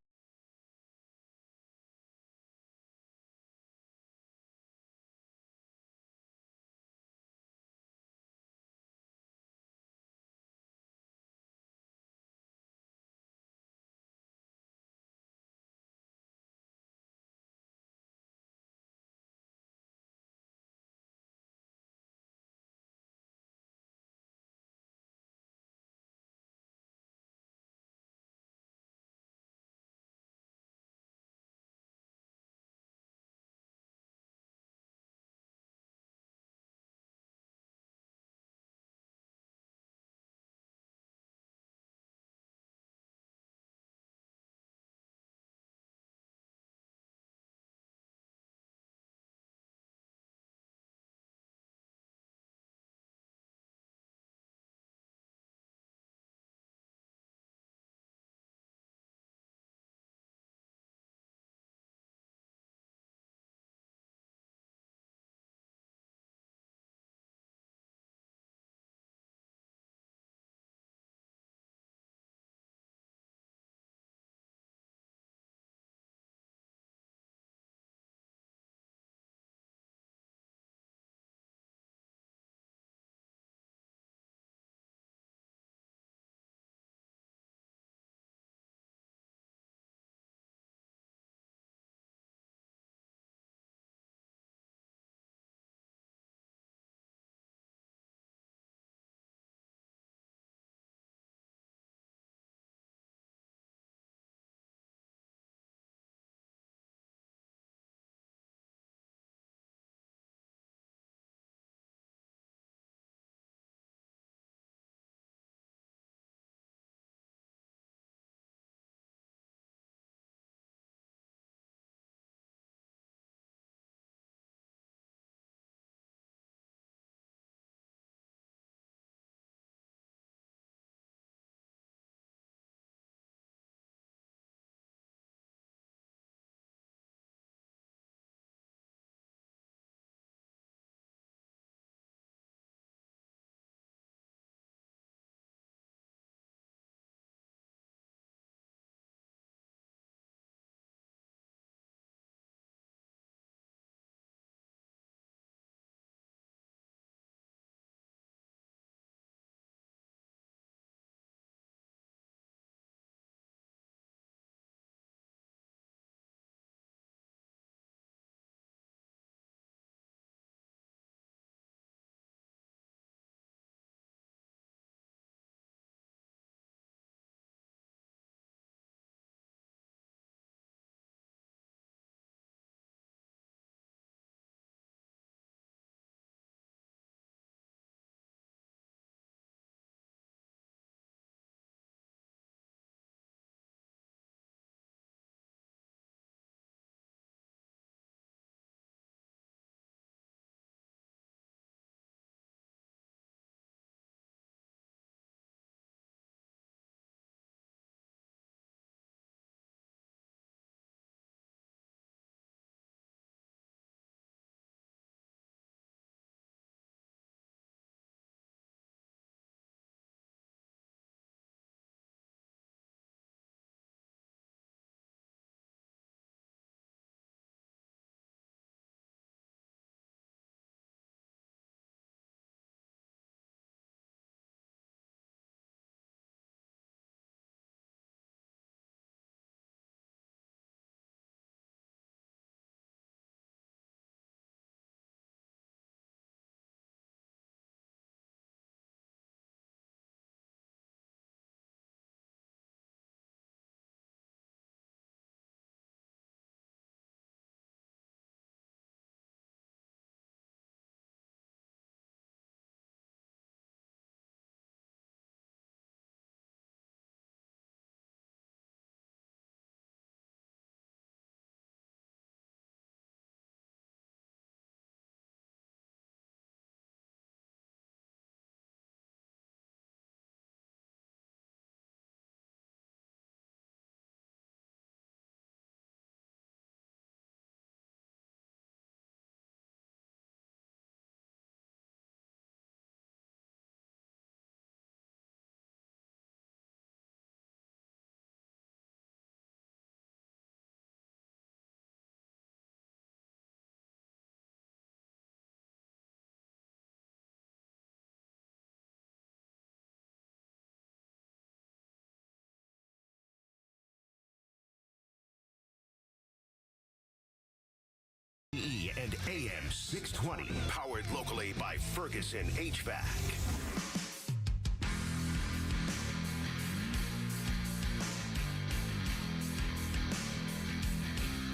and AM 620. Powered locally by Ferguson HVAC.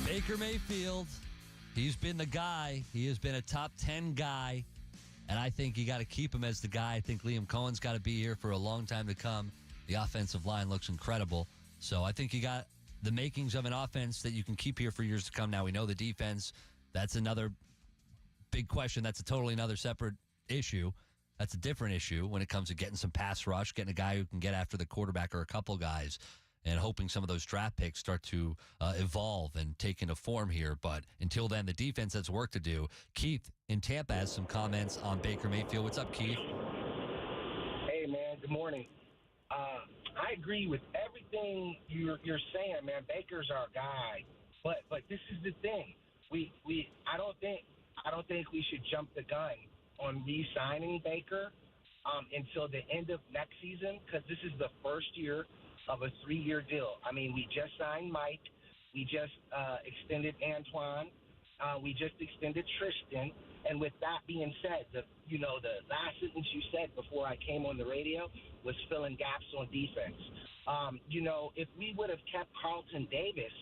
Baker Mayfield, he's been the guy. He has been a top 10 guy, and I think you got to keep him as the guy. I think Liam Cohen's got to be here for a long time to come. The offensive line looks incredible. So I think you got the makings of an offense that you can keep here for years to come. Now, we know the defense. That's another big question. That's a totally another separate issue. That's a different issue when it comes to getting some pass rush, getting a guy who can get after the quarterback or a couple guys, and hoping some of those draft picks start to evolve and take into form here. But until then, the defense has work to do. Keith in Tampa has some comments on Baker Mayfield. What's up, Keith? Hey, man. Good morning. I agree with everything you're saying, man. Baker's our guy, but this is the thing. I don't think we should jump the gun on re-signing Baker until the end of next season, because this is the first year of a 3-year deal. I mean, we just signed Mike. We just extended Antoine. We just extended Tristan. And with that being said, the last sentence you said before I came on the radio was filling gaps on defense. If we would have kept Carlton Davis,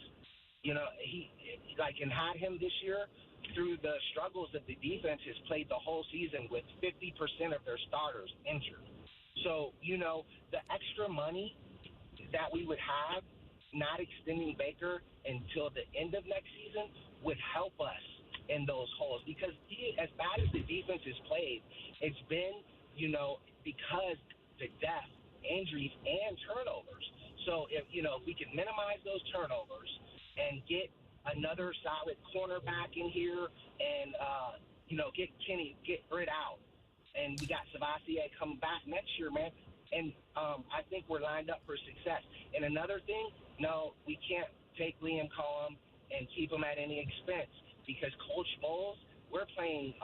and had him this year, through the struggles that the defense has played the whole season with 50% of their starters injured. So, the extra money that we would have not extending Baker until the end of next season would help us in those holes, because as bad as the defense has played, it's been, because the depth, injuries, and turnovers. So if we can minimize those turnovers and get another solid cornerback in here and, get Britt out, and we got Savasier coming back next year, man. And I think we're lined up for success. And another thing, no, we can't take Liam Cohen and keep him at any expense, because Coach Bowles, we're playing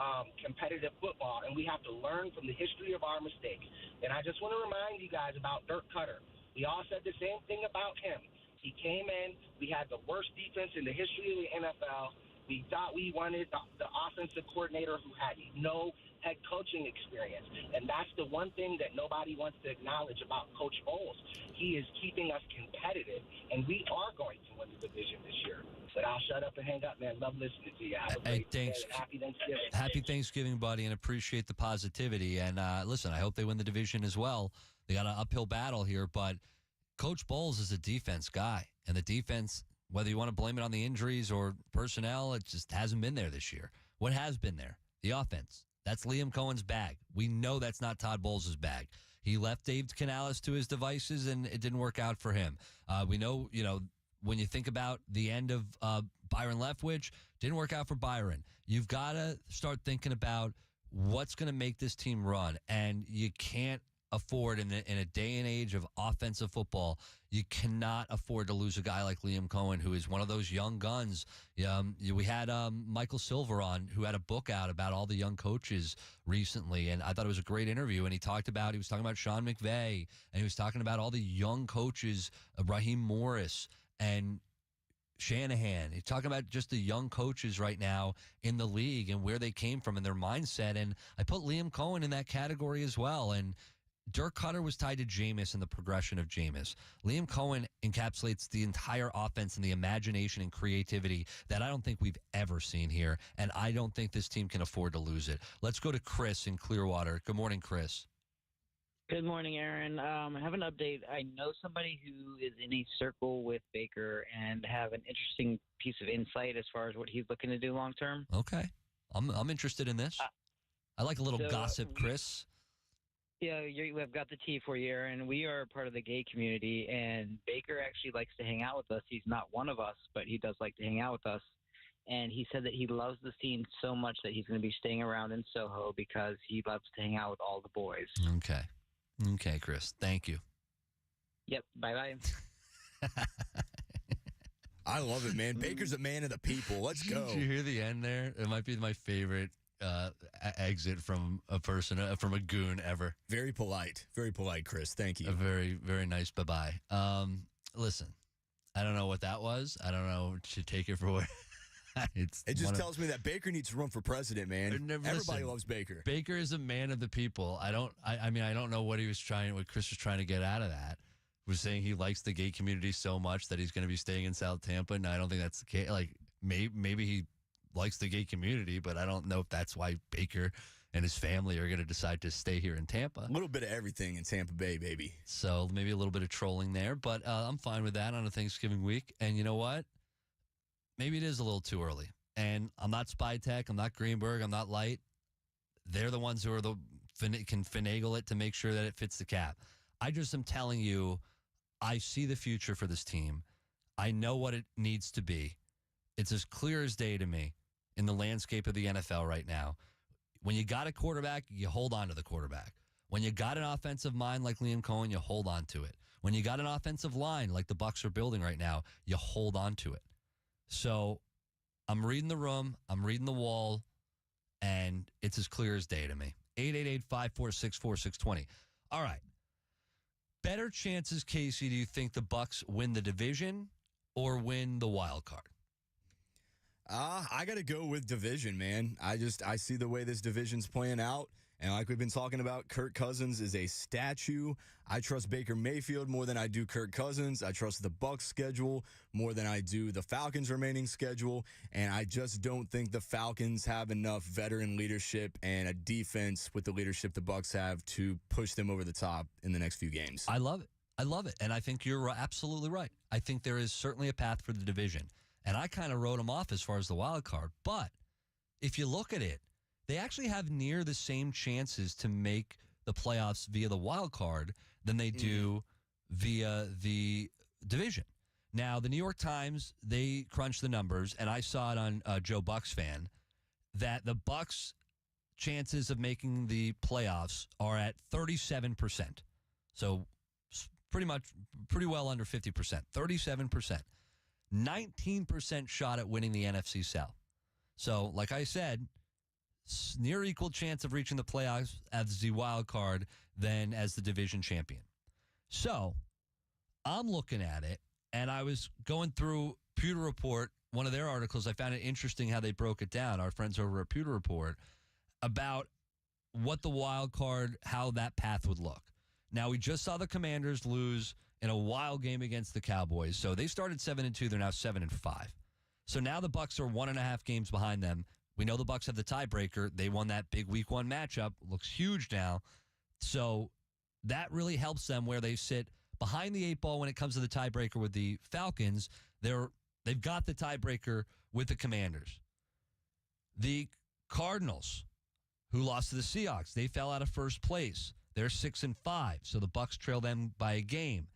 competitive football, and we have to learn from the history of our mistakes. And I just want to remind you guys about Dirk Cutter. We all said the same thing about him. He came in, we had the worst defense in the history of the NFL. We thought we wanted the offensive coordinator who had no head coaching experience. And that's the one thing that nobody wants to acknowledge about Coach Bowles. He is keeping us competitive, and we are going to win the division this year. But I'll shut up and hang up, man. Love listening to you. Have a great thanks. day. Happy Thanksgiving. Happy Thanksgiving, buddy, and appreciate the positivity. And listen, I hope they win the division as well. They got an uphill battle here, but Coach Bowles is a defense guy, and the defense, whether you want to blame it on the injuries or personnel, it just hasn't been there this year. What has been there? The offense. That's Liam Cohen's bag. We know that's not Todd Bowles' bag. He left Dave Canales to his devices, and it didn't work out for him. We know, when you think about the end of Byron Leftwich, didn't work out for Byron. You've got to start thinking about what's going to make this team run, and you can't afford in a day and age of offensive football, you cannot afford to lose a guy like Liam Cohen, who is one of those young guns. We had Michael Silver on, who had a book out about all the young coaches recently, and I thought it was a great interview. And he was talking about Sean McVay, and he was talking about all the young coaches, Raheem Morris and Shanahan. He's talking about just the young coaches right now in the league and where they came from and their mindset. And I put Liam Cohen in that category as well. And Dirk Cutter was tied to Jameis and the progression of Jameis. Liam Cohen encapsulates the entire offense and the imagination and creativity that I don't think we've ever seen here, and I don't think this team can afford to lose it. Let's go to Chris in Clearwater. Good morning, Chris. Good morning, Aaron. I have an update. I know somebody who is in a circle with Baker and have an interesting piece of insight as far as what he's looking to do long term. Okay. I'm interested in this. I like a little gossip, Chris. Yeah, we've got the tea for you, and we are part of the gay community, and Baker actually likes to hang out with us. He's not one of us, but he does like to hang out with us. And he said that he loves the scene so much that he's going to be staying around in Soho because he loves to hang out with all the boys. Okay, Chris. Thank you. Yep. Bye-bye. I love it, man. Baker's a man of the people. Let's go. Did you hear the end there? It might be my favorite exit from a person, from a goon ever. Very polite, Chris. Thank you. A very, very nice bye-bye. Listen, I don't know what that was. I don't know to take it for It just tells me that Baker needs to run for president, man. Everybody loves Baker. Baker is a man of the people. I mean, I don't know what Chris was trying to get out of that. Was saying he likes the gay community so much that he's going to be staying in South Tampa. And I don't think that's the case. Like, maybe he likes the gay community, but I don't know if that's why Baker and his family are going to decide to stay here in Tampa. A little bit of everything in Tampa Bay, baby. So maybe a little bit of trolling there, but I'm fine with that on a Thanksgiving week. And you know what? Maybe it is a little too early. And I'm not Spy Tech. I'm not Greenberg. I'm not Light. They're the ones who are can finagle it to make sure that it fits the cap. I just am telling you, I see the future for this team. I know what it needs to be. It's as clear as day to me in the landscape of the NFL right now. When you got a quarterback, you hold on to the quarterback. When you got an offensive mind like Liam Cohen, you hold on to it. When you got an offensive line like the Bucs are building right now, you hold on to it. So I'm reading the room, I'm reading the wall, and it's as clear as day to me. 888-546-4620. All right. Better chances, Casey, do you think the Bucs win the division or win the wild card? I got to go with division, man. I see the way this division's playing out. And like we've been talking about, Kirk Cousins is a statue. I trust Baker Mayfield more than I do Kirk Cousins. I trust the Bucs schedule more than I do the Falcons' remaining schedule. And I just don't think the Falcons have enough veteran leadership and a defense with the leadership the Bucs have to push them over the top in the next few games. I love it. I love it. And I think you're absolutely right. I think there is certainly a path for the division. And I kind of wrote them off as far as the wild card. But if you look at it, they actually have near the same chances to make the playoffs via the wild card than they do via the division. Now, the New York Times, they crunched the numbers, and I saw it on Joe Buck's Fan, that the Bucs' chances of making the playoffs are at 37%. So pretty well under 50%. 37%. 19% shot at winning the NFC South. So, like I said, near equal chance of reaching the playoffs as the wild card than as the division champion. So, I'm looking at it, and I was going through Pewter Report, one of their articles. I found it interesting how they broke it down, our friends over at Pewter Report, about what the wild card, how that path would look. Now, we just saw the Commanders lose in a wild game against the Cowboys. So they started 7-2. They're now 7-5. So now the Bucs are 1.5 games behind them. We know the Bucs have the tiebreaker. They won that big Week 1 matchup. Looks huge now. So that really helps them where they sit behind the 8 ball when it comes to the tiebreaker with the Falcons. They've got the tiebreaker with the Commanders. The Cardinals, who lost to the Seahawks, they fell out of first place. They're 6-5. So the Bucs trail them by a game.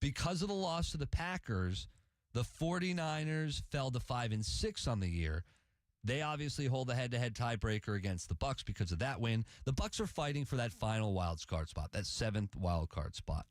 Because of the loss to the Packers, the 49ers fell to 5-6 on the year. They obviously hold a head-to-head tiebreaker against the Bucs because of that win. The Bucs are fighting for that final wild card spot, that 7th wild card spot.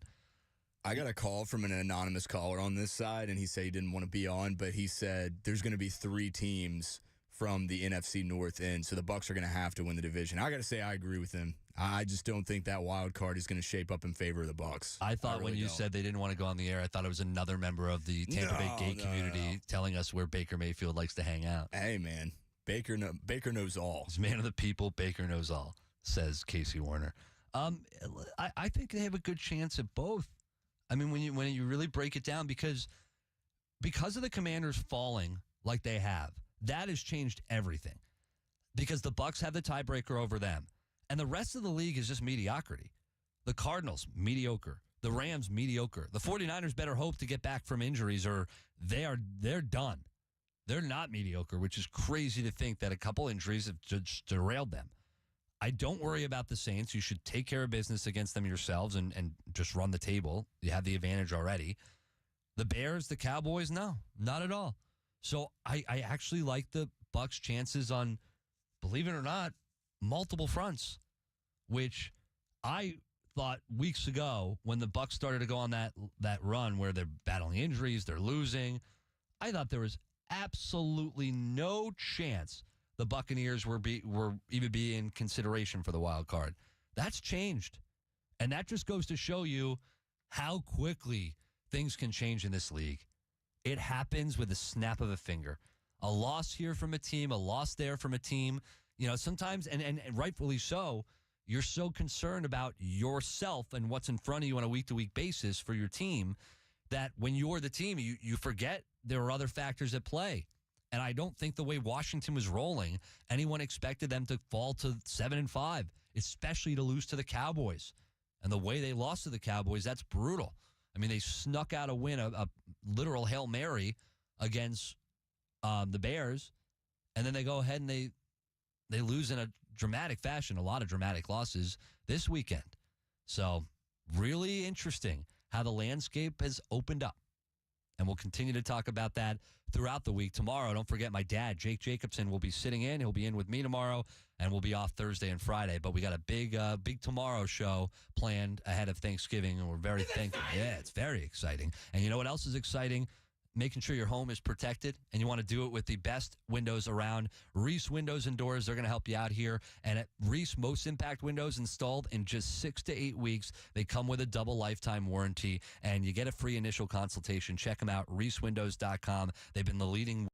I got a call from an anonymous caller on this side, and he said he didn't want to be on, but he said there's going to be 3 teams from the NFC North in, so the Bucs are going to have to win the division. I got to say I agree with him. I just don't think that wild card is going to shape up in favor of the Bucs. I thought when you said they didn't want to go on the air, I thought it was another member of the Tampa Bay gay community telling us where Baker Mayfield likes to hang out. Hey, man, Baker knows all. He's man of the people. Baker knows all, says Casey Warner. I think they have a good chance at both. I mean, when you really break it down, because of the Commanders falling like they have, that has changed everything. Because the Bucs have the tiebreaker over them. And the rest of the league is just mediocrity. The Cardinals, mediocre. The Rams, mediocre. The 49ers better hope to get back from injuries or they're done. They're not mediocre, which is crazy to think that a couple injuries have just derailed them. I don't worry about the Saints. You should take care of business against them yourselves and just run the table. You have the advantage already. The Bears, the Cowboys, no, not at all. So I actually like the Bucs' chances on, believe it or not, multiple fronts, which I thought weeks ago when the Bucs started to go on that run where they're battling injuries, they're losing, I thought there was absolutely no chance the Buccaneers were even be in consideration for the wild card. That's changed. And that just goes to show you how quickly things can change in this league. It happens with a snap of a finger. A loss here from a team, a loss there from a team. Sometimes, and rightfully so, you're so concerned about yourself and what's in front of you on a week-to-week basis for your team that when you're the team, you forget there are other factors at play. And I don't think the way Washington was rolling, anyone expected them to fall to 7-5, especially to lose to the Cowboys. And the way they lost to the Cowboys, that's brutal. I mean, they snuck out a win, a literal Hail Mary against the Bears, and then they go ahead and they lose in a dramatic fashion, a lot of dramatic losses this weekend. So really interesting how the landscape has opened up. And we'll continue to talk about that throughout the week. Tomorrow, don't forget my dad, Jake Jacobson, will be sitting in. He'll be in with me tomorrow, and we'll be off Thursday and Friday. But we got a big tomorrow show planned ahead of Thanksgiving, and we're very thankful. Yeah, it's very exciting. And you know what else is exciting? Making sure your home is protected, and you want to do it with the best windows around. Reese Windows and Doors, they're going to help you out here. And at Reese, most impact windows installed in just 6 to 8 weeks. They come with a double lifetime warranty, and you get a free initial consultation. Check them out, reesewindows.com. They've been the leading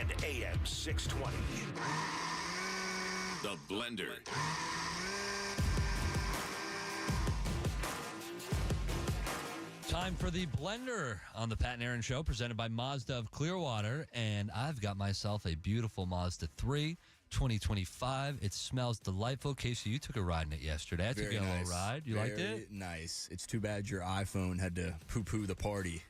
and AM 620. The Blender. Time for the Blender on the Pat and Aaron Show, presented by Mazda of Clearwater. And I've got myself a beautiful Mazda 3 2025. It smells delightful. Casey, you took a ride in it yesterday. I took you on a little ride. You liked it? Nice. It's too bad your iPhone had to poo-poo the party.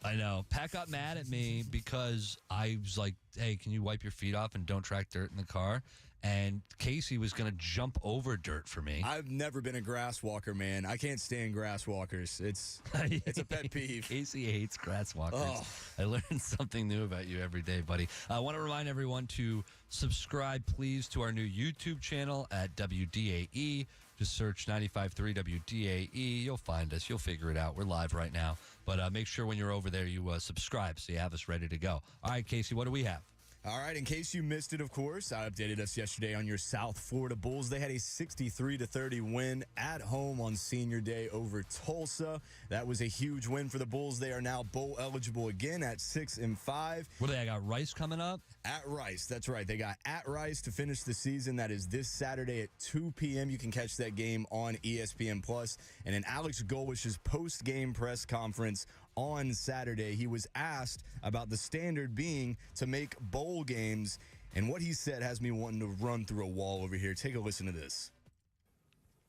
I know. Pat got mad at me because I was like, hey, can you wipe your feet off and don't track dirt in the car? And Casey was going to jump over dirt for me. I've never been a grass walker, man. I can't stand grass walkers. It's a pet peeve. Casey hates grass walkers. Oh. I learned something new about you every day, buddy. I want to remind everyone to subscribe, please, to our new YouTube channel at WDAE. Just search 95.3 WDAE. You'll find us. You'll figure it out. We're live right now. But make sure when you're over there, you subscribe so you have us ready to go. All right, Casey, what do we have? All right, in case you missed it, of course, I updated us yesterday on your South Florida Bulls. They had a 63-30 win at home on Senior Day over Tulsa. That was a huge win for the Bulls. They are now bowl eligible again at 6-5. What do they got? Rice coming up? At Rice, that's right. They got at Rice to finish the season. That is this Saturday at 2 p.m. You can catch that game on ESPN Plus. And in Alex Golish's post-game press conference on Saturday, he was asked about the standard being to make bowl games, and what he said has me wanting to run through a wall over here. Take a listen to this.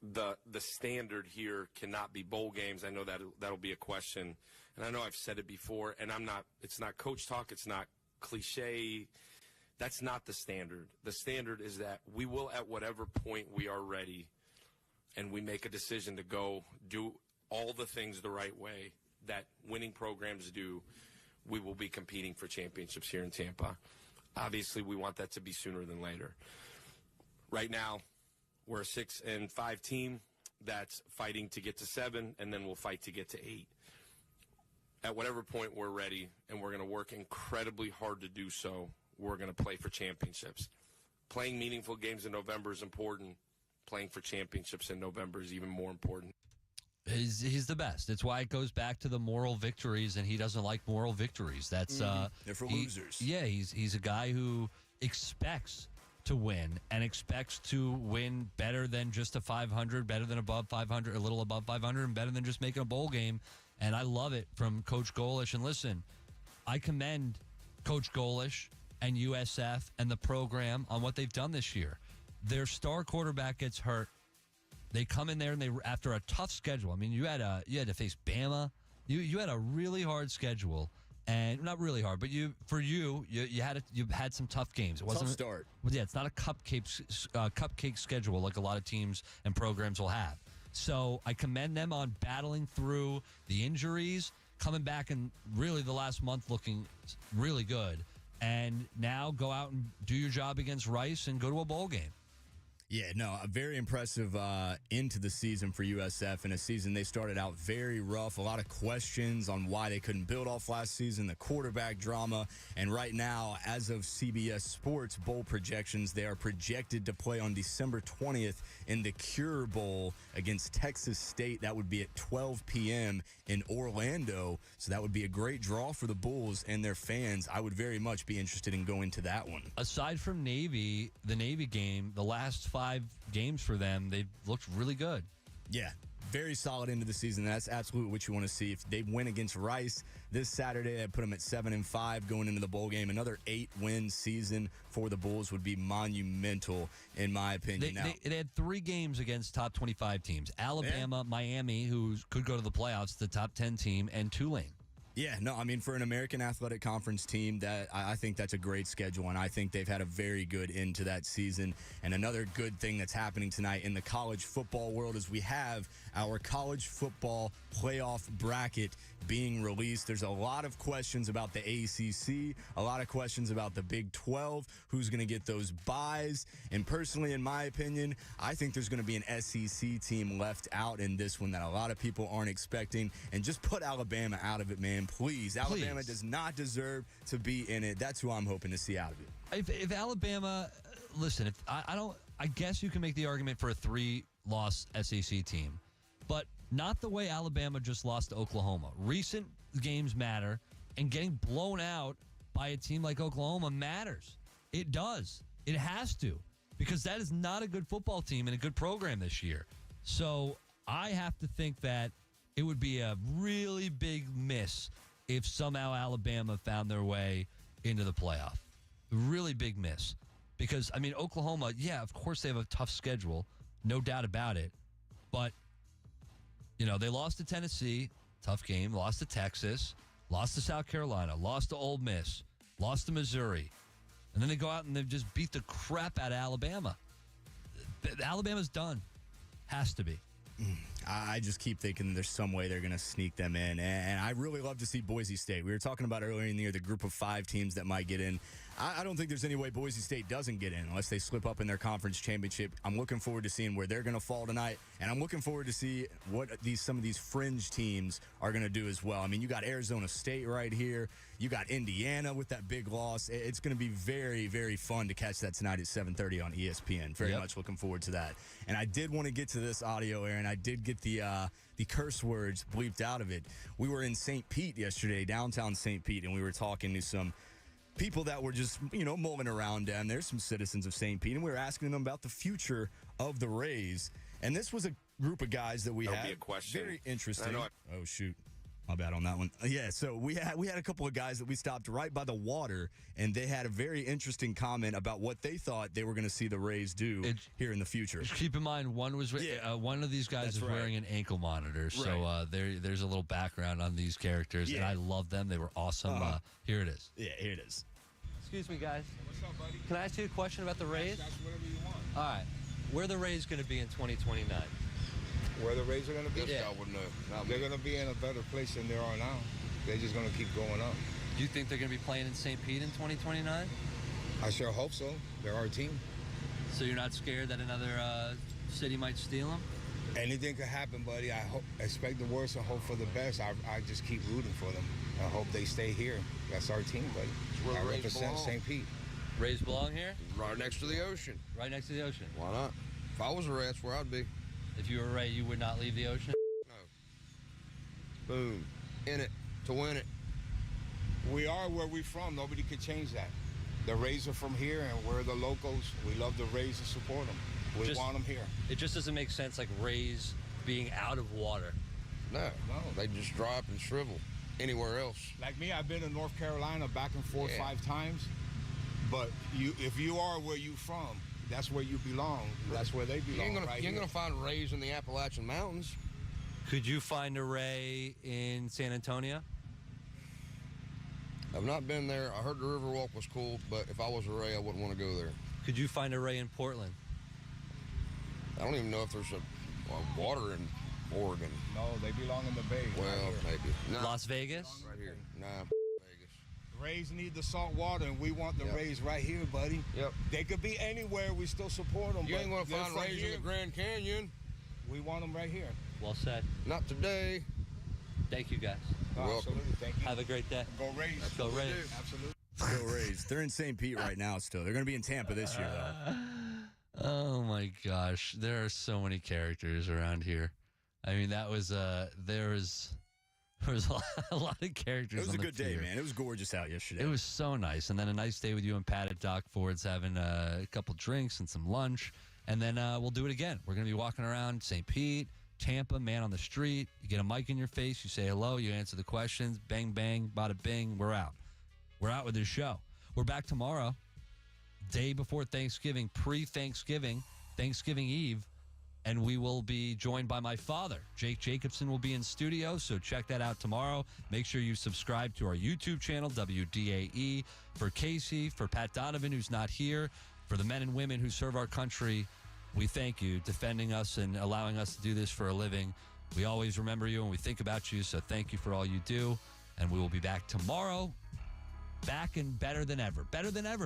The standard here cannot be bowl games. I know that'll be a question, and I know I've said it before, and it's not coach talk, it's not cliche. That's not the standard. The standard is that we will, at whatever point we are ready and we make a decision to go do all the things the right way that winning programs do, we will be competing for championships here in Tampa. Obviously, we want that to be sooner than later. Right now, we're a 6-5 team that's fighting to get to 7, and then we'll fight to get to 8. At whatever point we're ready, and we're going to work incredibly hard to do so, we're going to play for championships. Playing meaningful games in November is important. Playing for championships in November is even more important. He's the best. It's why it goes back to the moral victories, and he doesn't like moral victories. That's they're for losers. Yeah, he's a guy who expects to win and expects to win better than just a 500, better than above 500, a little above 500, and better than just making a bowl game. And I love it from Coach Golish. And listen, I commend Coach Golish and USF and the program on what they've done this year. Their star quarterback gets hurt. They come in there and after a tough schedule. I mean, you had to face Bama. You had a really hard schedule, and not really hard, but you had some tough games. It wasn't tough start. Yeah, it's not a cupcake schedule like a lot of teams and programs will have. So I commend them on battling through the injuries, coming back and really the last month looking really good, and now go out and do your job against Rice and go to a bowl game. Yeah, no, a very impressive into the season for USF. In a season they started out very rough. A lot of questions on why they couldn't build off last season, the quarterback drama. And right now, as of CBS Sports bowl projections, they are projected to play on December 20th in the Cure Bowl against Texas State. That would be at 12 p.m. in Orlando. So that would be a great draw for the Bulls and their fans. I would very much be interested in going to that one. Aside from Navy, the Navy game, the last 5 games for them, they've looked really good. Yeah, very solid into the season. That's absolutely what you want to see. If they win against Rice this Saturday, that put them at 7-5 going into the bowl game. Another 8-win season for the Bulls would be monumental, in my opinion. They had 3 games against top 25 teams. Alabama, Miami, who could go to the playoffs, the top 10 team, and Tulane. Yeah, no, I mean, for an American Athletic Conference team, that I think that's a great schedule, and I think they've had a very good end to that season. And another good thing that's happening tonight in the college football world is we have our college football playoff bracket being released. There's a lot of questions about the ACC, a lot of questions about the Big 12, who's going to get those buys. And personally, in my opinion, I think there's going to be an SEC team left out in this one that a lot of people aren't expecting. And just put Alabama out of it, man, please. Alabama does not deserve to be in it. That's who I'm hoping to see out of it. If Alabama, listen, I guess you can make the argument for a 3-loss SEC team, but not the way Alabama just lost to Oklahoma. Recent games matter, and getting blown out by a team like Oklahoma matters. It does. It has to, because that is not a good football team and a good program this year. So I have to think that it would be a really big miss if somehow Alabama found their way into the playoff. Really big miss. Because, I mean, Oklahoma, yeah, of course they have a tough schedule. No doubt about it. But, you know, they lost to Tennessee. Tough game. Lost to Texas. Lost to South Carolina. Lost to Ole Miss. Lost to Missouri. And then they go out and they just beat the crap out of Alabama. Alabama's done. Has to be. I just keep thinking there's some way they're going to sneak them in. And I really love to see Boise State. We were talking about earlier in the year the group of 5 teams that might get in. I don't think there's any way Boise State doesn't get in unless they slip up in their conference championship. I'm looking forward to seeing where they're going to fall tonight. And I'm looking forward to see what some of these fringe teams are going to do as well. I mean, you got Arizona State right here. You got Indiana with that big loss. It's going to be very, very fun to catch that tonight at 7:30 on ESPN. Very much looking forward to that. And I did want to get to this audio, Aaron. I did get the curse words bleeped out of it. We were in St. Pete yesterday, downtown St. Pete, and we were talking to some people that were just, mulling around down there, some citizens of St. Pete, and we were asking them about the future of the Rays. And this was a group of guys that we had. Be a question. Very interesting. Oh, shoot. My bad on that one. Yeah, so we had a couple of guys that we stopped right by the water, and they had a very interesting comment about what they thought they were going to see the Rays do here in the future. Just keep in mind, one of these guys is wearing an ankle monitor, so there's a little background on these characters, and I love them. They were awesome. Here it is. Yeah, here it is. Excuse me, guys. What's up, buddy? Can I ask you a question about the Rays? That's whatever you want. All right. Where are the Rays going to be in 2029? Where the Rays are going to be? Yeah. I wouldn't know. They're going to be in a better place than they are now. They're just going to keep going up. Do you think they're going to be playing in St. Pete in 2029? I sure hope so. They're our team. So you're not scared that another city might steal them? Anything could happen, buddy. I expect the worst and hope for the best. I just keep rooting for them. I hope they stay here. That's our team, buddy. where I the Rays represent belong. St. Pete. Rays belong here? Right next to the ocean. Right next to the ocean. Why not? If I was a Ray, that's where I'd be. If you were a Ray, you would not leave the ocean? No. Boom. In it to win it. We are where we're from. Nobody could change that. The Rays are from here, and we're the locals. We love the Rays and support them. We want them here. It just doesn't make sense, like Rays being out of water. No. They just dry up and shrivel anywhere else. Like me, I've been to North Carolina back and forth 5 times. But if you are where you from, that's where you belong. That's where they belong. You ain't gonna find Rays in the Appalachian Mountains. Could you find a Ray in San Antonio? I've not been there. I heard the Riverwalk was cool, but if I was a Ray, I wouldn't want to go there. Could you find a Ray in Portland? I don't even know if there's a water in Oregon. No, they belong in the Bay. Well, maybe. Nah. Las Vegas? Right here. Nah, Vegas. Rays need the salt water, and we want the Rays right here, buddy. Yep. They could be anywhere. We still support them. You ain't gonna find Rays here. in the Grand Canyon. We want them right here. Well said. Not today. Thank you, guys. Welcome. Absolutely. Thank you. Have a great day. Go Rays. Go Rays. Absolutely. Go Rays. They're in St. Pete right now still. They're going to be in Tampa this year, though. Oh, my gosh. There are so many characters around here. I mean, there was a lot of characters. It was on a the good day, pier. man. It was gorgeous out yesterday. It was so nice. And then a nice day with you and Pat at Doc Ford's having a couple drinks and some lunch. And then we'll do it again. We're going to be walking around St. Pete, Tampa, man on the street. You get a mic in your face. You say hello. You answer the questions. Bang, bang, bada bing. We're out. We're out with this show. We're back tomorrow, day before Thanksgiving, pre-Thanksgiving, Thanksgiving Eve. And we will be joined by my father. Jake Jacobson will be in studio, so check that out tomorrow. Make sure you subscribe to our YouTube channel, WDAE. For Casey, for Pat Donovan, who's not here, for the men and women who serve our country, we thank you, defending us and allowing us to do this for a living. We always remember you and we think about you, so thank you for all you do. And we will be back tomorrow, back and better than ever. Better than ever.